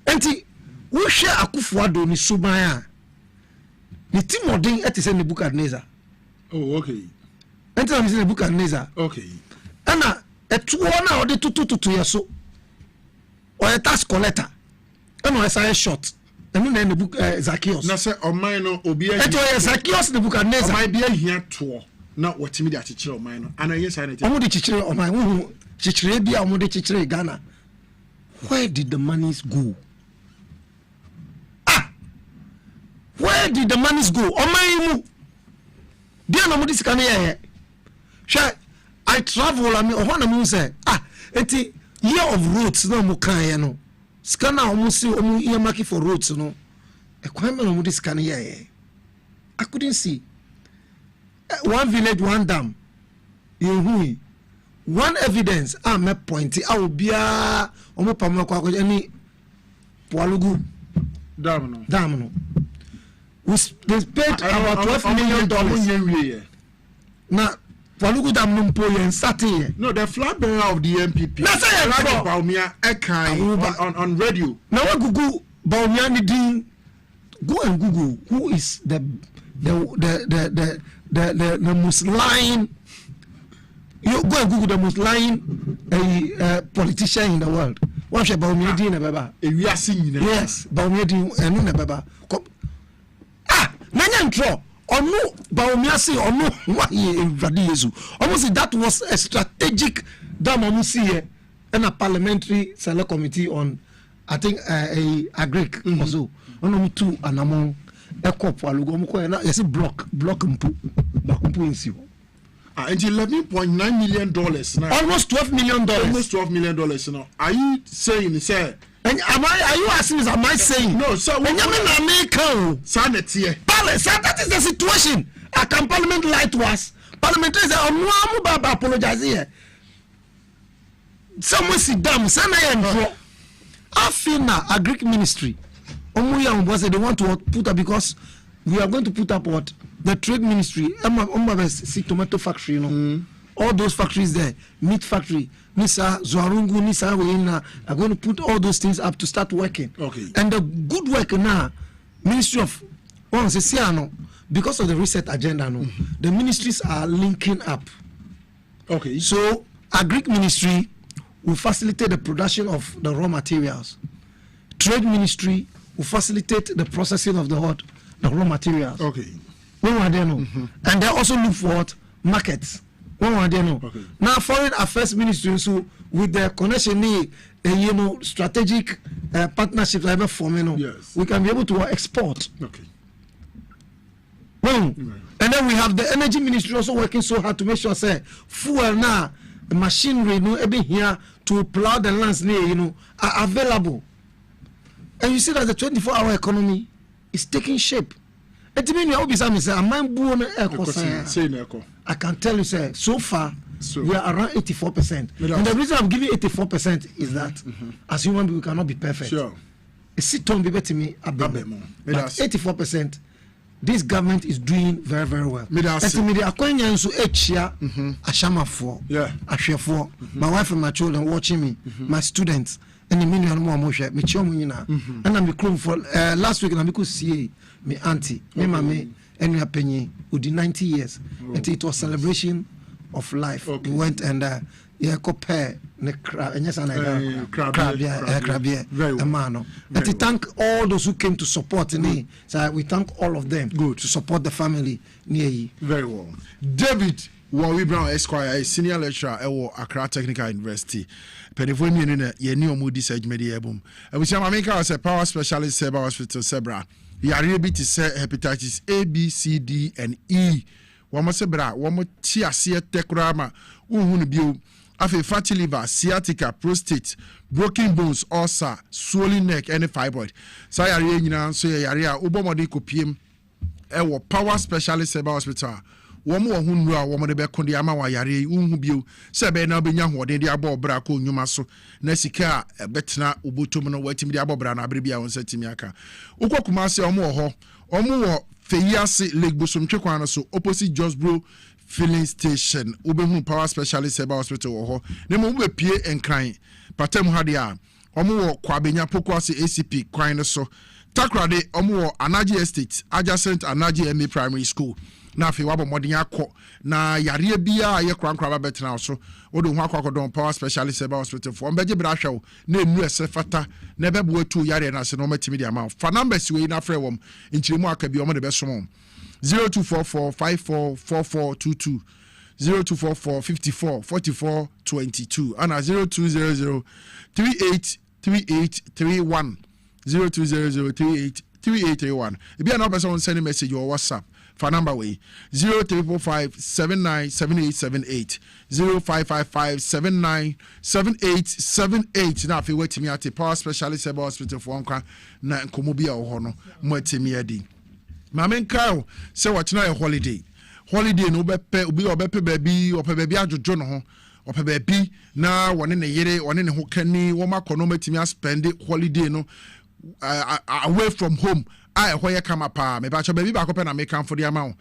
Enti wo hwe Akufo-Addo ni Subaya ni Timodin eti se Nebukadnezar. Oh, okay. Enti na se Nebukadnezar. Okay. Ana etuo na ode tutututu yeso. O tax collector. Ana say short. Enu na Zacchaeus. Na say oman no obi a. Eto Zacchaeus Nebukadnezar. Oman bia hia to. Na watimi de achichire oman no. Ana yes I need. Omo de chichire oman hu chichire bia omo de chichire Ghana. Where did the monies go? Where did the monies go? Oman mu. Dia na mo de sika na ye. Hwe I travel I mean ohana mu say enti year of roads na mo kan ye no. Sika na omo si omo earmark for roads no. Ekwan me no mo de sika na ye. I couldn't see. One village, one dam. Yehui. One evidence me pointy will be omo pamwa kwa any Pualugu dam no. They paid about $12 million. Now Pualugu dam no mpo yen sati. No, the flag bearer of the MPP. Na say Baumia Ekai on radio. Now we Google Baumia ni din. Go and Google who is the most lying. You go and Google the most lying politician in the world. What about me? Yes, Baumedi and Nunababa. Nanya ntro onu Baumiasi onu why Radiezu. Almost that was a strategic damamusi here and a parliamentary select committee on I think a agric also. Onu two and among Ekop Alugo mko na yes block mpu bakumpu insio. And $11.9 million now. Almost $12 million. Almost $12 million now. Are you saying, sir? And are you asking? Am I saying? No, sir. When you mean American, that is the situation. A parliament light was parliamentary say, "Oh, Baba apologize here." Someone sit down. Sana yendro. Afina agric ministry. Omuya was they want to put up because we are going to put up what the trade ministry. See tomato factory, you know. All those factories there, meat factory, Nisa, Zuarungu, Nisa, are going to put all those things up to start working. Okay. And the good work now, Ministry of because of the reset agenda, the ministries are linking up. Okay. So, agric ministry will facilitate the production of the raw materials. Trade ministry will facilitate the processing of the raw materials. Okay. And they also look for what? Markets. Okay. Now foreign affairs ministry so with the connection strategic partnerships like forming yes. We can be able to export. Okay. And then we have the energy ministry also working so hard to make sure say fuel now machinery here to plow the lands are available. And you see that the 24-hour economy is taking shape. I can tell you, sir, so far we are around 84%. And the reason I'm giving 84% is that as human beings we cannot be perfect. Sure. But 84%, this government is doing very, very well. My wife and my children watching me, my students, and the million more and I'm close for last week and I'm see me auntie, me mama, and me penny who did 90 years. And it was celebration of life. We went and compare the crab and yes, and crab, man. And to thank all those who came to support me. So we thank all of them. Good to support the family near you. Very well. David Wawi Brown Esquire, a senior lecturer at Accra Technical University. Penifonian, ye new moody sage mediabum. And we shall make us a power specialist Seba Hospital Sebra. You are able to say hepatitis A, B, C, D, and E. One more Sebra, one more tia sea tekrama, unhunibio, afe fatty liver, sciatica, prostate, broken bones, ulcer, swollen neck, and fibroid. So I are so area, Ubomodi Copium, a power specialist Seba Hospital. One more hunra, one of the Becondiama, Yari, Unhubio, Sebe now being young, what they are about Braco, Numaso, Nessica, a betna, Ubutumano, waiting the Abobrana, Bribia, and Setimiaka. Ukokumasi or more, Feyasi, Lake Busum Chekwana, so opposite Josbro filling station, Ubemu Power Specialist Seba Hospital, Nemo Pie and Crying, Patem Hadia. omo kwabenya pokwase ACP kwan no so takrade omo Anaji Estate adjacent Anaji MA Primary School na afi wabo modin akọ na yare bia ye krankra ba betena so odo ho akwakodon power specialist eba hospital for mbeje bra hwew na enu ese fata na bebo atu yare na se no matimi dia ma fa numbers we na frɛ wom nchirimu aka bi omo de besom 0244544422 0244544422 and 0200383831 0200383831 if you are not person send a message or WhatsApp for number way 0345797878 0555797878 now if you wait me at a power specialist about hospital for one na nkomobia ohono mwetimi adi mamen Kyle say what na a holiday no bepe obi obepe baby ajojo no ho ope baby na wone ne yere wone ne ho kani wo makono matimi spend holiday no away from home I hoye kama pa me ba cho baby ba ko pe na me kan for the amount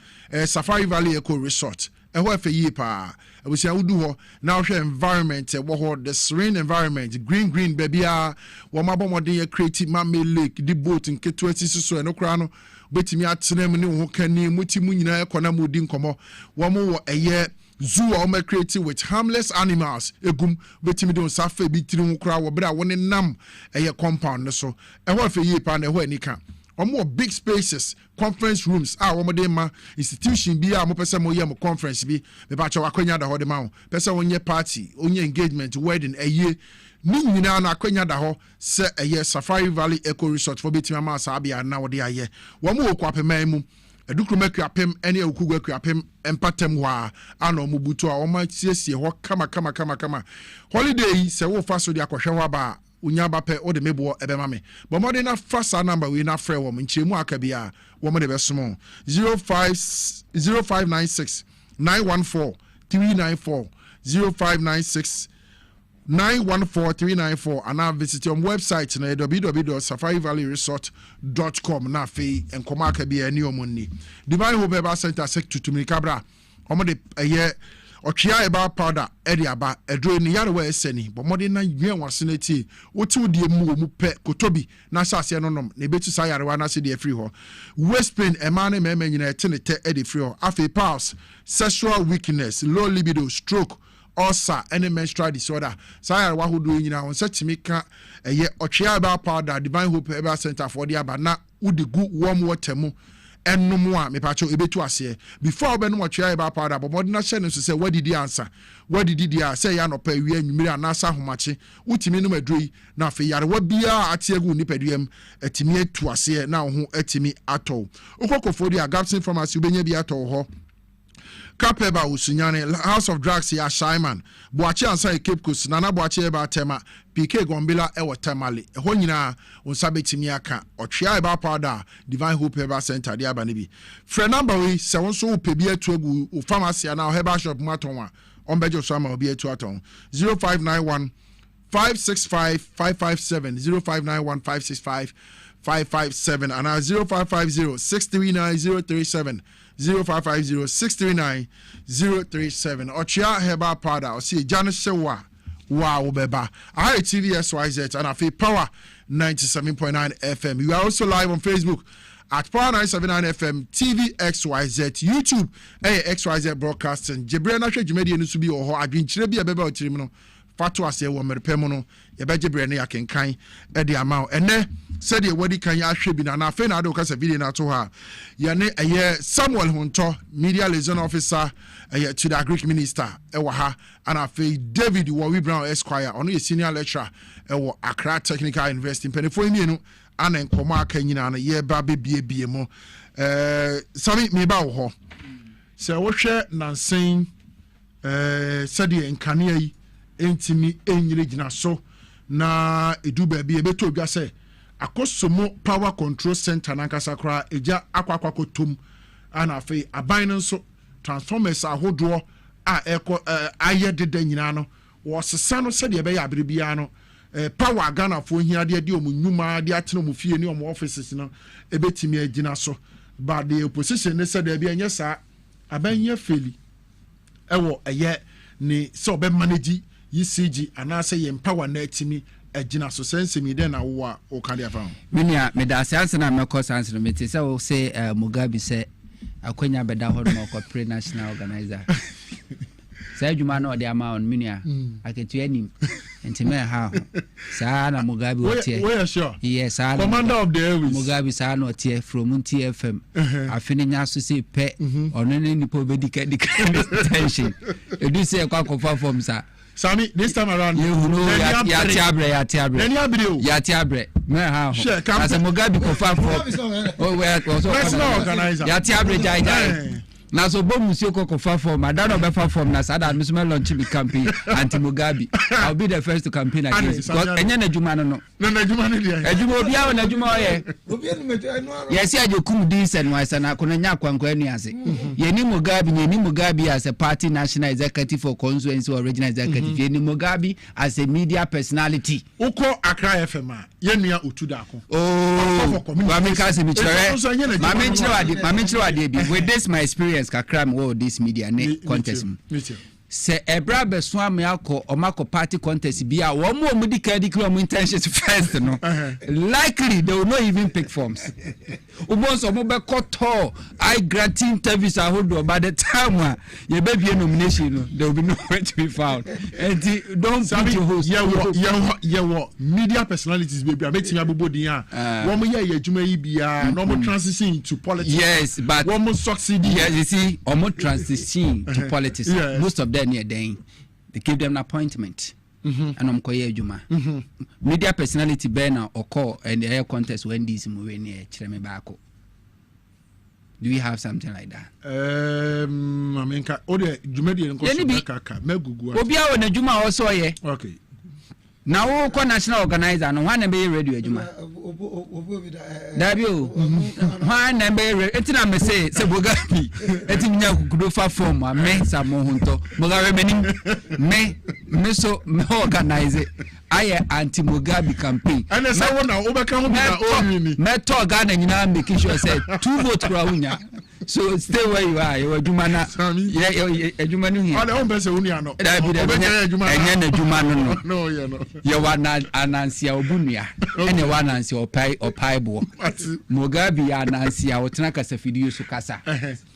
Safari Valley Eco Resort ho fe yi pa we say udu ho na hwe environment wo ho the serene environment green baby wo mabomodin ye create mame lake the boat nketo asisi so enokra no betimi atenam ne ho kani mutimu nyina ekona modi nkomo wo mo wo eye zoo or me create with harmless animals egum betimi don safa bi tiri ho kra wo bra wo ne nam eye compound so ho fe yi pa na ho anika more big spaces, conference rooms, ma institution be mo pesa mo ye mo conference bi me ba cha wakwanya da ho de ma pesa onye party onye engagement wedding eye ni nyina na akwanya da ho se eye Safari Valley Eco Resort for betima ma sa bia na wo de aye wo mo kwapema mu edukuru kwapem ene ekugu kwapem empatem wa ana mo butu a wo ma siesie ho kama holiday se wo fa so de akohwe ho ba unyaba pe o de mebo ebema me but more than fast number we na frɛ wom nchemu aka bia wo mo de besomo 0596 914 394 0596 914 394 and now visit your website na www.safarivalleyresort.com na fe enkoma aka bia ni omonni Divine Hope Eba Center sector to Minikabra omo de eye Ochia eba powder edi aba edro ni yare we eseni but modern na yuen waseneti woti wodie mu pe kotobi na sase no nom na betu sa yare wa na se de free ho waist pain emane meme nyina etenete edi free ho afi pulse sexual weakness low libido stroke ulcer any menstrual disorder sa yare wa hodo nyina on setimi ka eye ochia eba powder Divine Hope Eba Center for the aba na wodi gu warm water mu enum a mepacho ebetu ase before be no twia eba powder but modern share no say what did the answer what did dia say ya no pa wi anwumire anasa homache utimi no madroi na afi yare wa bia atiegu nipaduam atimi etu ase na ho atimi ato okokofo dia Gapsin Pharmacy ubenya bi ato ho Kapeba Usunyane House of Drugs ya Shaiman Boachi ansa Cape Coast Nana Boachi eba tema PK Gombila ewa temale ho nyina unsabetimi aka otwea eba powder Divine Hope Eba Center dia ba nibi frɛ number we se wonso upebi etu egu u pharmacy na heba shop matonwa ombejo so ama obi etu aton 0591 565 557 0591 565 557 and 0550 639 037 0550 639 037 Ochia Heba Powder or see Janice Sewa wow beba I TVSYZ and I Power 97.9 FM. You are also live on Facebook at Power 979 FM TVXYZ YouTube XYZ Broadcasting Jebrena Jumedi Nusubi or Adwin Chirebi Abeba Tirimino Fatu ase wo merpem no ye beje brene yakenkan e de ama ene said ye wadi kan ya hwe bi na afa na ado kasa video na to ha ye ne eye Samuel Hunto media liaison officer to the Greek minister e wa ha and afa David Wowi Brown Esquire ono ye senior lecturer e wo Accra Technical University penefo mienu ana enkomo aka nyina na ye ba bebie mo sami me ba wo ho se wo hwe nansen said ye nkane yi entimi enyire gina so na edu ba bi ebeto odwa se akosomo power control center na nkasa kra eja akwakwakotom ana afi aban nso transformers ahodo a eko aye deda nyina no wo sesa no se de be ya abirebia no power Ghana fo hia de de omunyuma de atena mu fie ni omo offices no ebetimi agina so but the opposition ne se de be enye sa aban ye feli ewo eye ni so be manage ECG and I say empower netimi ejina so sense me then awo o kan dia fa. Minia me da sense na me cause answer me say o say Mugabe say akwanya beda ho no ko pre-national organizer. Say adwuma na ode ama on minia aketu anim enti me ha saa na Mugabe wotie. We are sure. Yes, Commander of the Airways. Mugabe saa na wotie from TFM. Afini nya so say pe ono ne nipo be tension. Edu say kwa kofa form sa. Sami, this time around, you know, Yatiabre. Me how? As a Mugabe confirm for. Oh, we are also organizer. Yatiabre Jai. Na so bom musio ko confirm for. Madano be form na sada admission launch bi campaign anti Mugabe. I'll be the first to campaign against. Because enye na juma no. Na juma no dia. Ejuma obi a na juma oye. Obi enu meto enu aro. Yes, ya jokum dis and wise na kono nya kwankwa enu ase. Ye ni Mugabe as a party national executive for constituency or regional executive. Ye ni Mugabe as a media personality. Uko Accra FM a ye nua otuda ko. Oh. Mami ka se mi chere. Mami chere ade bi. With this my experience kakra me this media ne contest. Se ebra beso ame akọ omako party contest bi a wo mo di kadi mo intentions first no likely they will not even pick forms ubonso mo be koto I grant interviews a hold by the time you be be nomination no there will be nowhere to be found and don't put your host yeah media personalities baby abeti abobodi a wo mo ye adwuma yi bia no mo transition to politics. Yes, but wo mo succeed. Yes, you see mo transition to politics. Yes. Most of them near then they give them an appointment and koye adwuma media personality burner or call and the air contest when this movie near chireme bako. Do we have something like that? I mean ode dwumadi enko so kaka megugu obi a wona adwuma also ye. Okay. Now who ko national organizer no one be radio adwuma dabio one be etina me say Mugabe etinya kukudo fa form me samo hunto Mugabe me so me organize aye anti Mugabe campaign and say wona obeka ho bi na omini me talk Ghana nyina make sure say 2 votes kura unya. So stay where you are. You adwuma na adwuma no here. All the ombese uni ano. Enye na adwuma no. No, yeah no. You wana anansia obunua. Ene wana ansia opai bo. Mugabe ya anansia otena kasa video so kasa.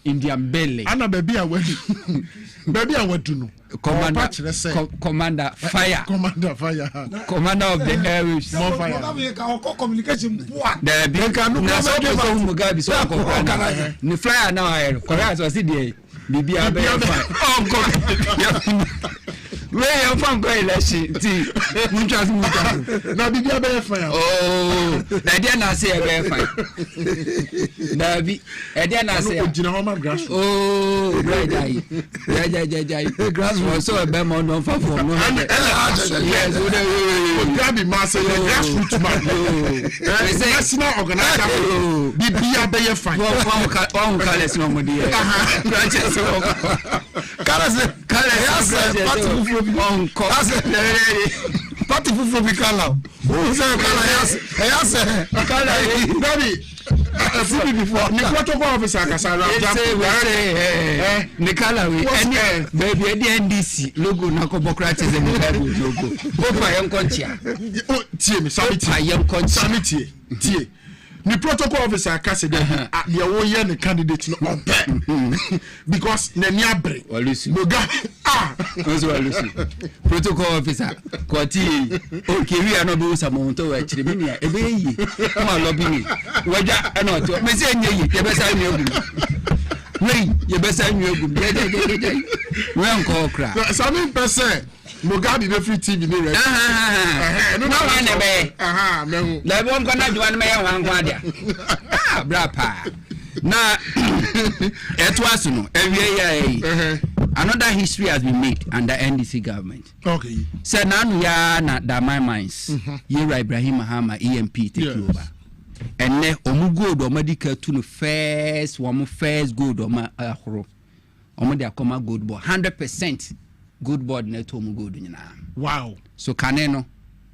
Indian belly. Ana baby a wadu. Baby a wadu no. Commander fire. Commander fire. Commander of the Airways. More fire. Mugabe ka communication poa. The big Mugabe so ko ni flyer now air correct so see there bibia be fine we am from go election ti muchas na bibia be fine oh na dia na say be fine na bi e dia na say ogina homa grass oh right jai grass was so be mo no fa for no yes we grab mass the grassroots man say national organizer bibia be fine one callers no mo dey branches party fufu bi kala who say kala baby fufu before ni protocol officer kasara ni kala we baby the NDC logo na ko bokratis and Mugabe logo opa yankontia tie me samiti tie the protocol officer kase dey the wo ye the candidate no on because na ni abre Mugabe also protocol officer kwati okay we are not be samonto we chire me ya ebe yi ma lobby ni waja na to me say nye yi ye be sa nyu ogum we ye be sa nyu ogum we anko kra sami person Mugabe be free TV ni right no na be mehu la bo nko na juwa me ya wan kwa dia brapa na etwasu no ewie ya another history has been made under NDC government. Okay. So now ya na da my minds. Yera Ibrahim Mahama EMP take over. And ne omu gold o medical to no first gold o ma ahoro. Omo de akoma gold board 100% gold board na to omu gold nyina. Wow. So kaneno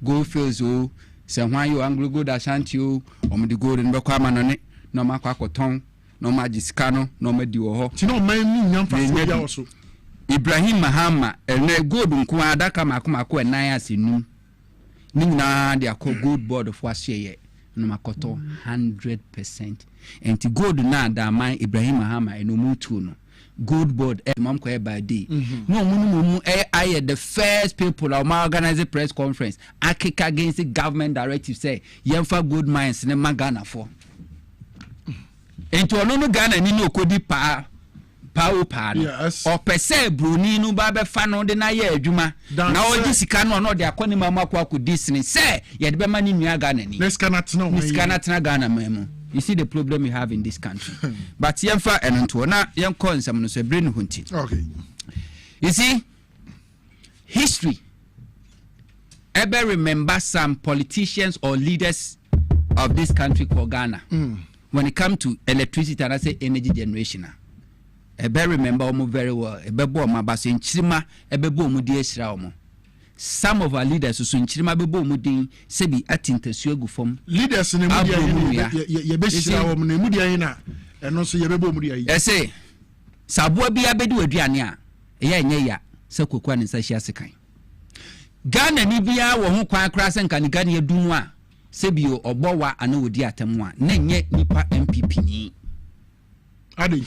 gold fields o se hwan yo Anglo Gold Ashanti o omo de gold no kwa manone no ma kwa koton no ma jisika no ma di wo ho. Ti no man ni nyamfa so ya wo so. Ibrahim Mahama ene gold nko adaka makomako enan asenu ni na de akọ gold board of washye no makoto 100%. Enti gold na da man Ibrahim Mahama eno mutu no gold board mam ko e by day no mu I the first people that organize a press conference akeka against the government directive say yemfa gold mines ne magana for enti ono no Ghana ni no kodi pa o pese broni no ba be fa no de na ye adwuma na oji sika no no de akoni mama akodi sini say ye de be ma ni nua Ghana ni niska Ghana memo. You see the problem we have in this country. But yemfa enonto na yenko nsam no so brain hunti. Okay. You see, history ever remember some politicians or leaders of this country called Ghana when it comes to electricity and I say energy generation. Ever remember omo very well. Ebe bo ma ba so nchirima ebe bo mu di esira omo. Some of our leaders so nchirima be bo mu din se bi atintasu agu fom. Leaders ne mu dia ye be shira omo ne mu dia yin na eno so ye be bo mu dia yi. Say sabo bia be di aduane a eya enye ya se kokwa ne nsa hia sekan. Ghana ni bia wo ho kwan kra se nka ni Ghana edunu a se bi obowa ana wodi atemu a na nye nipa MPP ni.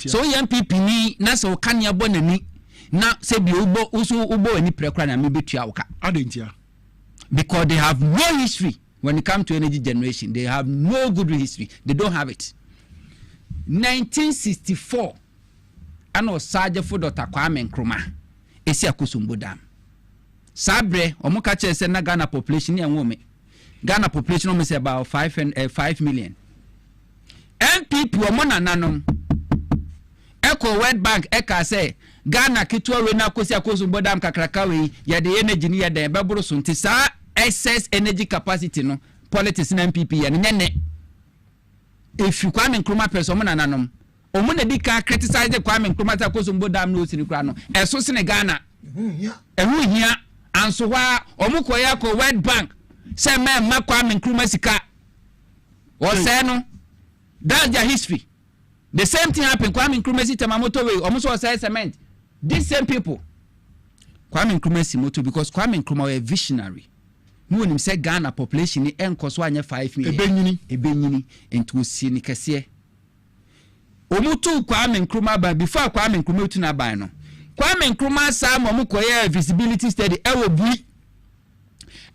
So MPP ni na so kanya bo nani na se bi ubo ani prekra na me betua woka adentia because they have no history when it comes to energy generation. They have no good history. They don't have it. 1964 ano Sergeant for Dr. Kwame Nkrumah esi akosumbo dam sabre omuka chese na Ghana population ya nwome Ghana population almost about 5 million. MPP omona nanom Echo World Bank eka say Ghana kitwa we na kosi akosumbo dam kakraka we ya de energy ni ya de beboro so nti sa excess energy capacity no politics na MPP ya nyene. If you Kwame Nkrumah person omona nanom omuna di ka criticize the Kwame Nkrumah akosumbo dam no sini kra no eso sene Ghana ehu hia anso wa omukoya ko World Bank say me Kwame Nkrumah sika o say no that's their history. The same thing happened Kwame Nkrumah system motorway almost was say cement. These same people Kwame Nkrumah motor because Kwame Nkrumah was a visionary. No one say Ghana population ni enkoso anya 5 million ebenyini into si ni kese. Omutu Kwame Nkrumah ba before Kwame Nkrumah tu na ban no. Kwame Nkrumah sa momukoye visibility study ewo bui.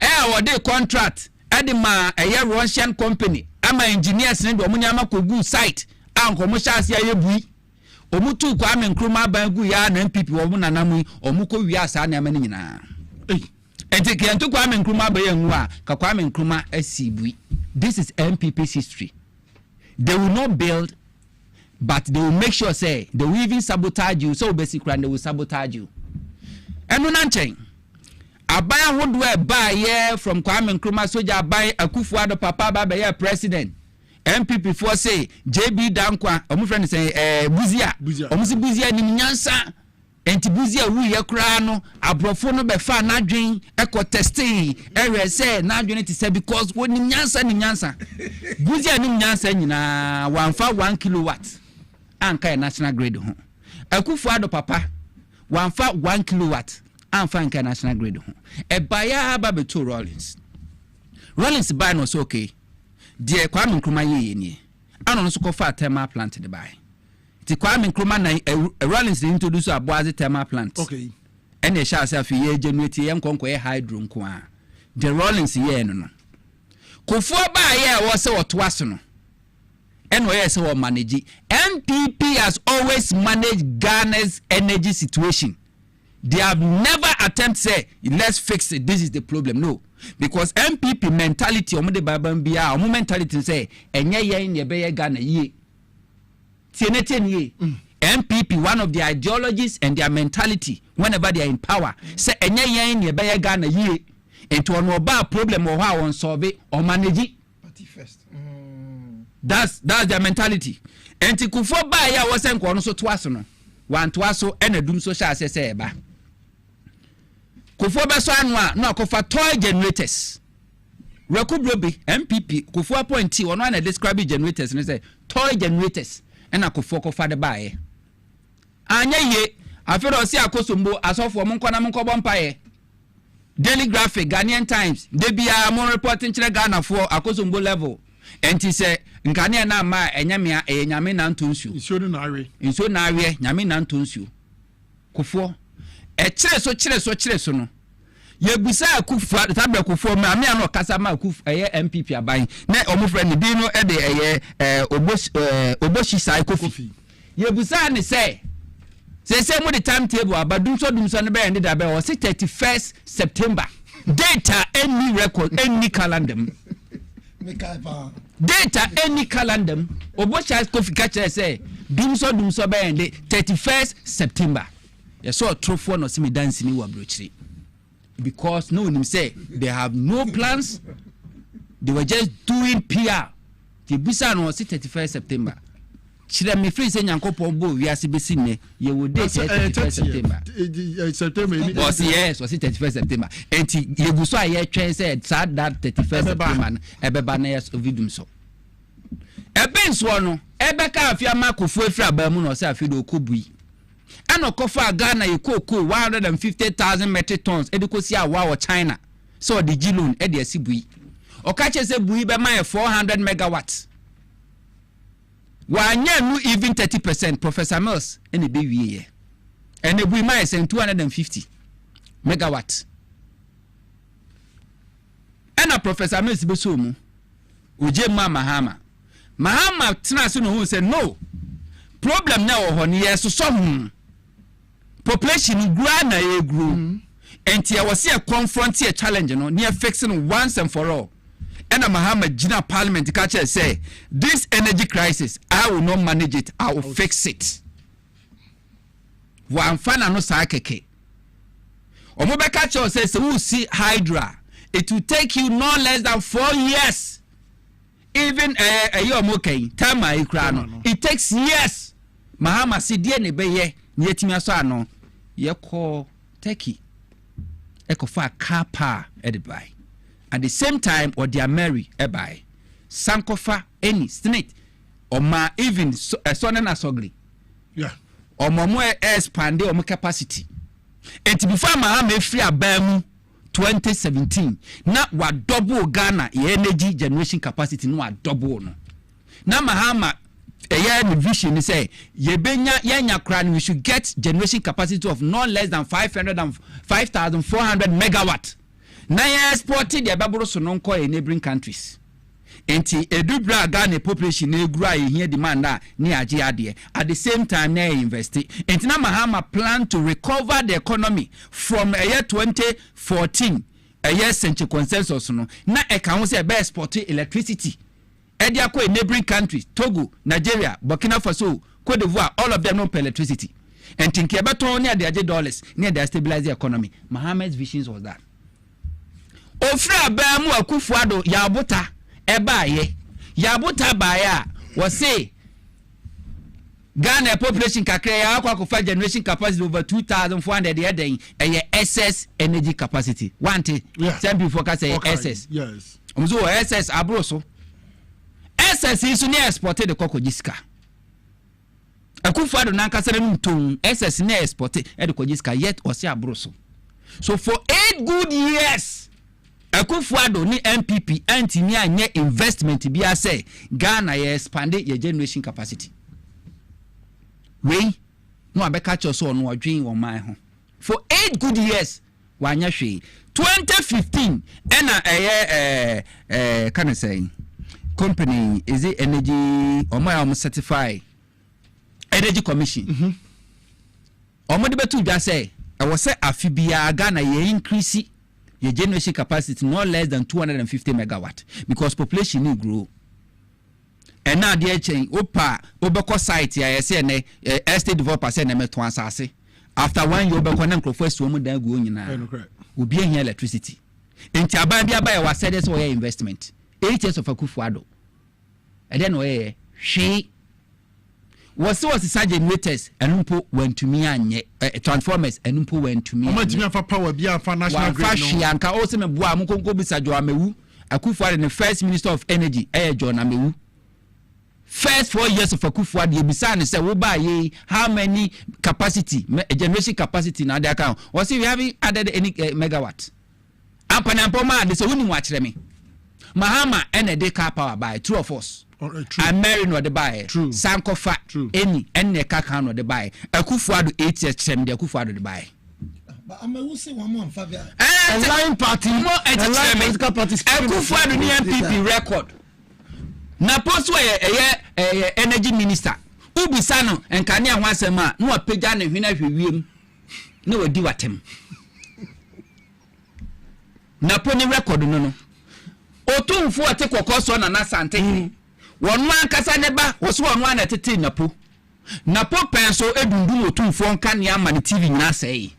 Wo contract edima Russian company ama engineers ne do omunyama kogu site anko sha ye bui. Omutu Kwame Nkrumah bangu ya na MPP wo mu nanamu omuko wi asa na amani nyina. Etike entu Kwame Nkrumah ba ye nwa ka Kwame Nkrumah asibui. This is MPP's history. They will not build, but they will make sure say they will even sabotage you. So basically they will sabotage you. Enu nanchen abaya hodwe ba ye from Kwame Nkrumah soja abaya Akufo-Addo papa ba ye president. MPP for say JB Dankwa omu friend say Buzia omu si Buzia ni nyansa enti Buzia wu ye kra no abrofo no be fa na dwen eko testing say na dwen ti say because wo ni nyansa Buzia ni nyansa nyina wanfa 1 kilowatt anka national grid ho Akufo-Addo papa wanfa 1 kilowatt anfa anka national grid ho ebaya ba beto Rollins buy no so okay. Die Kwame Nkrumah ye ni ano no so kofa thermal plant de bai ti Kwame Nkrumah na Rollins introduce aboaze thermal plant okay ene sha asa fi ye generate ye nkonko ye hydro nko a the Rollins ye no Kofo ba ye wo se woto aso no eno ye se wo manage. MPP has always managed Ghana's energy situation. They have never attempted say let's fix it, this is the problem. No, because MPP mentality omo de babam bia omo mentality say enye yen ye be Ghana ye tieneten ye. MPP, one of their ideologies and their mentality whenever they are in power say enye yen ye be Ghana ye into ono ba problem or how on solve it or manage party first. That's their mentality. Enti Kufo ba ya wo se nko no so toaso no wan toaso enadum so sha say eba Kufo be so anwa no akofa toy generators rekubrobe MPP Kufo appointee ono na describe generators no say toy generators ena Kufo kofa de baaye anya ye afero osi akosombo asofo mo nkona mo nkobọ mpaye Daily Graphic Ghanaian Times de bia mo reporting kire Ghana for akosombo level enti se nkane na ma enyame enyame na ntonsuo nsuo na awe nyame na ntonsuo kofo kire so no ye busa akufu tabra kofo ma me ano kasa ma akufu MPP aban na omo friend bi no e de oboshi sai kofi ye busa ne say mo the timetable abadum so no be end da be o 31st September data any record any calendar data any calendar oboshi kofi ka chere say dum so be end 31st September yes so trofo no see me dance ni wa brochiri because no one say they have no plans, they were just doing PR. The bisa no 31st September. Chira me free say nyankopon bo wiase besi ne ye wo date 31st September. September was yes was 31st September. Enti ye guso aye twen say sad that 31st September ebeba na yes ovidum so. Ebe nso no ebeka afia makofu afri abamu no say afi do kobui. Ano kofa Ghana yekoko 150,000 metric tons edikosi awa wa China so the G-loan edi asibui okache se bui be ma 400 megawatts wanya nu even 30% Professor Mills ene be wiye ene bui ma 250 megawatts ena Professor Mills be so mu oje Mahama tena so no hu say no problem na wo ho ne yeso so population grow na e grow enti ya wase confront a challenge no near fixing once and for all and Mahama Gina Parliament catcher say this energy crisis I will not manage it, I will fix it. One fan no sa keke omobe catcher says we see Hydra it will take you no less than 4 years even a year okay time I cry no it takes years Mahama si die ne beye yetimi aso ano ye call Turkey ekofa kapa edibai at the same time or their Mary ebai sankofa any snake or ma even sonen asogli yeah or momo expand or capacity and before Mahama free abamu 2017 na wa double Ghana energy generation capacity no wa double no na Mahama a vision is say yenya kran we should get generation capacity of not less than 5,400 megawatt. Na ya exported the baburo so non call in neighboring countries. Enti edubra Ghana population na egura here demand na ni age ade. At the same time na invest. Enti na Mahama plan to recover the economy from a year 2014 a year century consensus no. Na e kan say be export electricity. Ediako in neighboring countries, Togo, Nigeria, Burkina Faso, Cote d'Ivoire, all of them no electricity. And think about near the $100 near the stabilize the economy. Mohammed's visions was that. Ofra Bamu Akufuado, Yabuta, Ebaye, Yabuta Baya, was say Ghana population kakaya aqua generation capacity over 2,400 the other a SS energy capacity. One thing, some people can say SS. Yes. SS Abroso. SS is near exported the Kokojiska. Akufado Nankasere Mtum, SS near exported the Kojiska yet or see Abroso. So for 8 good years, Akufado ni MPP anti near investment be a say Ghana expanded your generation capacity. We no abeka cho so no adwen wo man ho. For 8 good years, wanya hwe. 2015 ena can I say company is it energy or my certify energy commission omo de betu dwa say I was say afibia Ghana ye increase your generation capacity no less than 250 megawatt because population need grow and now the chain opa obeko site ya say na estate developer say na meto asase after 1 year obeko na nkrofo asu mu dan go nyina obi ehia electricity enti aban bia ba ya wa say this way investment 8 years of Akufuado. And then she was generators and umpo went to me and transformers and umpo went to me. How much for power be for national grid? Fashion also me boa mu konko bisa jo amewu Akufuado the first minister of energy John Amewu first 4 years of Akufo-Addo Ebisane say we buy how many capacity generation capacity na their account or say we haven't added any megawatt ampanampoma they say we ni mo akire me Mahama and a day car power by true of us and Mary no the buy Sankofa any and the car no the buy Akufo-Addo 8 years chem the Akufo-Addo the buy I'm a say one more Fabia a line party more political parties Akufo-Addo ni MPP record na post where energy minister ubisano enkane ho asema no apagya ne hwena hwewiem na wadi watem na poni record no otumfo ate kokoso na nasante wonu ankasa ne ba woso wonu ana tete napo penso edundum otumfo nka ne ama ne TV nyina sei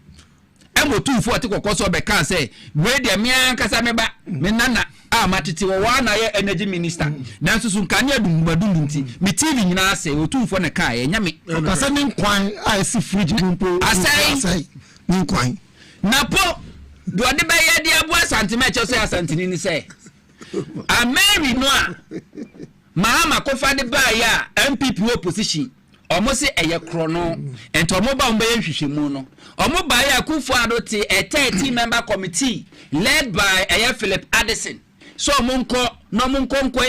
otumfo ate kokoso be kan say we de me ankasa me ba me nana matete wo wana ye energy minister nanso so nka ne adundum ti me TV nyina sei otumfo ne ka ye nyame okasa ne nkwan a si fridge mpo asai ne nkwan napo do de be ye de abo asantime che so asantini ni sei Mary no a Mahama kofa de ba ya MPP opposition omo se eye krono ento omo ba mba yehwehwemu no omo ba ya Akufo-Addo te a 30 member committee led by Philip Addison so monko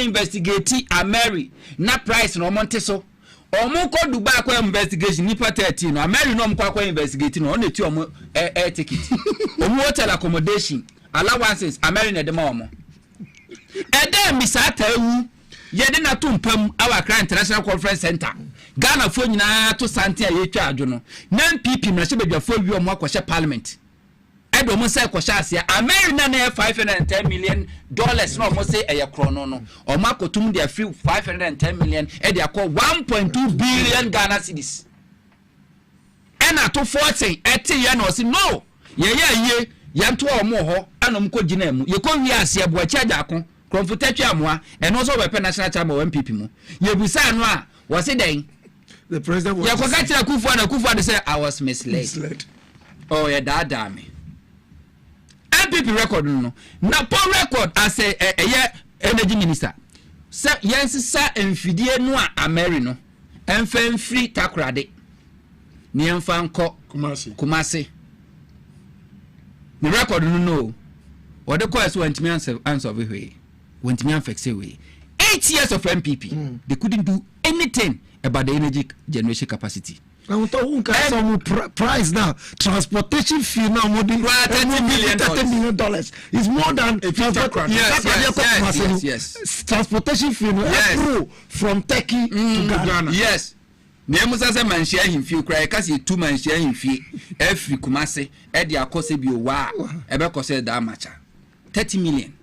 investigate Mary na price no monte so omo ko Dubai ko investigation nipa 13 no Mary no mko investigate no on eti omo ticket omo hotel accommodation allowances Mary na de ma omo Ede misata ewu yede na to mpam our Accra International Conference Center Ghana fo nyina to sante aye twa adwo no na MPP na hye bedwafo wi omo akwhye parliament edo mo say kwhye asia America na $510 million no mo say eye krono no omo akotum dia free $510 million e dia call 1.2 billion Ghana cedis ena to 40 ete ye na o say no ye yanto omo ho anom ko gina mu ye ko wi asia bo acha jako konfutatwa amoa eno so be national chamber MPP mu ye busa no a wo se den the president was Akufo-Addo say I was misled. Oh yeah, that me. MPP record no. Na po record as a energy minister. Say yes sir enfidie no a Mary no. Enfan free takrade. Ni enfan ko Kumasi. The record no. What the course went me answer we. Went me fix away. 8 years of MPP. They couldn't do anything about the energy generation capacity. Price now, transportation fee now more than $30 million. It's more than yes. Transportation fee now from Turkey to Ghana. Yes. Nemusa say man share him fee cry kasi 2 man share him fee every Kumasi e dey akose bi o wa e be kose that much $30 million.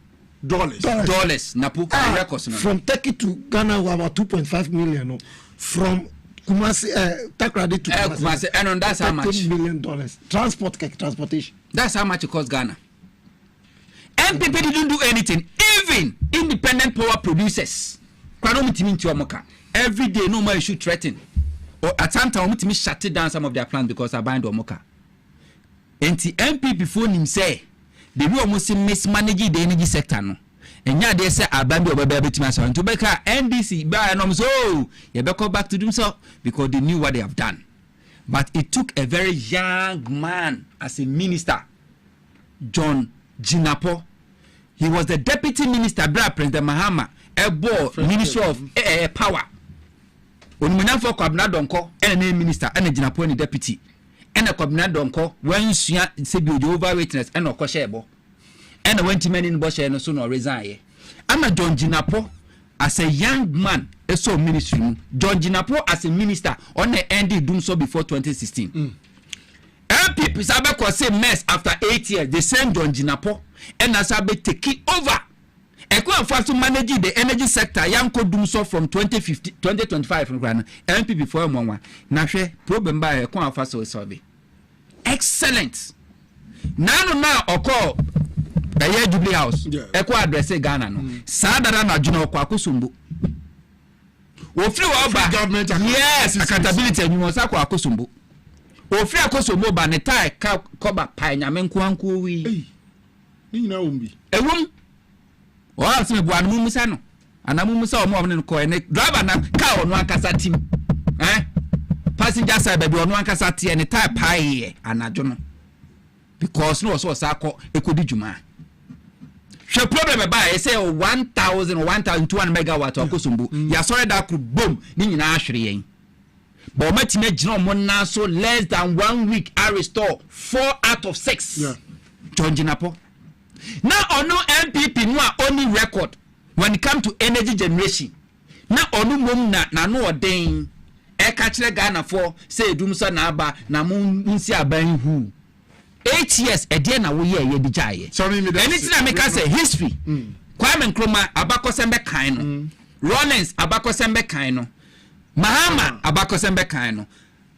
Napo records now. From Turkey to Ghana we about 2.5 million. No? From Kumasi, Takrady to Kumasi, and that's how much. $10 million. Transportation. That's how much it costs Ghana. MPP didn't do anything. Even independent power producers. Every day, no more issue threaten. Or at some time, we shut down some of their plans because I bind Omoka. And the MPP phone him say, they will almost mismanage the energy sector. No? And yeah, they say Abambi or baby to myself to Becca NDC by and so you better back to do so because they knew what they have done. But it took a very young man as a minister, John Jinapo. He was the deputy minister, President Mahama, Minister of Power. When we now for Cabinet Donko, and a minister, and a Jinapo and a deputy, and a Cabinet Donko, when you see over witness and a Koshebo. And I went to many in Bosch and soon or resign. I'm a John Jinapo as a young man, a so ministry. John Jinapo as a minister on the end doing so before 2016. MPP Sabeko say mess after 8 years. They send John Jinapo and Asabe take it over. Ekwa for to manage the energy sector. Yanko doing so from 2025 from Ghana. MPP for one. Na hwe problem by Ekwa for so survey. Excellent. Now oko Baye Jubilee House. Eko address Ghana no. Sadara na juna kwa kusumbu. Ofri oba government yes accountability and you must kwa kusumbu. Ofri akosumbu ba ne tai koba pa nyame nkuanku wi. Ni nyina ombi. Ewum. Wa aseme bua no musa no. anamu sa omo ne ko ne driver na car ono akasa tim passenger side baby ono akasa tie ne type high anajo no because no so sako ekodi djuma hwe problem ba e say 1000 or 1200 megawatt akosumbu ya sorry that could boom ni nyina ahwere yen but matime gina omo na so less than 1 week I restore 4 out of 6 yeah John Jinapo now ono MPP no a only record when it come to energy generation na onu mom na no oden e ka kire Ghana for say edumsa na aba na mun nsi aban hu 8 years e dey na wo ye di jaye anything I make say history Kwame Nkrumah abakosembe kan no Rollins abakosembe kan no Mahama abakosembe kan no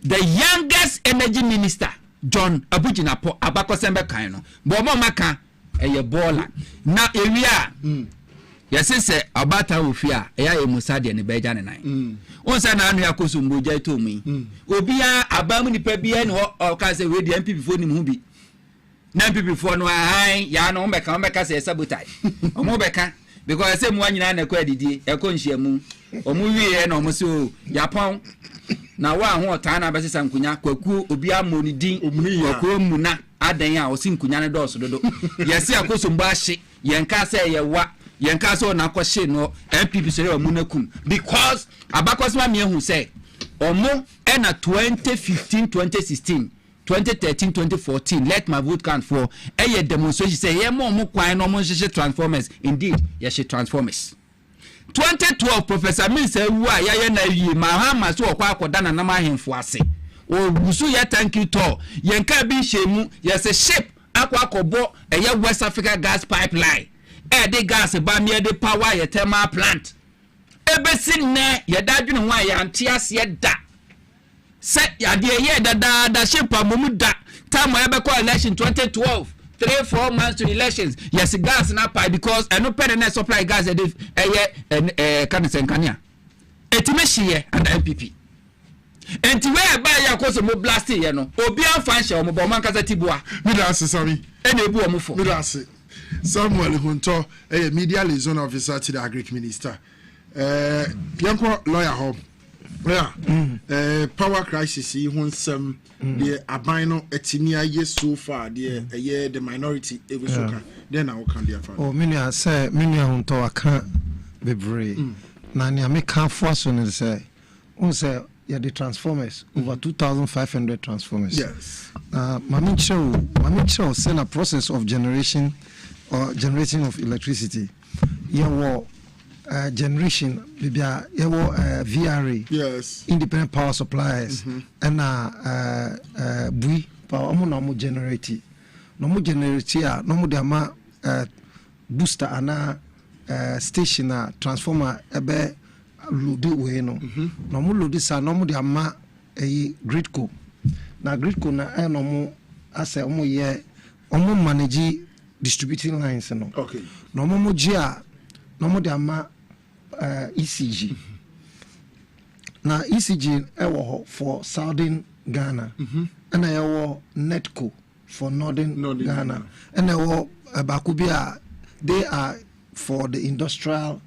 the youngest energy minister John Abujinapo abakosembe kan no bo mo maka eye baller na ewia yesese abata ofia eya emusade ne beja ne nan onsa na anu yakoso mboja to mu obia abamu nipa bia ne o ka se we di MPP fo nim hu bi na MPP fo no han ya no mbeka se sabotage omo beka because say mu anyina na kwa adidi e ko nhia mu omo wie na omo se Japan na wa ho ota na besesa nkunya kwaku obia mo ni din kwaku mu na adan a osi nkunya ne do so dodo yesi akoso mbo ahye yenka se ye wa yenka so na kwahye no MPP sere wa munakum because abakosma me hu say omo na 2015 2016 2013 2014 let my vote count for a demonstration say ye mo kwan no mo hye transformers indeed ye hye transformers 2012 professor Minsa wu a ya na yi Mahama so okwa akoda na nam ahemfo ase o gusu ya thank you to yenka bi hyemu ye se ship akwa akobo eye West Africa gas pipeline the gas ba me the power ye thermal plant ebesin ne ye dadwene ho a ya antiase ye da se ya de ye da ship amomu da time ye be call election 2012 3-4 months to elections yes gas na pipe because no pay the supply gas can senkania etime hye and MPP enti we ba ya koso mo blast ye no obi anfa hye o mo bo man kasa tibua me da asesami ene ebu o mo fo me da ase Samuel Hunto media liaison officer to the agric minister yanko lawyer ho power crisis yi hunsem the abino etinia ye so far the minority ebusoka then I can dey afa oh minia say minia Hunto aka bebre na nia me kan fo so ne say un say yeah the transformers over 2500 transformers yes mami show send a process of generation or generating of electricity yawo generation bibia yawo VRA yes independent power suppliers and bui power mo na mo generate no mo generate a no mo de ama booster ana station a transformer ebe load we no no mo load sa no mo de ama gridco na gridco na no mo ase mo ye omo manage distributing lines no okay no mo gia no mo de ama ECG na ECG ewo for southern Ghana and ewo Netco for northern Ghana and ewo bakubia they are for the industrial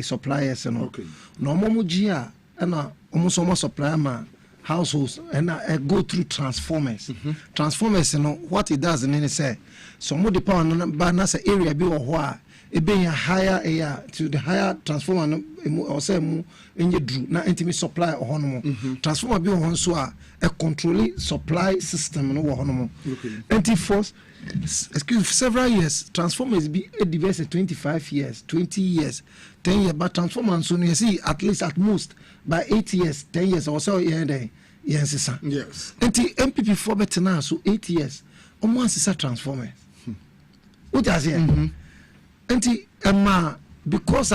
suppliers no okay no mo gia na almost supply ma households and go through transformers transformers you know what it does and say some of the power na say area be or it being a higher air to the higher transformer or say mu enye dru na intimi supply ohono transformer be on so a controlling supply system no ohono anti-force excuse several years transformers be a diverse 25 years 20 years 10 years but transformer so you see at least at most by 8 years 10 years or so yes anti MPP for better now so 8 years almost is a transformer what does here anti because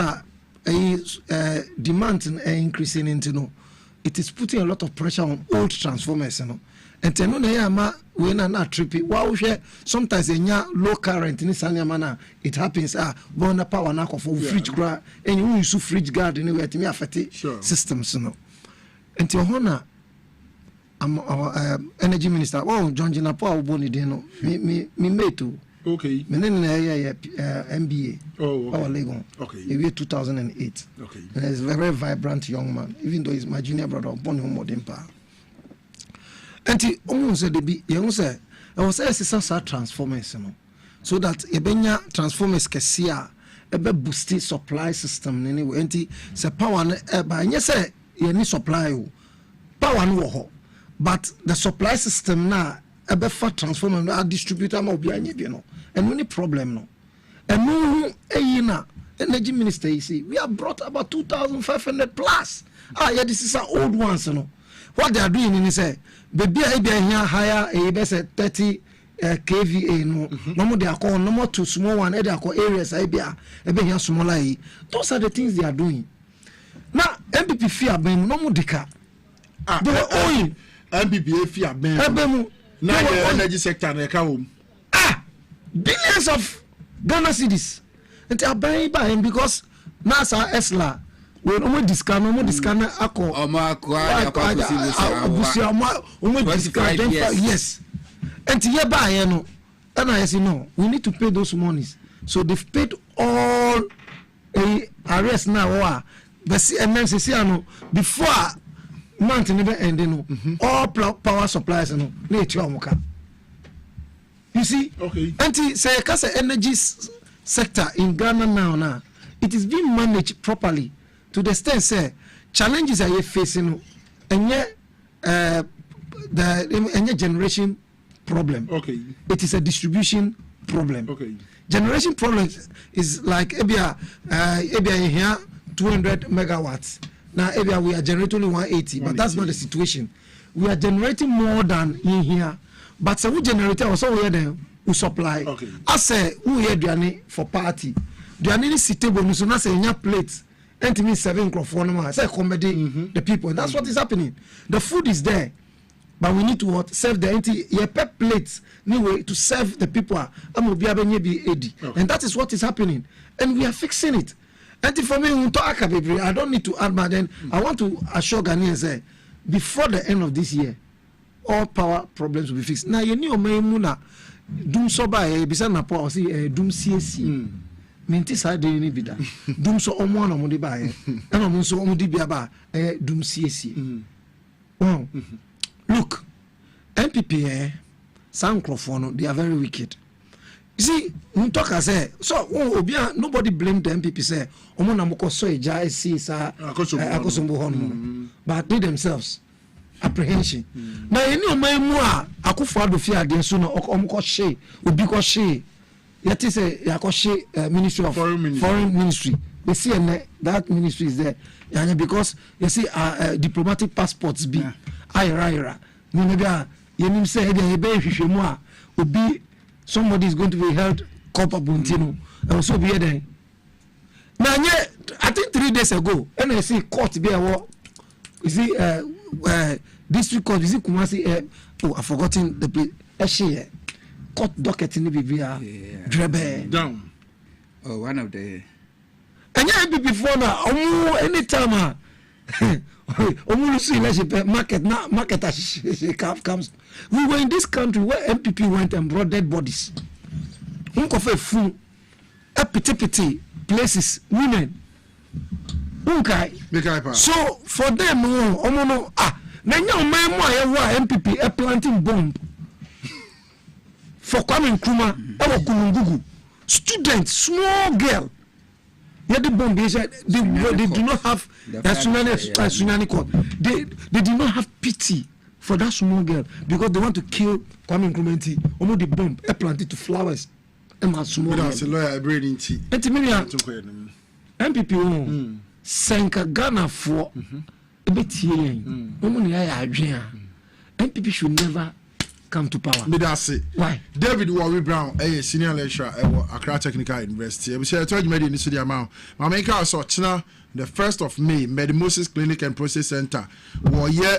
demand increasing into no it is putting a lot of pressure on old transformers you know and no na ma we na trippy wow sometimes enya low current ni sanya mana it happens burn power na for fridge gra and you use fridge guard anywhere to me affect systems you know and hona our energy minister John Jinapo oboni dey no me meto Okay. MBA. Oh, okay. Legon. Okay. Year 2008. Okay. And he's a very vibrant young man, even though he's my junior brother, born in Modempa. And he almost said, I was a transformers, so that Ebenya transformers Kessia, a boosted supply system anyway. And he said, power, and yes, you need supply, power no, but the supply system now, a better transformer, a distributor, and any problem, no. And no, energy minister, you see, we have brought about 2,500 plus. Yeah, this is our old ones, you know. What they are doing in say, baby, here higher a 30 kVA, no more they are called no more to small one, they are called areas, here smaller. Those are the things they are doing. Now, MPP fear ben no more dika. They were owing MPP fear ben. Now the energy sector they come. Billions of Ghana cedis. And they are buying by him because NASA Esla. We no more discount, ako. Yes. And here by no. And I say no, we need to pay those monies. So they've paid all arrest now. But see, and then say no before month never ending. All power supplies no. You see, okay. And say because the energy sector in Ghana now, it is being managed properly. To the extent say challenges are you facing and yet the generation problem. Okay. It is a distribution problem. Okay. Generation problem is like here 200 megawatts. Now we are generating only 180, but that's not the situation. We are generating more than in here. But so we generate also we there we supply. Okay. I say we here for party. Duane is sitable so na say nya plates. And to me 7 microphone I say accommodate the people. And that's what is happening. The food is there, but we need to what serve the empty pep plates anyway to serve the people. I'm be and that is what is happening, and we are fixing it. And for me, I don't need to add, but then I want to assure Ghanaians before the end of this year, all power problems will be fixed. Now you know me doom so by bisa na po see doom CSC. Minti sa de ni bida. Doom so omo na mo de ba e. Na mo so omo de bia ba doom CSC. Wow. Look, MPP Sankrofono, they are very wicked. You see, we talk as so nobody blamed the MPP say omo na mo ko so eja see sa akosombo hono. But they themselves apprehension. Now any of my mua akufo adofia ade so no omko she obi ko she yet say yakoshe Ministry of Foreign Ministry. They see that ministry is there because you see diplomatic passports be ira maybe you say obi somebody is going to be held culpable and also be there. Now I think 3 days ago and I see court be you see district court, is it Kumasi? I've forgotten the place. Court docket in the BBR. Drebe. Down. Oh, one of the. And yeah, before now, anytime. Market comes. We were in this country where MPP went and brought dead bodies. Full, pity places, women. So for them, MPP a planting bomb for Kwame Nkrumah. Students, small girl. Yeah, the bomb. They do not have tsunami court. They do not have pity for that small girl because they want to kill Kwame Nkrumah. Almost the bomb a planted to flowers. Small girl. That's a lawyer braiding tea. MPP Senka Ghana for a bit here. MPP should never come to power. That's it. Why? David Warri Brown, a senior lecturer at Accra Technical University. We say I told you made in the amount. My main car saw China the 1st of May, Medimosis Clinic and Process Center.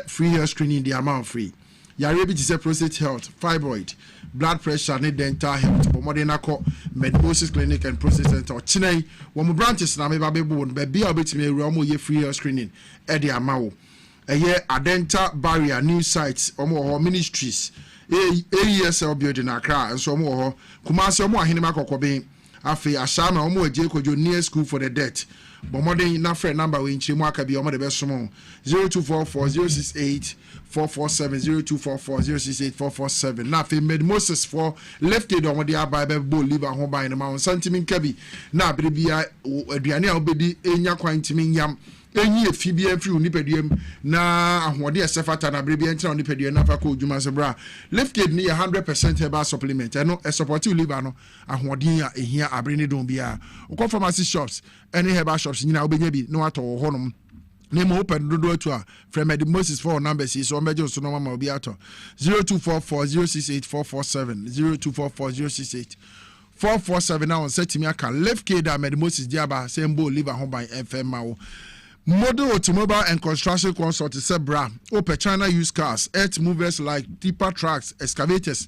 Free health screening the amount free. Yare to say prostate health, fibroid, blood pressure, and dental health. But more than I call Medimosis Clinic and Process Center. China, one more branches now, maybe be able to me free health screening at the amount. A year, a dental barrier, new sites, or more ministries. AESL building Accra and so more Kumasi omo ahene makokobe afi ashama omo eje kojo near school for the debt bomode na friend number we nchirimu aka bi omo de besomo 0244 068 447 na afi med Moses for left aid omo de abai bo liver ho ban na ma santimi nkabi na abrebia aduane a obedi enya kwantimi nyam enyi efibia free onipaduam na ahode esefata na brebia entra onipaduam na fa ko djuma sebra lifted ni 100% herbal supplement eno e support liver no ahode a ehia abre ne don bia ukọ pharmacy shops any herbal shops nyina obenya bi no ato ho nom na mo open dodo atu a from Med Moses for numbers is so mejo so no mama obi ato 0244068447 0244068447 now set me aka left kid Med Moses diaba sembo liver ho ban FM mawo Model Automobile and Construction Consult Sebra, Open China used cars, earth movers like tipper trucks, excavators,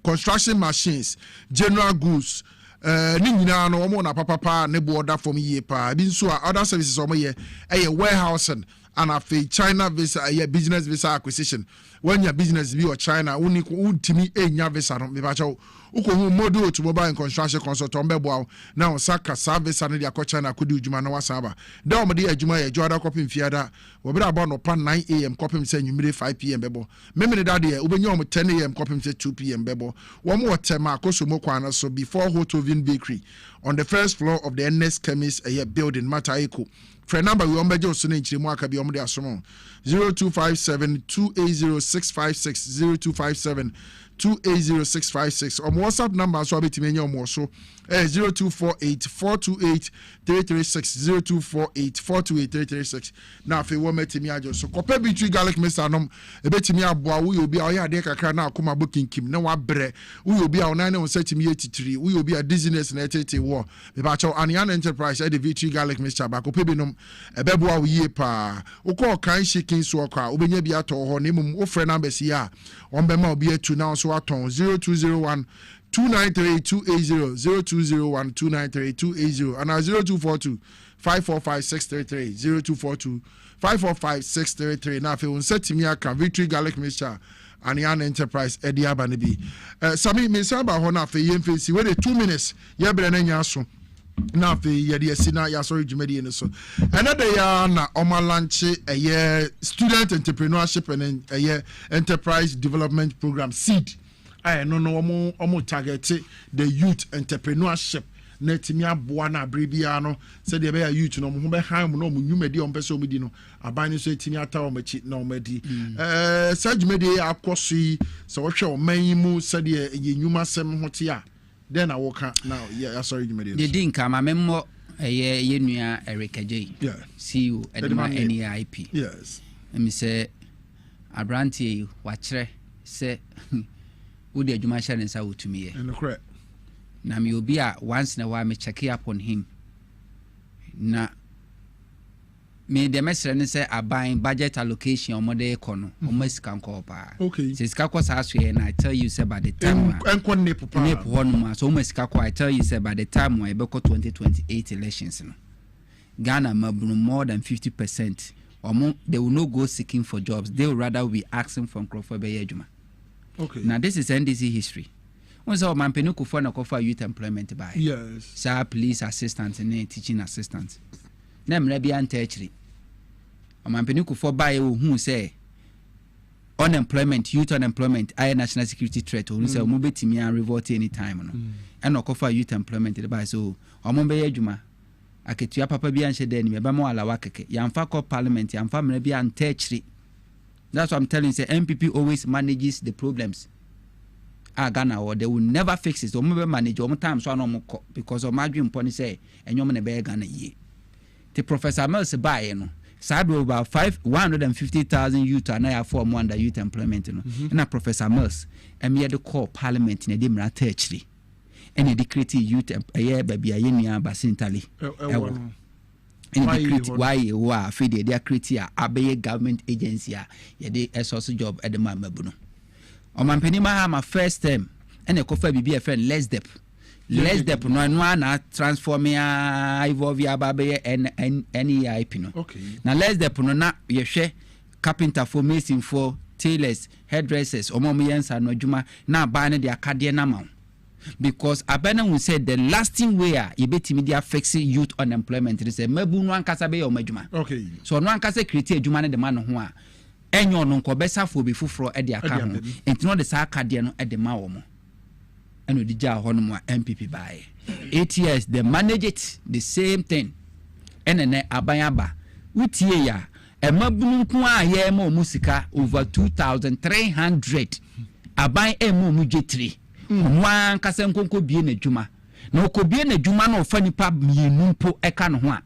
construction machines, general goods. Nina no mo na papa ne border from ye pa. Bin so other services omo ye warehousing and a China visa business visa acquisition. When your business be or China, uni timi enya visa no me bacho. Uko hu Model Automobile and Construction Consult ombe now saka service and dia ko China kudu juma na wasaba. Da omo de juma ye joda kopim fiada. We be about no pan 9 am kopim say nyumire 5 pm bebo. Memene da de ubenya omo 10 am kopim say 2 pm bebo. One more tema akoso mo kwana so before Hotovin Bakery on the first floor of the NS Chemist building Mataiko. For number we ombejo so na nchiremu aka bi omo de asomo 0257 280 656 0257 280-656 or WhatsApp number so abetime nya omo so 0248-428-336 na afi wo metimi ajo so kopa bitri garlic mixture nom ebetimi aboa wo obi a oya de kakra na akoma bokinkim na wa bre wo obi a onan na wonsatimi etitiri wo obi a dizziness na etete wo be ba chaw Anian Enterprise e de vitri garlic mixture ba kopa bi nom ebeboa wo yie pa wo ko kan shaking so kwa obenya bi ato ho na mum wo frɛ number si a ombema obi atu na so aton 0201 293-280 0201-293-280 and 0242-545-633 0242-545-633 na fe on setimi aka victory garlic mixture Anian Enterprise Eddie Abanibi Sami me samba ho na fe yemfesi we 2 minutes ye bre na nya so na fe ye de asina ya sorry jumadi ne so another ya na oma launch student entrepreneurship and enterprise development program seed I no omo target the youth entrepreneurship na timi aboa na abrebia no said the be youth no mo be han mo no mo nwumadi on pese omidi no aban so timi ata o machi na omadi sajumedi akosi so wo hwe o man mu said ye nwuma sem hote a then I walk now yeah sorry jumedi the dinka ma memmo ye nua Erica J yeah CEO Edema NEIP yes me say abrantie wa kire say Udi adwuma hye ne nsa wotumi ye and correct na me obi a once na wa me check up on him na me de mesre ne say aban budget allocation omode ekono omasika nko pa okay say sika kwa sa so ye na I tell you say by the time enko nepo pa nepo hono ma so omasika kwa I tell you say by the time we be ko 2028 elections no Ghana mabunu more than 50% they will not go seeking for jobs, they will rather be asking for Crawford Bay adwuma. Okay. Now this is NDC history. Once our man penu kufa na kofa youth employment by. Yes. Sir police assistants and teaching assistants. Na mra bia ntachiri. O man penu kufa by who say unemployment, youth unemployment, I national security threat. Who say mo betimi an revolt any time no. And no kofa youth employment by so o mo be adwuma. Aketua papa bia nche den me ba mo alawa keke. Yamfa ko parliament, yamfa mra bia ntachiri. That's what I'm telling you. Say MPP always manages the problems. Ghana or they will never fix it. So we manage all time so no because of my dream pony say and you man be Ghana ye. The Professor Mills buy you know. Side about 150,000 youth and I form under youth employment you know. And a Professor Mills and me the call parliament in a dimra tertiary. And a decree youth a year baby a yenia basintali. In the why you are feed their criteria a government agency ye de a source job at the Mamabuno. On my penima my first term and a coffee be a friend less depth no one transforming evolve ya baby and any pino. Okay. Now less depth no na ye share carpenter for mason for tailors, hairdressers, omomiyens and nojuma na bane the academy na because abena will say the lasting way you bet media fixing youth unemployment is a mebu no ankasa be o majuma. Okay. So no ankasa create adwuma ne de man ho a enyo no nko besa fo be fufuro e de aka ho. Enti no de sa academy no e de ma wo mo. Eno di ja ho no mo MPP bae. 8 years they manage it the same thing. Enene abayaba utie ya emabunu nko a ye ma musika over 2300 aban emu mujetri nwan kasa nkonko bie na dwuma na okobie na dwuma na ofa nipa mienu mpo eka no ho a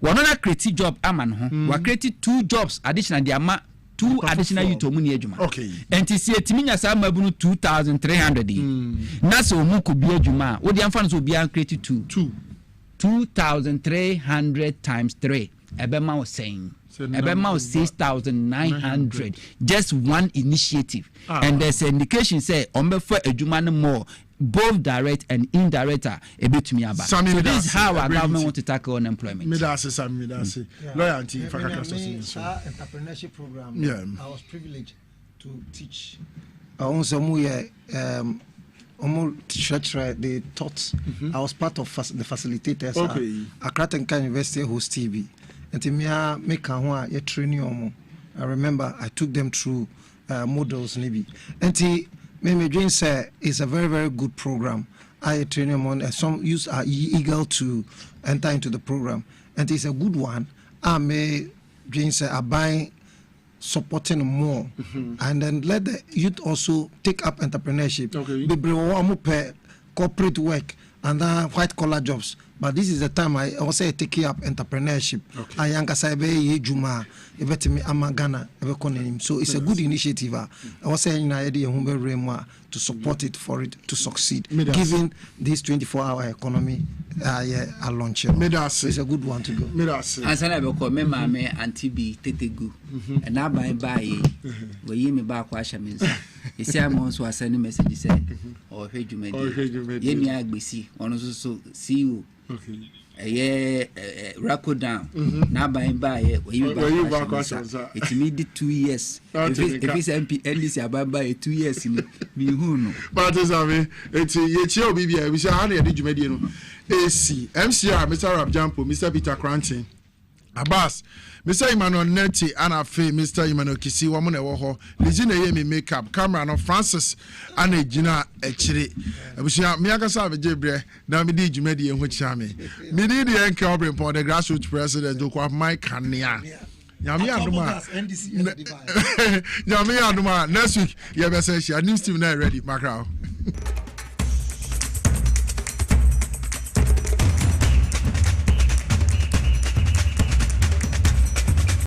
wono na create job ama no ho wa create 2 jobs additional the ama 2 additional youth omu ni adwuma okay enti sie timinya sa mabunu 2300 na so omu ko bie adwuma wo dia mfa no so bia create 2,300 times 3 ebema was saying ebema was 6,900 just one initiative and there's an indication say ombefa adwuma no more both direct and indirect ebetumi aba so this is how our government want to tackle unemployment midase loyalty entrepreneurship program I was privileged to teach also they taught I was part of the facilitators at Kratenka University host TV and make a training I remember I took them through models maybe and Meme Jane said it's a very, very good program. I train them on some youths are eager to enter into the program, and it's a good one. I may Jane say are buying supporting more, and then let the youth also take up entrepreneurship. Okay. Corporate work and white collar jobs. But this is the time I also take up entrepreneurship. I juma amagana so it's a good initiative. I was saying to support it for it to succeed. Given this 24-hour economy a launch. It's a good one to go. And so I will call me mama auntie B tetegu. And now by we me back wash means. You see I'm also sending message say or heard you made Yemi Agbisi on also see you. Okay. Racco down. Now by where you back it's immediate 2 years. If it's MP NDC about by 2 years in me who know. But as I mean, it's a BBI. We say, how did you make it? AC, MCR, Mr. Rabjampo, Mr. Peter Cranton, Abbas, Mr. Emmanuel Neti, Anna Faye, Mr. Emmanuel Kisi, Wamone Woho, Legina Yemi Makeup, Cameron of Francis, and Gina Echiri. We shall Miaka Save Jebre, now me did you made in which army. Me did the anchor Obrempong, the grassroots president, who have Mike Kania. Yami Aduma. Yami Aduma. Next week, you have a session. News team now ready, Macau.